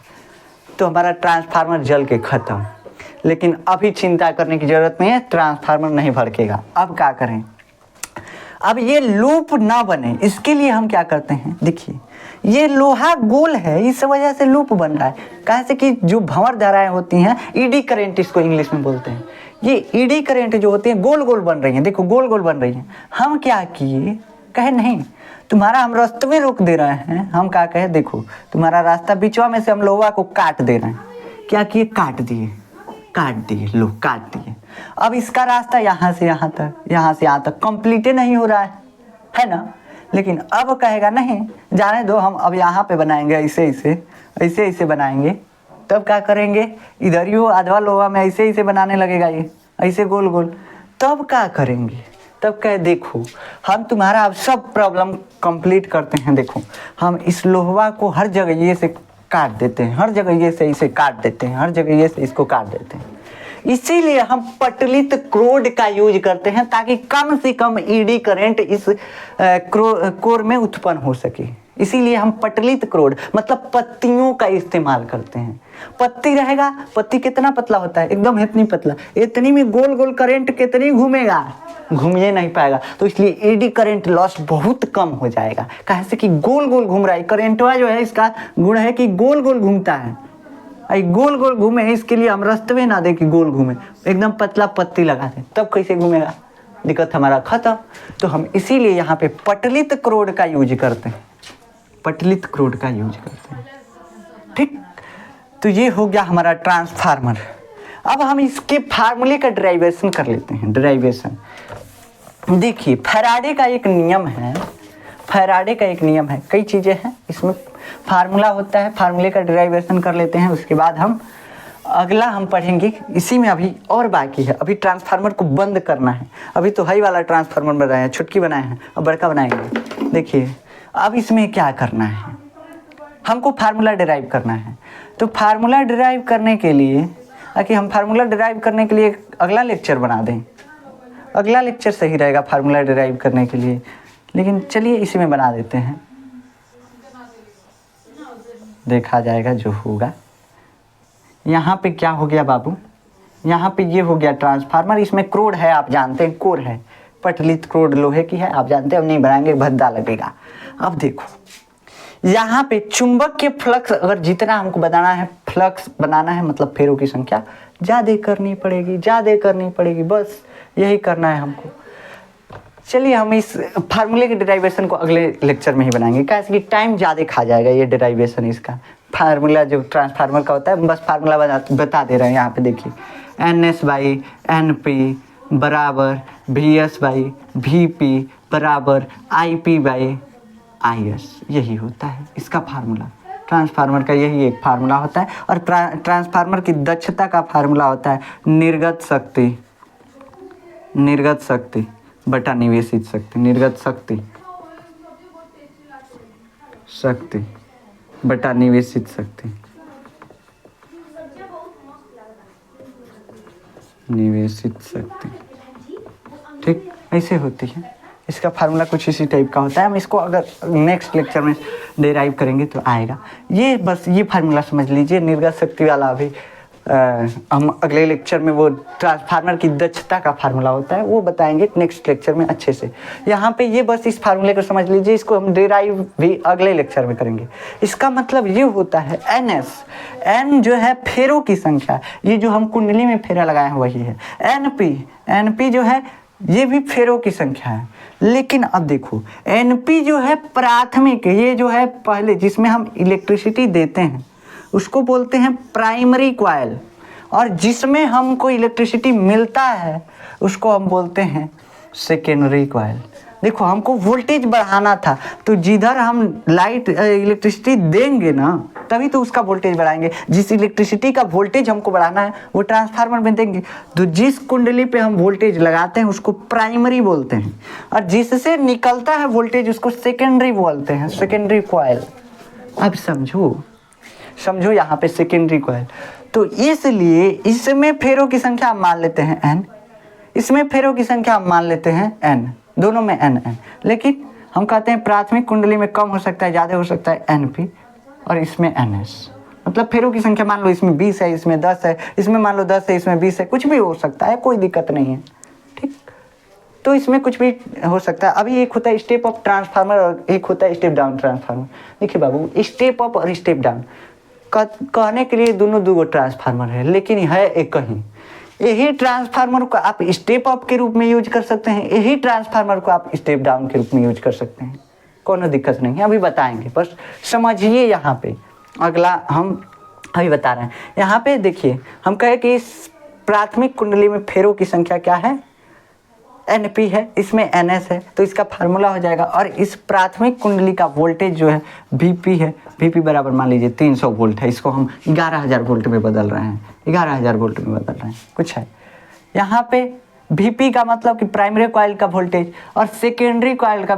तो हमारा ट्रांसफार्मर जल के खत्म। लेकिन अभी चिंता करने की जरूरत नहीं है, ट्रांसफार्मर नहीं भड़केगा। अब क्या करें, अब ये लूप ना बने, इसके लिए हम क्या करते हैं, देखिए ये लोहा गोल है, इस वजह से लूप बन रहा है। कैसे कि जो भंवर धाराएं होती हैं, ईडी करंट इसको इंग्लिश में बोलते हैं, ये ईडी करंट जो होती है गोल गोल बन रही है। देखो गोल गोल बन रही है। हम क्या किए, कहे नहीं तुम्हारा हम रास्ते में रोक दे रहे हैं। हम क्या कहे, देखो तुम्हारा रास्ता बीचवा में से हम लोहा को काट दे रहे हैं। क्या किए, काट दिए, लो काट दिए। अब इसका रास्ता यहाँ से यहाँ तक, यहाँ से यहाँ तक कंप्लीट नहीं हो रहा है ना। लेकिन अब कहेगा नहीं, जाने दो, हम अब यहाँ पे बनाएंगे, ऐसे बनाएंगे। तब क्या करेंगे, इधर ही आधवा लोहा में ऐसे बनाने लगेगा, ये ऐसे गोल गोल। तब क्या करेंगे, तब कहे देखो हम तुम्हारा अब सब प्रॉब्लम कंप्लीट करते हैं। देखो हम इस लोहा को हर जगह ये से काट देते हैं, हर जगह ये से इसे काट देते हैं, हर जगह ये से इसको काट देते हैं। इसीलिए हम पटलित क्रोड का यूज करते हैं, ताकि कम से कम ईडी करंट इस कोर में उत्पन्न हो सके। इसीलिए हम पटलित क्रोड मतलब पत्तियों का इस्तेमाल करते हैं। पत्ती रहेगा, पत्ती कितना पतला होता है, एकदम इतनी पतला, इतनी में गोल गोल करंट कितनी घूमेगा, घूम ही नहीं पाएगा। तो इसलिए एडी करंट लॉस बहुत कम हो जाएगा। कैसे कि गोल गोल घूम रहा है करंटवा जो है, इसका गुण है कि गोल गोल घूमता है। गोल गोल घूमे, इसके लिए हम रास्ते ना दे कि गोल घूमे, एकदम पतला पत्ती लगा दे, तब कैसे घूमेगा, दिक्कत हमारा खत्म। तो हम इसीलिए यहाँ पे पटलित क्रोड का यूज करते हैं, पटलित क्रोड का यूज करते हैं। ठीक, तो ये हो गया हमारा ट्रांसफार्मर। अब हम इसके फार्मूले का डेरिवेशन कर लेते हैं। डेरिवेशन देखिए, फैराडे का एक नियम है, फैराडे का एक नियम है, कई चीज़ें हैं इसमें, फार्मूला होता है, फार्मूले का डेरिवेशन कर लेते हैं। उसके बाद हम अगला हम पढ़ेंगे, इसी में अभी और बाकी है। अभी ट्रांसफार्मर को बंद करना है। अभी तो हाई वाला ट्रांसफार्मर बनाए हैं, छुटकी बनाए हैं, अब बड़का बनाएंगे। देखिए अब इसमें क्या करना है, हमको फार्मूला डिराइव करना है। तो फार्मूला डिराइव करने के लिए, ताकि हम फार्मूला डिराइव करने के लिए अगला लेक्चर बना दें, अगला लेक्चर सही रहेगा फार्मूला डिराइव करने के लिए। लेकिन चलिए इसी में बना देते हैं, देखा जाएगा जो होगा। यहाँ पे क्या हो गया बाबू, यहाँ पे ये हो गया ट्रांसफार्मर। इसमें क्रोड है, आप जानते हैं, कोर है, पटलित क्रोड लोहे की है, आप जानते हैं। अब नहीं बनाएंगे, भद्दा लगेगा। अब देखो यहाँ पे चुंबक के फ्लक्स, अगर जितना हमको बनाना है, फ्लक्स बनाना है, मतलब फेरों की संख्या ज़्यादा करनी पड़ेगी, बस यही करना है हमको। चलिए हम इस फार्मूले के डेरिवेशन को अगले लेक्चर में ही बनाएंगे, कैसे कि टाइम ज़्यादा खा जाएगा ये डेरिवेशन इसका। फार्मूला जो ट्रांसफार्मर का होता है, बस फार्मूला बता दे रहे हैं। यहाँ पे देखिए, NS/NP बराबर VS/VP बराबर IP/IS, यही होता है इसका फार्मूला। ट्रांसफार्मर का यही एक फार्मूला होता है। और ट्रांसफार्मर की दक्षता का फार्मूला होता है निर्गत शक्ति बटा निवेशित शक्ति, निर्गत शक्ति बटा निवेशित शक्ति, ठीक ऐसे होती है। इसका फार्मूला कुछ इसी टाइप का होता है। हम इसको अगर नेक्स्ट लेक्चर में डेराइव करेंगे तो आएगा। ये बस ये फार्मूला समझ लीजिए निर्गत शक्ति वाला। अभी हम अगले लेक्चर में वो ट्रांसफार्मर की दक्षता का फार्मूला होता है वो बताएंगे नेक्स्ट लेक्चर में अच्छे से। यहाँ पे ये बस इस फार्मूले को समझ लीजिए, इसको हम डेराइव भी अगले लेक्चर में करेंगे। इसका मतलब ये होता है NS, N जो है फेरों की संख्या, ये जो हम कुंडली में फेरा लगाए हैं वही है। NP जो है ये भी फेरों की संख्या है। लेकिन अब देखो NP जो है प्राथमिक, ये जो है पहले जिसमें हम इलेक्ट्रिसिटी देते हैं उसको बोलते हैं प्राइमरी कॉइल, और जिसमें हमको इलेक्ट्रिसिटी मिलता है उसको हम बोलते हैं सेकेंडरी कॉइल। देखो हमको वोल्टेज बढ़ाना था तो जिधर हम इलेक्ट्रिसिटी देंगे ना तभी तो उसका वोल्टेज बढ़ाएंगे। जिस इलेक्ट्रिसिटी का वोल्टेज हमको बढ़ाना है वो ट्रांसफार्मर में देंगे। तो जिस कुंडली पे हम वोल्टेज लगाते हैं उसको प्राइमरी बोलते हैं, और जिससे निकलता है वोल्टेज उसको सेकेंडरी बोलते हैं, सेकेंडरी कॉइल। अब समझो यहाँ पे सेकेंडरी कॉइल। तो इसलिए इसमें फेरों की संख्या हम मान लेते हैं n, इसमें फेरों की संख्या हम मान लेते हैं n, दोनों में n। लेकिन हम कहते हैं प्राथमिक कुंडली में कम हो सकता है, ज़्यादा हो सकता है NP, और इसमें NS। मतलब फेरों की संख्या मान लो इसमें 20 है, इसमें 10 है, इसमें मान लो 10 है, इसमें 20 है, कुछ भी हो सकता है, कोई दिक्कत नहीं है, ठीक। तो इसमें कुछ भी हो सकता है। अभी एक होता है स्टेप अप ट्रांसफार्मर और एक होता है स्टेप डाउन ट्रांसफार्मर। देखिए बाबू, स्टेप अप और स्टेप डाउन कहने के लिए दोनों दो ट्रांसफार्मर है, लेकिन है एक ही। यही ट्रांसफार्मर को आप स्टेप अप के रूप में यूज कर सकते हैं, यही ट्रांसफार्मर को आप स्टेप डाउन के रूप में यूज कर सकते हैं, कोनो दिक्कत नहीं है। अभी बताएंगे, बस समझिए। यहाँ पे अगला हम अभी बता रहे हैं। यहाँ पे देखिए हम कहे कि इस प्राथमिक कुंडली में फेरों की संख्या क्या है, NP है, इसमें NS है, तो इसका फार्मूला हो जाएगा। और इस प्राथमिक कुंडली का वोल्टेज जो है VP है, VP बराबर मान लीजिए 300 वोल्ट है, इसको हम 11,000 वोल्ट में बदल रहे हैं, 11,000 वोल्ट में बदल रहे हैं, कुछ है। यहाँ पे VP का मतलब कि प्राइमरी कॉइल का वोल्टेज, और सेकेंडरी कॉइल का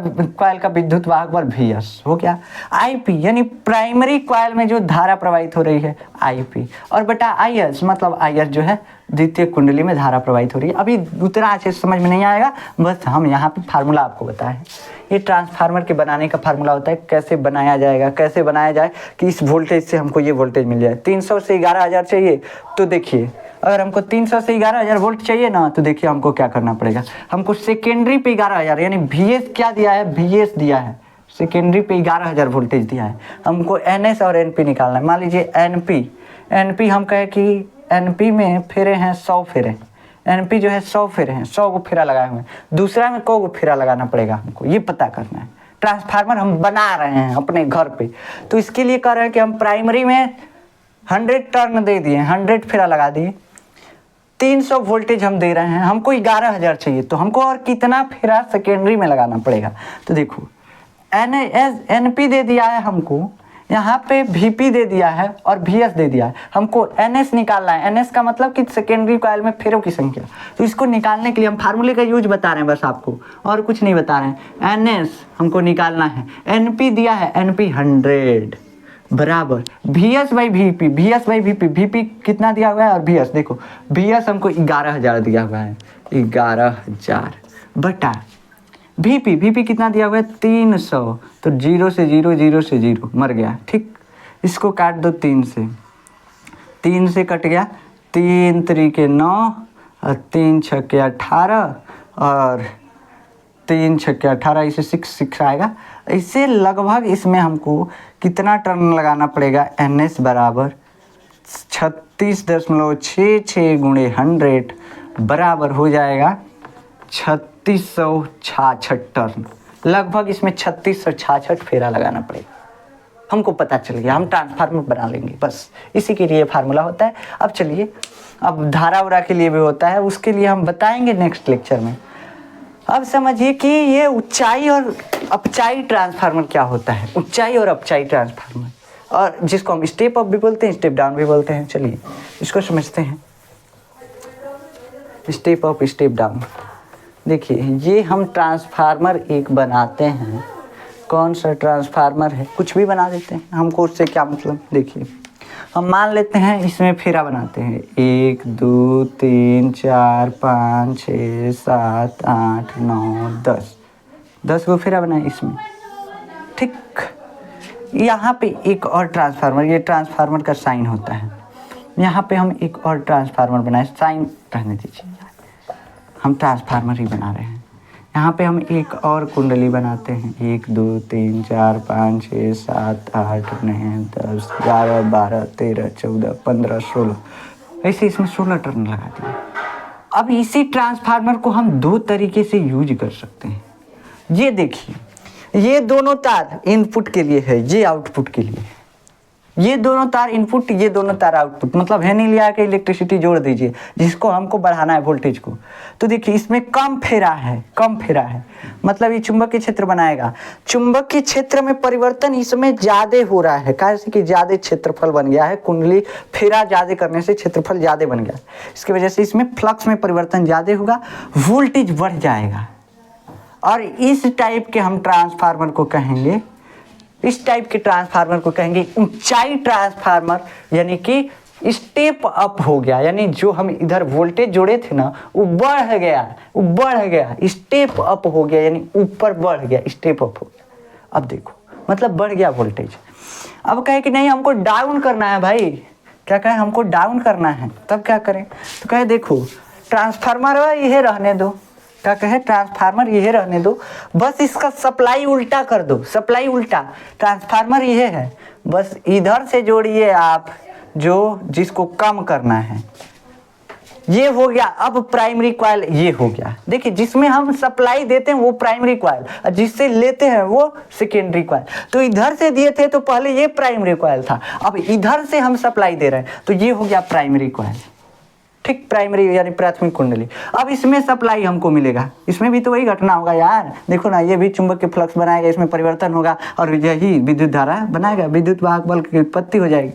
विद्युत वाहक बल VS हो गया। IP यानी प्राइमरी कॉइल में जो धारा प्रवाहित हो रही है IP, और बटा IS मतलब IS जो है द्वितीय कुंडली में धारा प्रवाहित हो रही है। अभी उतना अच्छे से समझ में नहीं आएगा, बस हम यहाँ पे फार्मूला आपको बताएं। ये ट्रांसफार्मर के बनाने का फार्मूला होता है, कैसे बनाया जाएगा, कैसे बनाया जाए कि इस वोल्टेज से हमको ये वोल्टेज मिल जाए। 300 से 11,000 चाहिए तो देखिए, अगर हमको 300 से 11,000 वोल्ट चाहिए ना तो देखिए हमको क्या करना पड़ेगा। हमको सेकेंडरी पे 11,000 यानी VS क्या दिया है, VS दिया है, सेकेंडरी पे 11,000 वोल्टेज दिया है। हमको NS और NP निकालना है। मान लीजिए NP हम कहे कि NP में फेरे हैं 100 फेरे, NP जो है 100 फेरे हैं, 100 को फेरा लगाए हुए हैं। दूसरा में को फेरा लगाना पड़ेगा हमको, ये पता करना है। ट्रांसफार्मर हम बना रहे हैं अपने घर पे, तो इसके लिए कह रहे हैं कि हम प्राइमरी में 100 टर्न दे दिए, 100 फेरा लगा दिए, 300 वोल्टेज हम दे रहे हैं, हमको 11,000 चाहिए, तो हमको और कितना फेरा सेकेंडरी में लगाना पड़ेगा। तो देखो NP दे दिया है हमको, यहाँ पे VP दे दिया है और VS दे दिया है। हमको NS निकालना है। NS का मतलब कि सेकेंडरी कॉइल में फेरों की संख्या। तो इसको निकालने के लिए हम फार्मूले का यूज बता रहे हैं बस आपको, और कुछ नहीं बता रहे हैं। NS हमको निकालना है, NP दिया है, NP 100 बराबर VS बाई VP। VP कितना दिया हुआ है और VS देखो, VS हमको 11,000 दिया हुआ है, 11,000 बटा VP कितना दिया हुआ है 300। तो 0 से 0 मर गया, ठीक। इसको काट दो 3 से कट गया, 3 त्रिके 9 और 3 छक्के 18 और 3 छक्के 18, इसे 6 आएगा। इससे लगभग इसमें हमको कितना टर्न लगाना पड़ेगा, NS बराबर 36.66 गुणे 100 बराबर हो जाएगा 3666 टर्न। लगभग इसमें 3666 फेरा लगाना पड़ेगा। हमको पता चल गया, हम ट्रांसफार्मर बना लेंगे, बस इसी के लिए फार्मूला होता है। अब चलिए, अब धारा उरा के लिए भी होता है, उसके लिए हम बताएंगे नेक्स्ट लेक्चर में। अब समझिए कि ये ऊंचाई और अपचाई ट्रांसफार्मर क्या होता है। ऊंचाई और अपचाई ट्रांसफार्मर और जिसको हम स्टेप अप भी बोलते हैं, स्टेप डाउन भी बोलते हैं। चलिए इसको समझते हैं। Step up, step down. देखिए ये हम ट्रांसफार्मर एक बनाते हैं। कौन सा ट्रांसफार्मर है, कुछ भी बना देते हैं, हमको उससे क्या मतलब। देखिए हम मान लेते हैं इसमें फेरा बनाते हैं, 1 2 3 4 5 6 7 8 9 10 को फेरा बनाए इसमें, ठीक। यहाँ पे एक और ट्रांसफार्मर, ये ट्रांसफार्मर का साइन होता है। यहाँ पे हम एक और ट्रांसफार्मर बनाए, साइन रहने दीजिए, हम ट्रांसफार्मर ही बना रहे हैं। यहाँ पे हम एक और कुंडली बनाते हैं, 1 2 3 4 5 6 7 8 9 10 11 12 13 14 15 16, ऐसे इसमें 16 टर्न लगा दिए। अब इसी ट्रांसफार्मर को हम 2 तरीके से यूज कर सकते हैं। ये देखिए, ये दोनों तार इनपुट के लिए है, ये आउटपुट के लिए है। ये दोनों तार इनपुट, ये दोनों तार आउटपुट, मतलब है नहीं लिया के इलेक्ट्रिसिटी जोड़ दीजिए जिसको हमको बढ़ाना है वोल्टेज को। तो देखिए इसमें कम फेरा है, कम फेरा है, मतलब ये चुंबकीय क्षेत्र बनाएगा। चुंबकीय क्षेत्र में परिवर्तन इसमें ज़्यादा हो रहा है, कैसे कि ज़्यादा क्षेत्रफल बन गया है, कुंडली फेरा ज़्यादा करने से क्षेत्रफल ज़्यादा बन गया। इसकी वजह से इसमें फ्लक्स में परिवर्तन ज़्यादा होगा, वोल्टेज बढ़ जाएगा। और इस टाइप के हम ट्रांसफार्मर को कहेंगे, इस टाइप के ट्रांसफार्मर को कहेंगे ऊंचाई ट्रांसफार्मर, यानी कि स्टेप अप हो गया। यानी जो हम इधर वोल्टेज जोड़े थे ना, वो बढ़ गया, वो बढ़ गया, स्टेप अप हो गया, यानी ऊपर बढ़ गया, स्टेप अप हो गया। अब देखो मतलब बढ़ गया वोल्टेज। अब कहे कि नहीं हमको डाउन करना है भाई, क्या कहे हमको डाउन करना है, तब क्या करें। तो कहे देखो ट्रांसफार्मर यह रहने दो, क्या कहे ट्रांसफार्मर यह रहने दो, बस इसका सप्लाई उल्टा कर दो, सप्लाई उल्टा। ट्रांसफार्मर यह है, बस इधर से जोड़िए आप जो जिसको कम करना है, ये हो गया। अब प्राइमरी कॉइल ये हो गया। देखिए जिसमें हम सप्लाई देते हैं वो प्राइमरी कॉइल, और जिससे लेते हैं वो सेकेंडरी कॉइल। तो इधर से दिए थे तो पहले ये प्राइमरी कॉइल था, अब इधर से हम सप्लाई दे रहे हैं तो ये हो गया प्राइमरी कॉइल, ठीक। प्राइमरी यानी प्राथमिक कुंडली। अब इसमें सप्लाई हमको मिलेगा, इसमें भी तो वही घटना होगा यार। देखो ना, ये भी चुंबकीय फ्लक्स बनाएगा, इसमें परिवर्तन होगा और यही विद्युत धारा बनाएगा, विद्युत वाहक बल की उत्पत्ति हो जाएगी।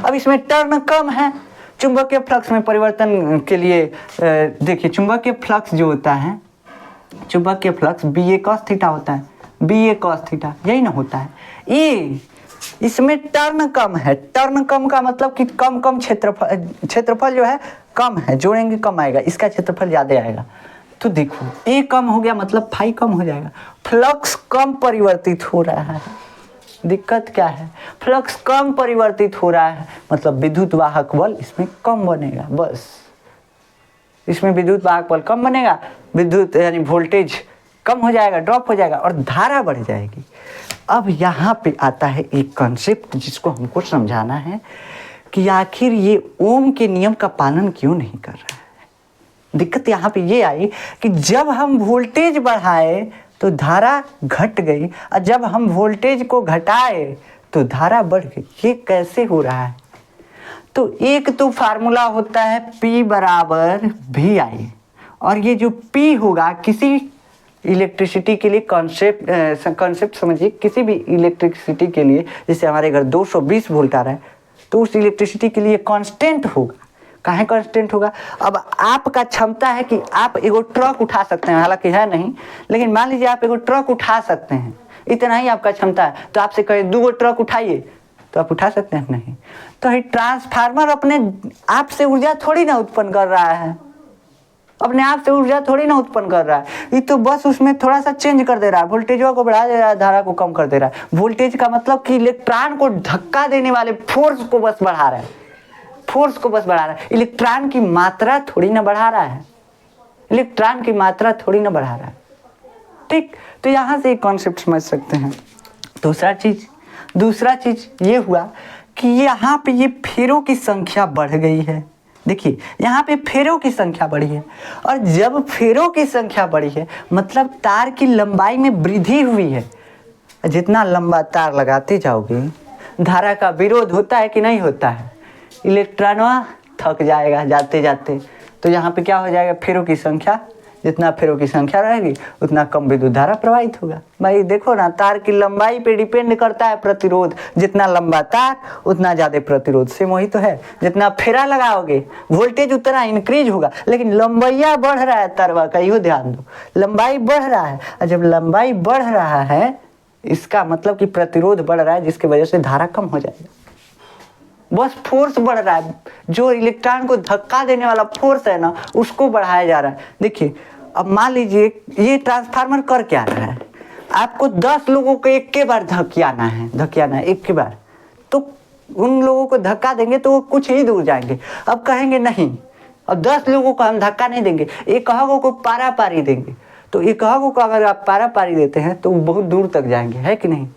अब इसमें टर्न कम है, चुंबकीय फ्लक्स में परिवर्तन के लिए देखिए चुंबकीय फ्लक्स जो होता है, चुंबकीय फ्लक्स BA cos थीटा होता है, BA cos थीटा, यही ना होता है। ये इसमें टर्न कम है, टर्न कम का मतलब कि कम कम क्षेत्रफल जो है कम है, जोड़ेंगे कम आएगा, इसका क्षेत्रफल ज़्यादा आएगा। तो देखो ए कम हो गया मतलब फाई कम हो जाएगा, फ्लक्स कम परिवर्तित हो रहा है। दिक्कत क्या है, फ्लक्स कम परिवर्तित हो रहा है मतलब विद्युत वाहक बल इसमें कम बनेगा, बस इसमें विद्युत वाहक बल कम बनेगा, विद्युत यानी वोल्टेज कम हो जाएगा, ड्रॉप हो जाएगा और धारा बढ़ जाएगी। अब यहाँ पे आता है एक कॉन्सेप्ट जिसको हमको समझाना है कि आखिर ये ओम के नियम का पालन क्यों नहीं कर रहा है। दिक्कत यहाँ पे ये आई कि जब हम वोल्टेज बढ़ाए तो धारा घट गई, और जब हम वोल्टेज को घटाए तो धारा बढ़ गई। ये कैसे हो रहा है। तो एक तो फार्मूला होता है P बराबर VI, और ये जो P होगा किसी इलेक्ट्रिसिटी के लिए कॉन्सेप्ट समझिए, किसी भी इलेक्ट्रिसिटी के लिए, जैसे हमारे घर 220 वोल्ट आ रहा है तो उस इलेक्ट्रिसिटी के लिए कांस्टेंट होगा। काहे कांस्टेंट होगा, अब आपका क्षमता है कि आप एगो ट्रक उठा सकते हैं, हालांकि है नहीं, लेकिन मान लीजिए आप एगो ट्रक उठा सकते हैं, इतना ही आपका क्षमता है। तो आपसे कहे 2 ट्रक उठाइए तो आप उठा सकते हैं, नहीं। तो ये ट्रांसफार्मर अपने आप से ऊर्जा थोड़ी ना उत्पन्न कर रहा है, अपने आप से ऊर्जा थोड़ी ना उत्पन्न कर रहा है, ये तो बस उसमें थोड़ा सा चेंज कर दे रहा है, वोल्टेज को बढ़ा दे रहा है, धारा को कम कर दे रहा है। वोल्टेज का मतलब कि इलेक्ट्रॉन को धक्का देने वाले फोर्स को बस बढ़ा रहा है, फोर्स को बस बढ़ा रहा है। इलेक्ट्रॉन की मात्रा थोड़ी ना बढ़ा रहा है, इलेक्ट्रॉन की मात्रा थोड़ी ना बढ़ा रहा है, ठीक। तो यहाँ से एक कॉन्सेप्ट समझ सकते हैं। दूसरा चीज ये हुआ कि यहाँ पे ये फेरों की संख्या बढ़ गई है। देखिए यहाँ पे फेरों की संख्या बढ़ी है, और जब फेरों की संख्या बढ़ी है मतलब तार की लंबाई में वृद्धि हुई है। जितना लंबा तार लगाते जाओगे धारा का विरोध होता है कि नहीं होता है, इलेक्ट्रॉन थक जाएगा जाते जाते। तो यहाँ पे क्या हो जाएगा, फेरों की संख्या जितना फेरों की संख्या रहेगी उतना कम विद्युत धारा प्रवाहित होगा। भाई देखो ना, तार की लंबाई पे डिपेंड करता है प्रतिरोध, जितना लंबा तार उतना ज़्यादा प्रतिरोध। से वही तो है, जितना फेरा लगाओगे वोल्टेज उतना इंक्रीज होगा, लेकिन लंबाइया बढ़ रहा है तारवा का, यो ध्यान दो, लंबाई बढ़ रहा है। और जब लंबाई बढ़ रहा है इसका मतलब कि प्रतिरोध बढ़ रहा है, जिसकी वजह से धारा कम हो जाएगा। बस फोर्स बढ़ रहा है, जो इलेक्ट्रॉन को धक्का देने वाला फोर्स है ना उसको बढ़ाया जा रहा है। देखिए अब मान लीजिए ये ट्रांसफार्मर कर क्या रहा है, आपको 10 लोगों को एक के बार धकियाना है एक के बार, तो उन लोगों को धक्का देंगे तो वो कुछ ही दूर जाएंगे। अब कहेंगे नहीं, अब 10 लोगों को हम धक्का नहीं देंगे, एक को पारा पारी देंगे, तो एक को अगर आप पारा पारी देते हैं तो बहुत दूर तक जाएंगे, है कि नहीं?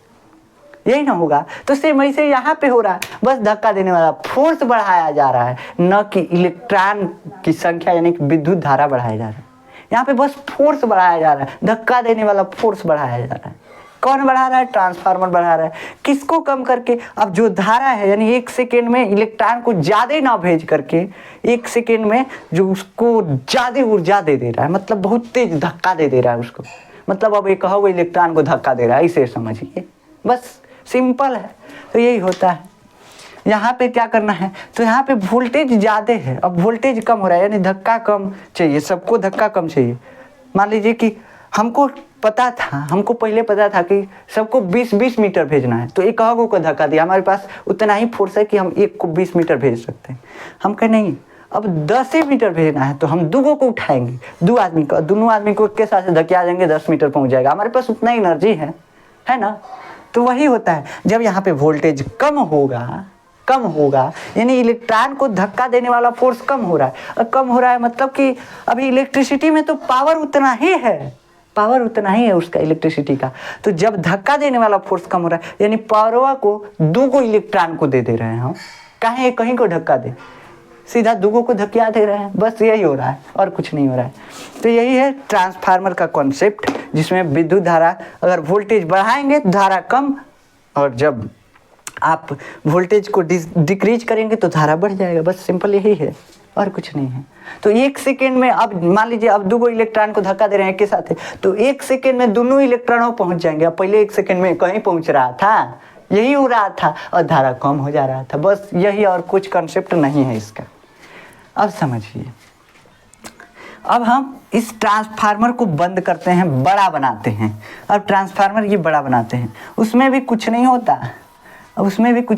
यही ना होगा। तो सेम वैसे यहाँ पे हो रहा है, बस धक्का देने वाला फोर्स बढ़ाया जा रहा है, न कि इलेक्ट्रॉन की संख्या यानी कि विद्युत धारा बढ़ाया जा रहा है। यहाँ पे बस फोर्स बढ़ाया जा रहा है, धक्का देने वाला फोर्स बढ़ाया जा रहा है। कौन बढ़ा रहा है? ट्रांसफार्मर बढ़ा रहा है। किसको कम करके? अब जो धारा है यानी 1 सेकेंड में इलेक्ट्रॉन को ज़्यादा ना भेज करके 1 सेकेंड में जो उसको ज़्यादा ऊर्जा दे रहा है, मतलब बहुत तेज धक्का दे रहा है उसको, मतलब अब एक वो इलेक्ट्रॉन को धक्का दे रहा है, इसे समझिए, बस सिंपल है। तो यही होता है। यहाँ पे क्या करना है, तो यहाँ पे वोल्टेज ज़्यादा है, अब वोल्टेज कम हो रहा है यानी धक्का कम चाहिए, सबको धक्का कम चाहिए। मान लीजिए कि हमको पहले पता था कि सबको 20-20 मीटर भेजना है, तो एक को धक्का दिया, हमारे पास उतना ही फोर्स है कि हम एक को 20 मीटर भेज सकते हैं। हम कहें नहीं, अब 10 मीटर भेजना है तो हम दो को उठाएंगे, दोनों आदमी को के साथ धकिया देंगे, 10 मीटर पहुँच जाएगा, हमारे पास उतना ही एनर्जी है ना। तो वही होता है, जब यहाँ पे वोल्टेज कम होगा यानी इलेक्ट्रॉन को धक्का देने वाला फोर्स कम हो रहा है। और कम हो रहा है मतलब कि अभी इलेक्ट्रिसिटी में तो पावर उतना ही है उसका, इलेक्ट्रिसिटी का। तो जब धक्का देने वाला फोर्स कम हो रहा है यानी पावरवा को 2 इलेक्ट्रॉन को दे रहे हैं हम, कहीं को धक्का दे, सीधा 2 को धकिया दे रहे हैं, बस यही हो रहा है और कुछ नहीं हो रहा है। तो यही है ट्रांसफार्मर का कॉन्सेप्ट, जिसमें विद्युत धारा अगर वोल्टेज बढ़ाएंगे तो धारा कम, और जब आप वोल्टेज को डिक्रीज करेंगे तो धारा बढ़ जाएगा, बस सिंपल यही है और कुछ नहीं है। तो 1 सेकेंड में अब मान लीजिए अब 2 इलेक्ट्रॉन को धक्का दे रहे हैं एक के साथ है, तो 1 सेकेंड में दोनों इलेक्ट्रॉनों पहुंच जाएंगे। अब पहले 1 सेकेंड में कहीं पहुंच रहा था, यही हो रहा था और धारा कम हो जा रहा था, बस यही, और कुछ कंसेप्ट नहीं है इसका। अब समझिए, अब हम इस ट्रांसफार्मर को बंद करते हैं, बड़ा बनाते हैं। अब ट्रांसफार्मर ये बड़ा बनाते हैं, उसमें भी कुछ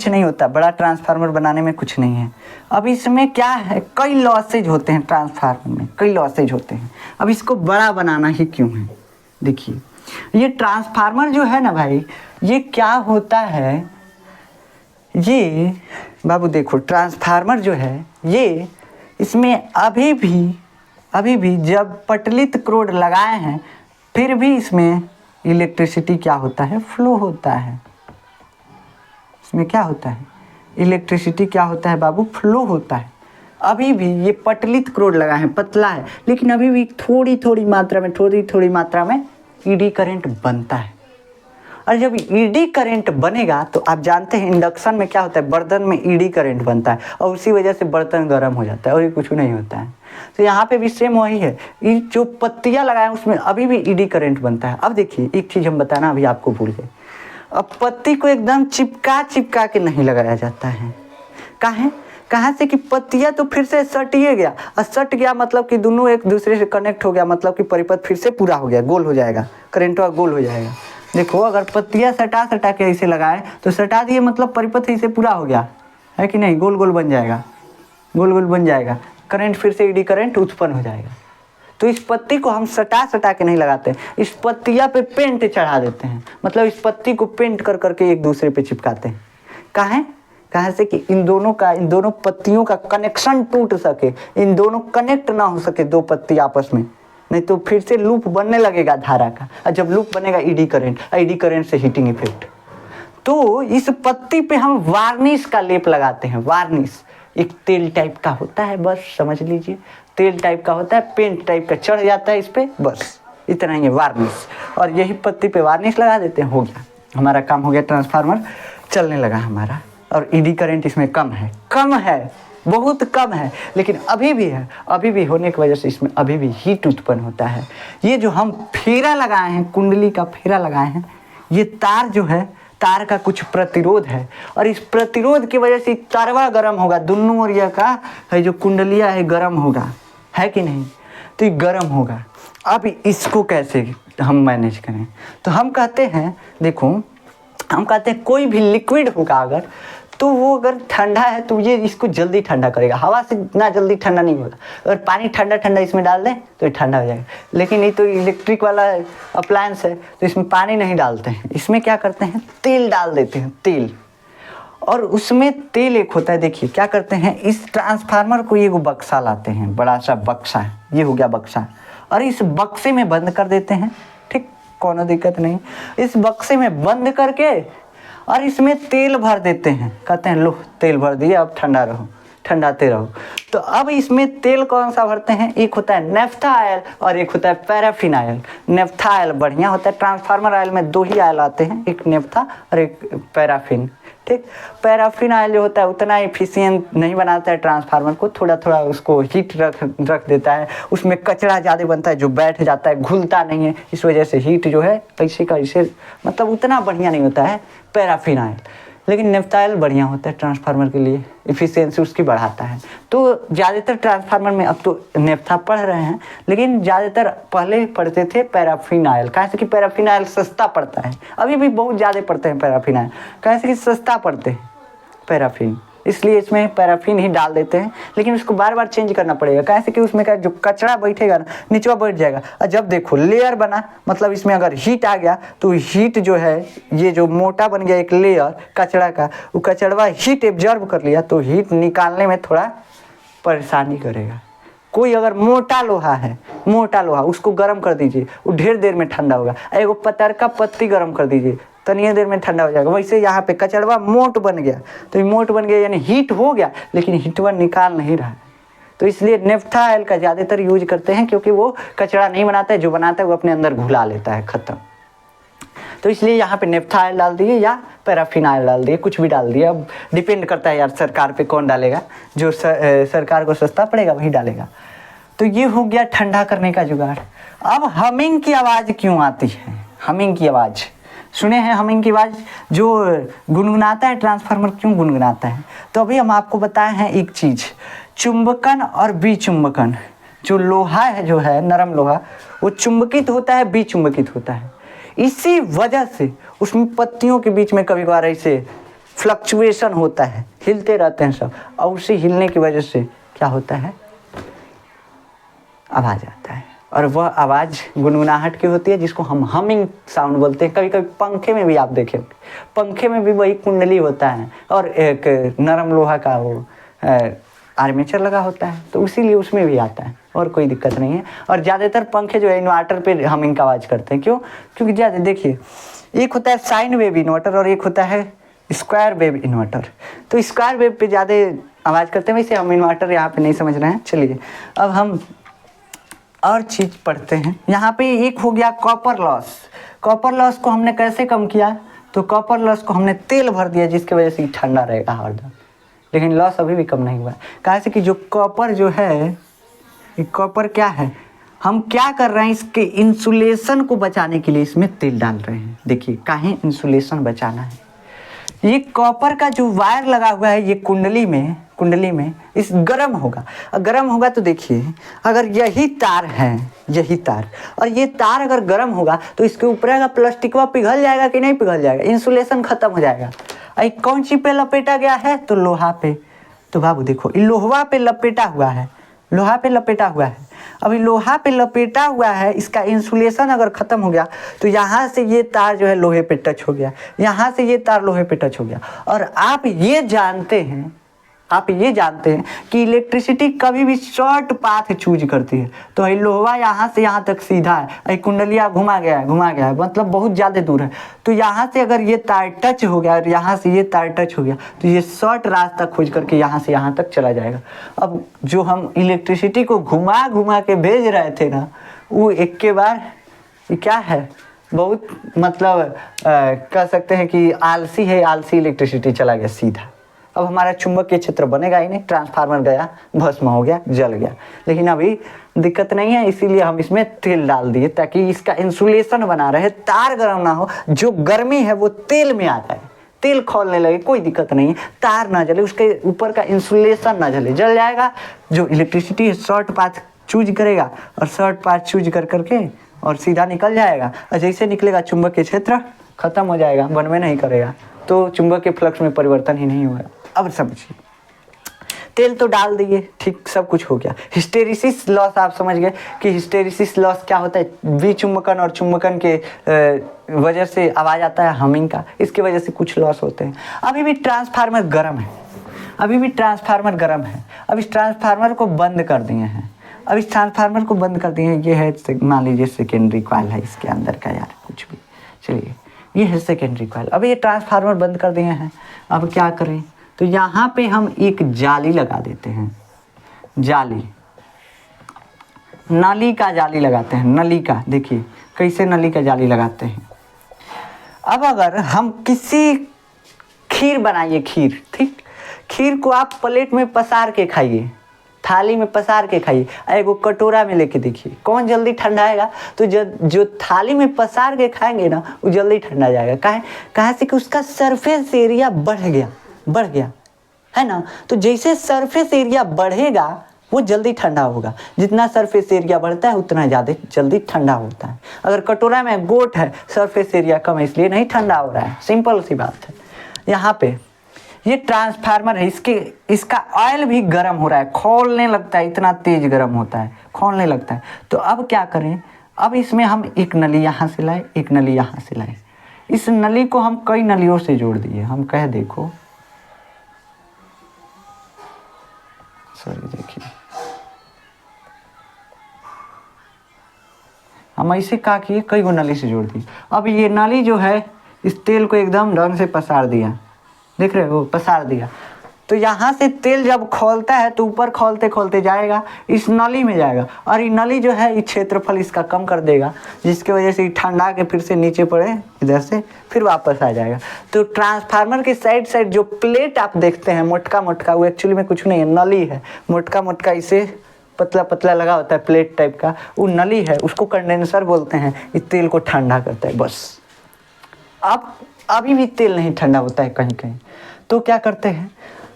नहीं होता, बड़ा ट्रांसफार्मर बनाने में कुछ नहीं है। अब इसमें क्या है, कई लॉसेज होते हैं, ट्रांसफार्मर में कई लॉसेज होते हैं। अब इसको बड़ा बनाना ही क्यों है, देखिए ये ट्रांसफार्मर जो है ना भाई, ये क्या होता है, ये बाबू देखो ट्रांसफार्मर जो है ये, इसमें अभी भी जब पटलित क्रोड लगाए हैं फिर भी इसमें इलेक्ट्रिसिटी क्या होता है, फ्लो होता है। इसमें क्या होता है, इलेक्ट्रिसिटी क्या होता है बाबू, फ्लो होता है। अभी भी ये पटलित क्रोड लगाए हैं, पतला है, लेकिन अभी भी थोड़ी थोड़ी मात्रा में ईडी करंट बनता है। और जब ईडी करंट बनेगा तो आप जानते हैं इंडक्शन में क्या होता है, बर्तन में ईडी करंट बनता है और उसी वजह से बर्तन गर्म हो जाता है और ये कुछ नहीं होता है। तो यहाँ पे भी सेम वही है, ये जो पत्तियाँ लगाए उसमें अभी भी ईडी करंट बनता है। अब देखिए एक चीज़ हम बताना अभी आपको भूल गए, अब पत्ती को एकदम चिपका के नहीं लगाया जाता है। कहाँ से कि पत्तियाँ तो फिर से सटिए गया, और सट गया मतलब कि दोनों एक दूसरे से कनेक्ट हो गया, मतलब कि परिपथ फिर से पूरा हो गया, गोल हो जाएगा, करंट गोल हो जाएगा। देखो अगर पत्तियाँ सटा के ऐसे लगाए तो सटा दिए मतलब परिपथ ऐसे पूरा हो गया, है कि नहीं, गोल गोल बन जाएगा, करंट फिर से ईडी करंट उत्पन्न हो जाएगा। तो इस पत्ती को हम सटा के नहीं लगाते, इस पत्तियाँ पे पेंट चढ़ा देते हैं, मतलब इस पत्ती को पेंट कर करके एक दूसरे पे चिपकाते हैं। कहाँ से कि इन दोनों पत्तियों का कनेक्शन टूट सके, इन दोनों कनेक्ट ना हो सके दो पत्ती आपस में, नहीं तो फिर से लूप बनने लगेगा धारा का, और जब लूप बनेगा ईडी करंट से हीटिंग इफेक्ट। तो इस पत्ती पे हम वार्निश का लेप लगाते हैं। वार्निश एक तेल टाइप का होता है, बस समझ लीजिए, तेल टाइप का होता है, पेंट टाइप का चढ़ जाता है इस पे, बस इतना ही है वार्निश। और यही पत्ती पे वार्निश लगा देते हैं, हो गया हमारा काम, हो गया, ट्रांसफार्मर चलने लगा हमारा। और ईडी करंट इसमें कम है, बहुत कम है, लेकिन अभी भी है। अभी भी होने की वजह से इसमें अभी भी हीट उत्पन्न होता है। ये जो हम फेरा लगाए हैं, कुंडली का फेरा लगाए हैं, ये तार जो है, तार का कुछ प्रतिरोध है, और इस प्रतिरोध की वजह से तारवा गर्म होगा। दोनों ओरिया का है जो कुंडलिया है गर्म होगा, है कि नहीं? तो ये गर्म होगा। अब इसको कैसे हम मैनेज करें? तो हम कहते हैं, देखो, हम कहते हैं कोई भी लिक्विड होगा अगर, तो वो अगर ठंडा है तो ये इसको जल्दी ठंडा करेगा। हवा से इतना जल्दी ठंडा नहीं होगा। अगर पानी ठंडा ठंडा इसमें डाल दें तो ये ठंडा हो जाएगा। लेकिन ये तो इलेक्ट्रिक वाला अप्लायंस है, तो इसमें पानी नहीं डालते हैं। इसमें क्या करते हैं, तेल डाल देते हैं, तेल। और उसमें तेल एक होता है, देखिए क्या करते हैं, इस ट्रांसफार्मर को ये बक्सा लाते हैं, बड़ा सा बक्सा है, ये हो गया बक्सा, और इस बक्से में बंद कर देते हैं। ठीक, कोनो दिक्कत नहीं। इस बक्से में बंद करके और इसमें तेल भर देते हैं। कहते हैं लो तेल भर दिए, अब ठंडा रहो, ठंडाते रहो। तो अब इसमें तेल कौन सा भरते हैं? एक होता है नेफ्था ऑयल और एक होता है पैराफिन ऑयल। नेफ्था ऑयल बढ़िया होता है। ट्रांसफार्मर ऑयल में 2 ही ऑयल आते हैं, एक नेफ्था और एक पैराफिन। ठीक, पैराफिन ऑयल जो होता है उतना एफिशिएंट नहीं बनाता है ट्रांसफार्मर को, थोड़ा थोड़ा उसको हीट रख देता है। उसमें कचरा ज़्यादा बनता है जो बैठ जाता है, घुलता नहीं है, इस वजह से हीट जो है ऐसे का ऐसे, मतलब उतना बढ़िया नहीं होता है पैराफिन ऑयल। लेकिन नेफ्था ऑयल बढ़िया होता है ट्रांसफार्मर के लिए, एफिशिएंसी उसकी बढ़ाता है। तो ज़्यादातर ट्रांसफार्मर में अब तो नेफ्था पढ़ रहे हैं, लेकिन ज़्यादातर पहले पढ़ते थे पैराफिन ऑयल। कैसे कि पैराफिन ऑयल सस्ता पड़ता है, अभी भी बहुत ज़्यादा पड़ते हैं पैराफिन ऑयल, कैसे कि सस्ता पड़ते हैं पैराफिन, इसलिए इसमें पैराफिन ही डाल देते हैं। लेकिन उसको बार बार चेंज करना पड़ेगा, कैसे कि उसमें का जो कचरा बैठेगा ना, नीचवा बैठ जाएगा। और जब देखो लेयर बना, मतलब इसमें अगर हीट आ गया तो हीट जो है, ये जो मोटा बन गया एक लेयर कचरा का, वो कचड़वा हीट एब्जॉर्ब कर लिया तो हीट निकालने में थोड़ा परेशानी करेगा। कोई अगर मोटा लोहा है, मोटा लोहा, उसको गर्म कर दीजिए, वो ढेर देर में ठंडा होगा। एगो पत्थर का पत्ती गर्म कर दीजिए, तनिए देर में ठंडा हो जाएगा। वैसे यहाँ पे कचड़वा मोट बन गया, तो ये मोट बन गया यानी हीट हो गया, लेकिन हीटवा निकाल नहीं रहा है। तो इसलिए नेफ्था ऑयल का ज़्यादातर यूज करते हैं, क्योंकि वो कचड़ा नहीं बनाता है, जो बनाता है वो अपने अंदर घुला लेता है, ख़त्म। तो इसलिए यहाँ पे नेफ्था ऑयल डाल दिए या पैराफिन ऑयल डाल दिए, कुछ भी डाल दिए। अब डिपेंड करता है यार सरकार पे कौन डालेगा, जो सरकार को सस्ता पड़ेगा वही डालेगा। तो ये हो गया ठंडा करने का जुगाड़। अब हमिंग की आवाज़ क्यों आती है? हमिंग की आवाज़ सुने हैं? हमिंग की आवाज़ जो गुनगुनाता है ट्रांसफार्मर, क्यों गुनगुनाता है? तो अभी हम आपको बताए हैं एक चीज़, चुंबकन और विचुंबकन। जो लोहा है, जो है नरम लोहा, वो चुंबकित होता है, विचुंबकित होता है। इसी वजह से उसमें पत्तियों के बीच में कभी कभार ऐसे फ्लक्चुएशन होता है, हिलते रहते हैं सब, और उसी हिलने की वजह से क्या होता है, आवाज़ आता है। और वह आवाज़ गुनगुनाहट की होती है, जिसको हम हमिंग साउंड बोलते हैं। कभी कभी पंखे में भी आप देखें, पंखे में भी वही कुंडली होता है और एक नरम लोहा का वो आर्मेचर लगा होता है, तो इसीलिए उसमें भी आता है, और कोई दिक्कत नहीं है। और ज़्यादातर पंखे जो है इन्वर्टर पे हमिंग का आवाज़ करते हैं। क्यों? क्योंकि ज़्यादा देखिए, एक होता है साइन वेव इन्वर्टर और एक होता है स्क्वायर वेव इन्वर्टर। तो स्क्वायर वेव पे ज़्यादा आवाज़ करते हैं, वैसे हम इन्वर्टर यहाँ पे नहीं समझ रहे हैं। चलिए अब हम और चीज़ पढ़ते हैं। यहाँ पे एक हो गया कॉपर लॉस। कॉपर लॉस को हमने कैसे कम किया? तो कॉपर लॉस को हमने तेल भर दिया, जिसकी वजह से ठंडा रहेगा हरदम। लेकिन लॉस अभी भी कम नहीं हुआ, कैसे कि जो कॉपर जो है, ये कॉपर क्या है, हम क्या कर रहे हैं, इसके इंसुलेशन को बचाने के लिए इसमें तेल डाल रहे हैं। देखिए काहे इंसुलेशन बचाना है। ये कॉपर का जो वायर लगा हुआ है, ये कुंडली में इस गर्म होगा। गर्म होगा तो देखिए, अगर यही तार है, यही तार, और ये तार अगर गर्म होगा तो इसके ऊपर का प्लास्टिकवा पिघल जाएगा कि नहीं पिघल जाएगा? इंसुलेशन खत्म हो जाएगा। आई कौन सी पे लपेटा गया है? तो लोहा पे। तो बाबू देखो, लोहा पे लपेटा हुआ है, लोहा पे लपेटा हुआ है। अभी लोहा पे लपेटा हुआ है, इसका इंसुलेशन अगर ख़त्म हो गया तो यहाँ से ये तार जो है लोहे पे टच हो गया, यहाँ से ये तार लोहे पे टच हो गया। और आप ये जानते हैं कि इलेक्ट्रिसिटी कभी भी शॉर्ट पाथ चूज करती है। तो ये लोहा यहाँ से यहाँ तक सीधा है, ये कुंडलिया घुमा गया है, मतलब बहुत ज़्यादा दूर है। तो यहाँ से अगर ये तार टच हो गया और यहाँ से ये तार टच हो गया तो ये शॉर्ट रास्ता खोज करके यहाँ से यहाँ तक चला जाएगा। अब जो हम इलेक्ट्रिसिटी को घुमा घुमा के भेज रहे थे ना, वो एक के बार ये क्या है, बहुत मतलब कह सकते हैं कि आलसी है, आलसी इलेक्ट्रिसिटी चला गया सीधा। अब हमारा चुंबकीय क्षेत्र बनेगा ही नहीं, ट्रांसफार्मर गया, भस्म हो गया, जल गया। लेकिन अभी दिक्कत नहीं है, इसीलिए हम इसमें तेल डाल दिए ताकि इसका इंसुलेशन बना रहे, तार गर्म ना हो, जो गर्मी है वो तेल में आ जाए, तेल खौलने लगे, कोई दिक्कत नहीं है, तार ना जले, उसके ऊपर का इंसुलेशन ना जले, जल जाएगा। जो इलेक्ट्रिसिटी है शॉर्ट पाथ चूज करेगा और शॉर्ट पाथ चूज कर करके और सीधा निकल जाएगा, और जैसे निकलेगा चुंबकीय क्षेत्र खत्म हो जाएगा, बनवे नहीं करेगा, तो चुंबकीय फ्लक्स में परिवर्तन ही नहीं होगा। अब समझिए, तेल तो डाल दिए, ठीक, सब कुछ हो गया। हिस्टेरिसिस लॉस आप समझ गए कि हिस्टेरिसिस लॉस क्या होता है, विचुंबकन और चुंबकन के वजह से आवाज़ आता है हमिंग का, इसके वजह से कुछ लॉस होते हैं। अभी भी ट्रांसफार्मर गर्म है, अभी भी ट्रांसफार्मर गर्म है। अब इस ट्रांसफार्मर को बंद कर दिए हैं, अब इस ट्रांसफार्मर को बंद कर दिए हैं। ये है, मान लीजिए सेकेंडरी कॉइल है इसके अंदर का, यार कुछ भी, चलिए ये है सेकेंडरी कॉइल। अब ये ट्रांसफार्मर बंद कर दिए हैं, अब क्या करें, तो यहाँ पे हम एक जाली लगा देते हैं, जाली, नली का जाली लगाते हैं, नली का, देखिए कैसे नली का जाली लगाते हैं। अब अगर हम किसी खीर बनाइए, खीर, ठीक, खीर को आप प्लेट में पसार के खाइए, थाली में पसार के खाइए, एगो कटोरा में लेके देखिए, कौन जल्दी ठंडाएगा, तो जो थाली में पसार के खाएंगे ना वो जल्दी ठंडा जाएगा। कहाँ से कि उसका सरफेस एरिया बढ़ गया है ना। तो जैसे सरफेस एरिया बढ़ेगा वो जल्दी ठंडा होगा, जितना सरफेस एरिया बढ़ता है उतना ज़्यादा जल्दी ठंडा होता है। अगर कटोरा में गोट है, सरफेस एरिया कम है, इसलिए नहीं ठंडा हो रहा है, सिंपल सी बात है। यहाँ पे ये ट्रांसफार्मर है, इसका ऑयल भी गर्म हो रहा है, खौलने लगता है, इतना तेज गर्म होता है, खौलने लगता है। तो अब क्या करें, अब इसमें हम एक नली यहाँ से लाए, एक नली यहाँ से लाए, इस नली को हम कई नलियों से जोड़ दिए। हम कहे देखो, सॉरी, देखिए हम ऐसे क्या किए, कई गो नली से जोड़ दिए। अब ये नली जो है इस तेल को एकदम ढंग से पसार दिया, देख रहे हो, पसार दिया। तो यहाँ से तेल जब खौलता है तो ऊपर खौलते खौलते जाएगा, इस नली में जाएगा, और ये नली जो है ये क्षेत्रफल इसका कम कर देगा, जिसकी वजह से ठंडा के फिर से नीचे पड़े, इधर से फिर वापस आ जाएगा। तो ट्रांसफार्मर के साइड साइड जो प्लेट आप देखते हैं मोटका मोटका, वो एक्चुअली में कुछ नहीं है, नली है, मोटका मोटका इसे पतला पतला लगा होता है प्लेट टाइप का, वो नली है, उसको कंडेंसर बोलते हैं। इस तेल को ठंडा करता है बस। अब अभी भी तेल नहीं ठंडा होता है कहीं कहीं, तो क्या करते हैं,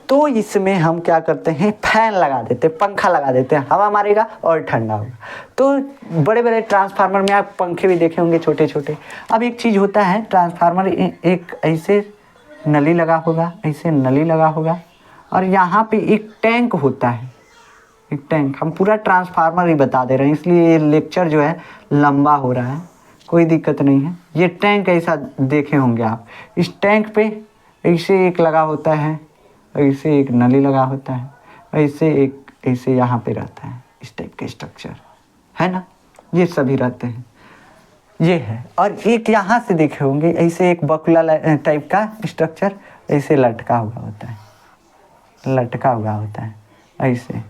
तो इसमें हम क्या करते हैं, फैन लगा देते हैं, पंखा लगा देते हैं, हवा मारेगा और ठंडा होगा। तो बड़े बड़े ट्रांसफार्मर में आप पंखे भी देखे होंगे छोटे छोटे। अब एक चीज़ होता है, ट्रांसफार्मर एक ऐसे नली लगा होगा, ऐसे नली लगा होगा, और यहाँ पे एक टैंक होता है, एक टैंक। हम पूरा ट्रांसफार्मर ही बता दे रहे हैं, इसलिए ये लेक्चर जो है लंबा हो रहा है, कोई दिक्कत नहीं है। ये टैंक ऐसा देखे होंगे आप, इस टैंक पे ऐसे एक लगा होता है, ऐसे एक नली लगा होता है, ऐसे एक ऐसे यहाँ पे रहता है, इस टाइप के स्ट्रक्चर है ना, ये सभी रहते हैं, ये है। और एक यहाँ से देखे होंगे ऐसे एक बकुला टाइप का स्ट्रक्चर, ऐसे लटका हुआ होता है, लटका हुआ होता है, ऐसे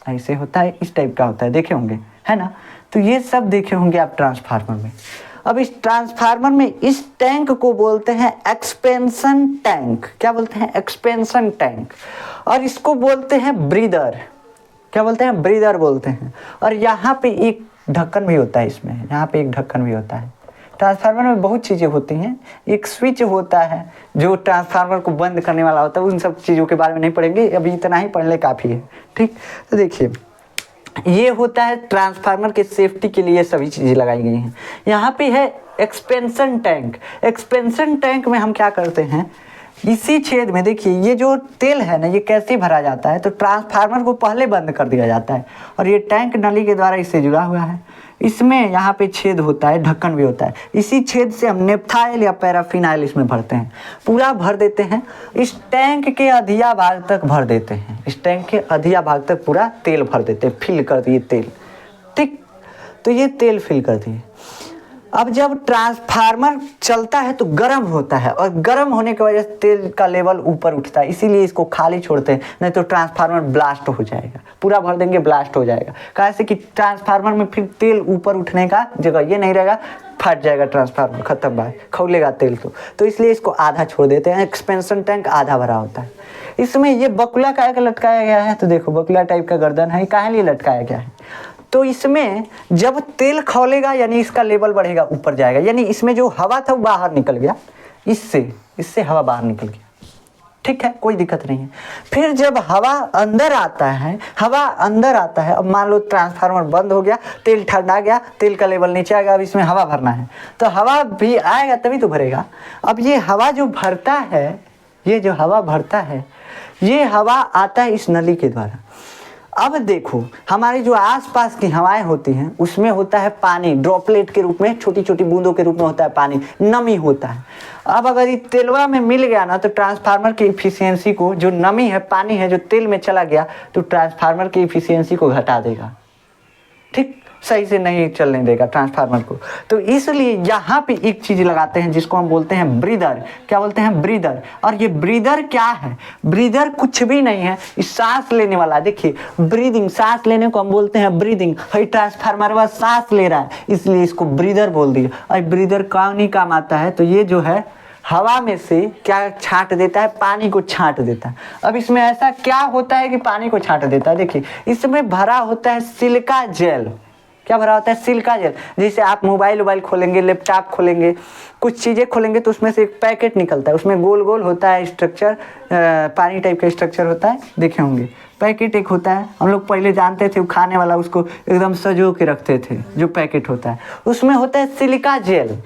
ऐसे होता है, इस टाइप का होता है, देखे होंगे, है ना। तो ये सब देखे होंगे आप ट्रांसफार्मर में। अब इस ट्रांसफार्मर में इस टैंक को बोलते हैं एक्सपेंशन टैंक। क्या बोलते हैं, एक्सपेंशन टैंक। और इसको बोलते हैं ब्रीदर। क्या बोलते हैं, ब्रीदर बोलते हैं। और यहाँ पे एक ढक्कन भी होता है, इसमें यहाँ पे एक ढक्कन भी होता है। ट्रांसफार्मर में बहुत चीज़ें होती हैं, एक स्विच होता है जो ट्रांसफार्मर को बंद करने वाला होता है। उन सब चीज़ों के बारे में नहीं पढ़ेंगे, अभी इतना ही पढ़ ले काफ़ी है, ठीक। तो देखिए ये होता है ट्रांसफार्मर के सेफ्टी के लिए सभी चीज़ें लगाई गई हैं। यहाँ पे है एक्सपेंशन टैंक। एक्सपेंशन टैंक में हम क्या करते हैं, इसी छेद में देखिए ये जो तेल है ना, ये कैसे भरा जाता है, तो ट्रांसफार्मर को पहले बंद कर दिया जाता है और ये टैंक नली के द्वारा इससे जुड़ा हुआ है। इसमें यहाँ पे छेद होता है, ढक्कन भी होता है। इसी छेद से हम नेफ्थाइल या पैराफिनाइल इसमें भरते हैं, पूरा भर देते हैं। इस टैंक के अधिया भाग तक भर देते हैं, इस टैंक के अधिया भाग तक पूरा तेल भर देते हैं, फिल कर दिए तेल, ठीक। तो ये तेल फिल कर दिए। अब जब ट्रांसफार्मर चलता है तो गर्म होता है और गर्म होने की वजह से तेल का लेवल ऊपर उठता है, इसीलिए इसको खाली छोड़ते हैं, नहीं तो ट्रांसफार्मर ब्लास्ट हो जाएगा, पूरा भर देंगे ब्लास्ट हो जाएगा। कैसे कि ट्रांसफार्मर में फिर तेल ऊपर उठने का जगह ये नहीं रहेगा, फट जाएगा ट्रांसफार्मर, खत्म बात, खौलेगा तेल तो इसलिए इसको आधा छोड़ देते हैं। एक्सपेंशन टैंक आधा भरा होता है। इसमें ये बकुला काहे का लटकाया गया है, तो देखो बकुला टाइप का गर्दन है, काहे लिए लटकाया गया है, तो इसमें जब तेल खौलेगा यानी इसका लेवल बढ़ेगा, ऊपर जाएगा, यानी इसमें जो हवा था वो बाहर निकल गया, इससे हवा बाहर निकल गया, ठीक है, कोई दिक्कत नहीं है। फिर जब हवा अंदर आता है, अब मान लो ट्रांसफार्मर बंद हो गया, तेल ठंडा गया, तेल का लेवल नीचे आएगा, अब इसमें हवा भरना है, तो हवा भी आएगा तभी तो भरेगा। अब ये हवा जो भरता है, ये हवा आता है इस नली के द्वारा। अब देखो हमारे जो आसपास की हवाएं होती हैं उसमें होता है पानी, ड्रॉपलेट के रूप में, छोटी छोटी बूंदों के रूप में होता है पानी, नमी होता है। अब अगर ये तेलवा में मिल गया ना तो ट्रांसफार्मर की इफिशियंसी को, जो नमी है, पानी है जो तेल में चला गया, तो ट्रांसफार्मर की इफिशियंसी को घटा देगा, ठीक, सही से नहीं चलने देगा ट्रांसफार्मर को। तो इसलिए यहाँ पे एक चीज लगाते हैं जिसको हम बोलते हैं ब्रीदर। क्या बोलते हैं? ब्रीदर। और ये ब्रीदर क्या है? ब्रीदर कुछ भी नहीं है, इस सांस लेने वाला, देखिए ब्रीदिंग, सांस लेने को हम बोलते हैं ब्रीदिंग। भाई ट्रांसफार्मर वह सांस ले रहा है इसलिए इसको ब्रीदर बोल दिया। और ब्रीदर नहीं काम आता है, तो ये जो है हवा में से क्या छांट देता है? पानी को छांट देता है। अब इसमें ऐसा क्या होता है कि पानी को छांट देता है? देखिए इसमें भरा होता है सिलिका जेल। क्या भरा होता है? Silica gel. जैसे आप मोबाइल खोलेंगे, लैपटॉप खोलेंगे, कुछ चीज़ें खोलेंगे तो उसमें से एक पैकेट निकलता है, उसमें गोल गोल होता है स्ट्रक्चर, पानी टाइप का स्ट्रक्चर होता है, देखे होंगे। पैकेट एक होता है, हम लोग पहले जानते थे, वो खाने वाला उसको एकदम सजो के रखते थे, जो पैकेट होता है उसमें होता है सिलिका जेल।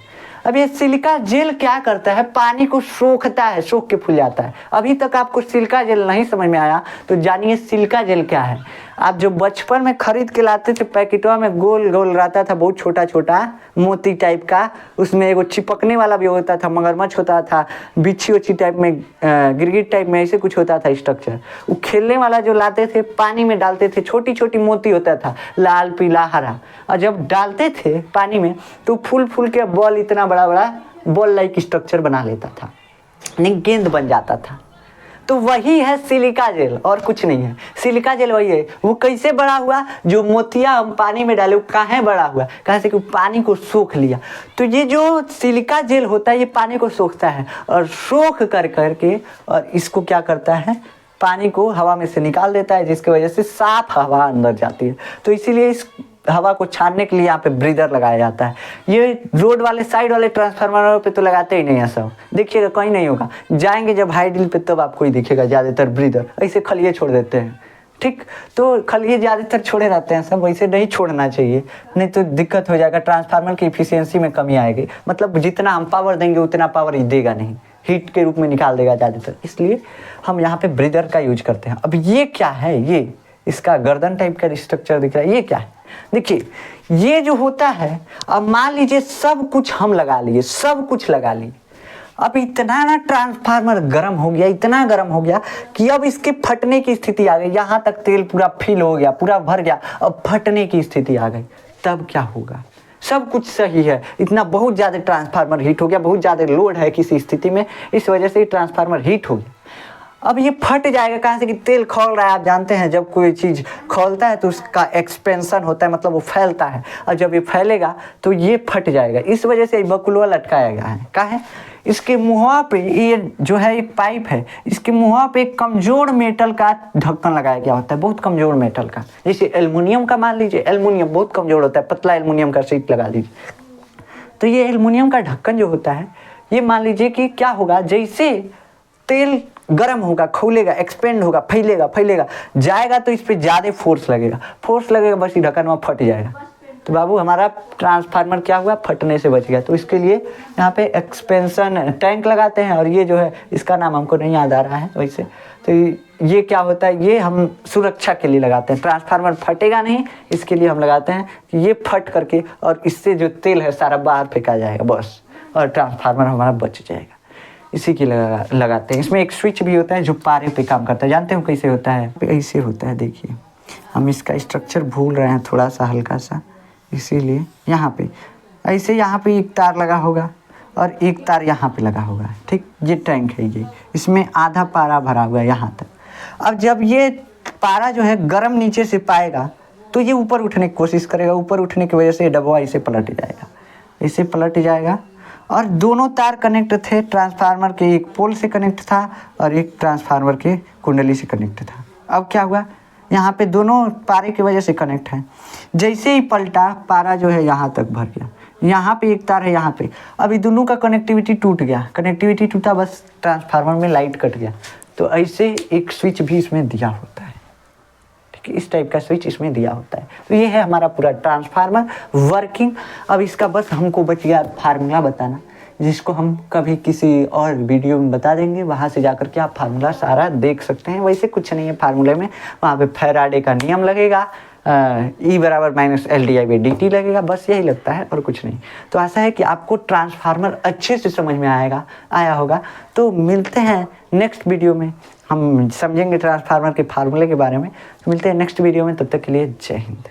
अब ये सिलिका जेल क्या करता है? पानी को सोखता है, सोख के फूल जाता है। अभी तक आपको सिलिका जेल नहीं समझ में आया तो जानिए सिलिका जेल क्या है। आप जो बचपन में खरीद के लाते थे पैकेटवा में गोल गोल रहता था, बहुत छोटा छोटा मोती टाइप का, उसमें एगो चिपकने वाला भी होता था, मगरमच्छ होता था, बिच्छी उच्छी टाइप में, गिरगिट टाइप में, ऐसे कुछ होता था स्ट्रक्चर। वो खेलने वाला जो लाते थे, पानी में डालते थे, छोटी छोटी मोती होता था, लाल पीला हरा, और जब डालते थे पानी में तो फूल फूल के बॉल, इतना बड़ा बड़ा बॉल लाइक स्ट्रक्चर बना लेता था, नहीं गेंद बन जाता था। तो वही है सिलिका जेल, और कुछ नहीं है। सिलिका जेल वही है। वो कैसे बड़ा हुआ? जो मोतिया हम पानी में डाले वो कहाँ बड़ा हुआ? कहाँ से कि पानी को सोख लिया। तो ये जो सिलिका जेल होता है ये पानी को सोखता है, और सोख कर करके और इसको क्या करता है? पानी को हवा में से निकाल देता है, जिसकी वजह से साफ हवा अंदर जाती है। तो इसीलिए इस हवा को छानने के लिए यहाँ पे ब्रीदर लगाया जाता है। ये रोड वाले, साइड वाले ट्रांसफार्मरों पे तो लगाते ही नहीं है सब, देखिएगा कहीं नहीं होगा। जाएंगे जब हाई डील पे तब आपको ही दिखेगा ज़्यादातर ब्रीदर। ऐसे खलिए छोड़ देते हैं, ठीक, तो खलिए ज़्यादातर छोड़े रहते हैं सब, वैसे नहीं छोड़ना चाहिए, नहीं तो दिक्कत हो जाएगा, ट्रांसफार्मर की इफिशियंसी में कमी आएगी। मतलब जितना हम पावर देंगे उतना पावर ही देगा नहीं, हीट के रूप में निकाल देगा ज़्यादातर, इसलिए हम यहाँ पे ब्रीदर का यूज करते हैं। अब ये क्या है? ये इसका गर्दन टाइप का स्ट्रक्चर दिख रहा है, ये क्या है? देखिए ये जो होता है, अब मान लीजिए सब कुछ हम लगा लिए, सब कुछ लगा लिए, अब इतना ना ट्रांसफार्मर गर्म हो गया, इतना गर्म हो गया कि अब इसके फटने की स्थिति आ गई। यहाँ तक तेल पूरा फिल हो गया, पूरा भर गया, अब फटने की स्थिति आ गई, तब क्या होगा? सब कुछ सही है, इतना बहुत ज़्यादा ट्रांसफार्मर हीट हो गया, बहुत ज़्यादा लोड है किसी स्थिति में, इस वजह से ट्रांसफार्मर हीट हो गया। अब ये फट जाएगा, कहाँ से कि तेल खौल रहा है। आप जानते हैं जब कोई चीज़ खौलता है तो उसका एक्सपेंशन होता है, मतलब वो फैलता है, और जब ये फैलेगा तो ये फट जाएगा। इस वजह से बकुलवा लटकाया गया है। कहाँ है? इसके मुँहवा पे, ये जो है एक पाइप है, इसके मुँहवा पे एक कमज़ोर मेटल का ढक्कन लगाया गया होता है, बहुत कमज़ोर मेटल का, जैसे एल्युमिनियम का, मान लीजिए एल्युमिनियम बहुत कमज़ोर होता है, पतला एल्युमिनियम का शीट लगा लीजिए। तो ये एल्युमिनियम का ढक्कन जो होता है, ये मान लीजिए कि क्या होगा, जैसे तेल गर्म होगा, खौलेगा, एक्सपेंड होगा, फैलेगा जाएगा, तो इस पर ज़्यादा फोर्स लगेगा, बस ये ढक्कन वहाँ फट जाएगा। तो बाबू हमारा ट्रांसफार्मर क्या हुआ? फटने से बच गया। तो इसके लिए यहाँ पे एक्सपेंशन टैंक लगाते हैं, और ये जो है इसका नाम हमको नहीं याद आ रहा है वैसे। तो ये क्या होता है? ये हम सुरक्षा के लिए लगाते हैं, ट्रांसफार्मर फटेगा नहीं इसके लिए हम लगाते हैं कि ये फट करके, और इससे जो तेल है सारा बाहर फेंका जाएगा बस, और ट्रांसफार्मर हमारा बच जाएगा, इसी के लगाते हैं। इसमें एक स्विच भी होता है जो पारे पे काम करता है, जानते हो कैसे होता है? ऐसे होता है, देखिए हम इसका स्ट्रक्चर भूल रहे हैं थोड़ा सा, हल्का सा, इसीलिए यहाँ पे ऐसे यहाँ पे एक तार लगा होगा और एक तार यहाँ पे लगा होगा, ठीक। ये टैंक है, ये इसमें आधा पारा भरा हुआ है यहाँ तक। अब जब ये पारा जो है गर्म नीचे से पाएगा तो ये ऊपर उठने की कोशिश करेगा। ऊपर उठने की वजह से ये डब्बा इसे पलट जाएगा, इसे पलट जाएगा। और दोनों तार कनेक्ट थे, ट्रांसफार्मर के एक पोल से कनेक्ट था और एक ट्रांसफार्मर के कुंडली से कनेक्ट था। अब क्या हुआ, यहाँ पे दोनों पारे की वजह से कनेक्ट है। जैसे ही पलटा, पारा जो है यहाँ तक भर गया, यहाँ पे एक तार है यहाँ पे। अभी दोनों का कनेक्टिविटी टूट गया, कनेक्टिविटी टूटा, बस ट्रांसफार्मर में लाइट कट गया। तो ऐसे एक स्विच भी इसमें दिया होता है, ठीक है। इस टाइप का स्विच इसमें दिया होता है। तो ये है हमारा पूरा ट्रांसफार्मर वर्किंग। अब इसका बस हमको बच गया फार्मूला बताना, जिसको हम कभी किसी और वीडियो में बता देंगे। वहाँ से जाकर के आप फार्मूला सारा देख सकते हैं। वैसे कुछ नहीं है फार्मूले में, वहाँ पे फैराडे का नियम लगेगा, E = -LdI/dt लगेगा, बस यही लगता है और कुछ नहीं। तो ऐसा है कि आपको ट्रांसफार्मर अच्छे से समझ में आया होगा। तो मिलते हैं नेक्स्ट वीडियो में, हम समझेंगे ट्रांसफार्मर के फार्मूले के बारे में। तो मिलते हैं नेक्स्ट वीडियो में, तब तक के लिए जय हिंद।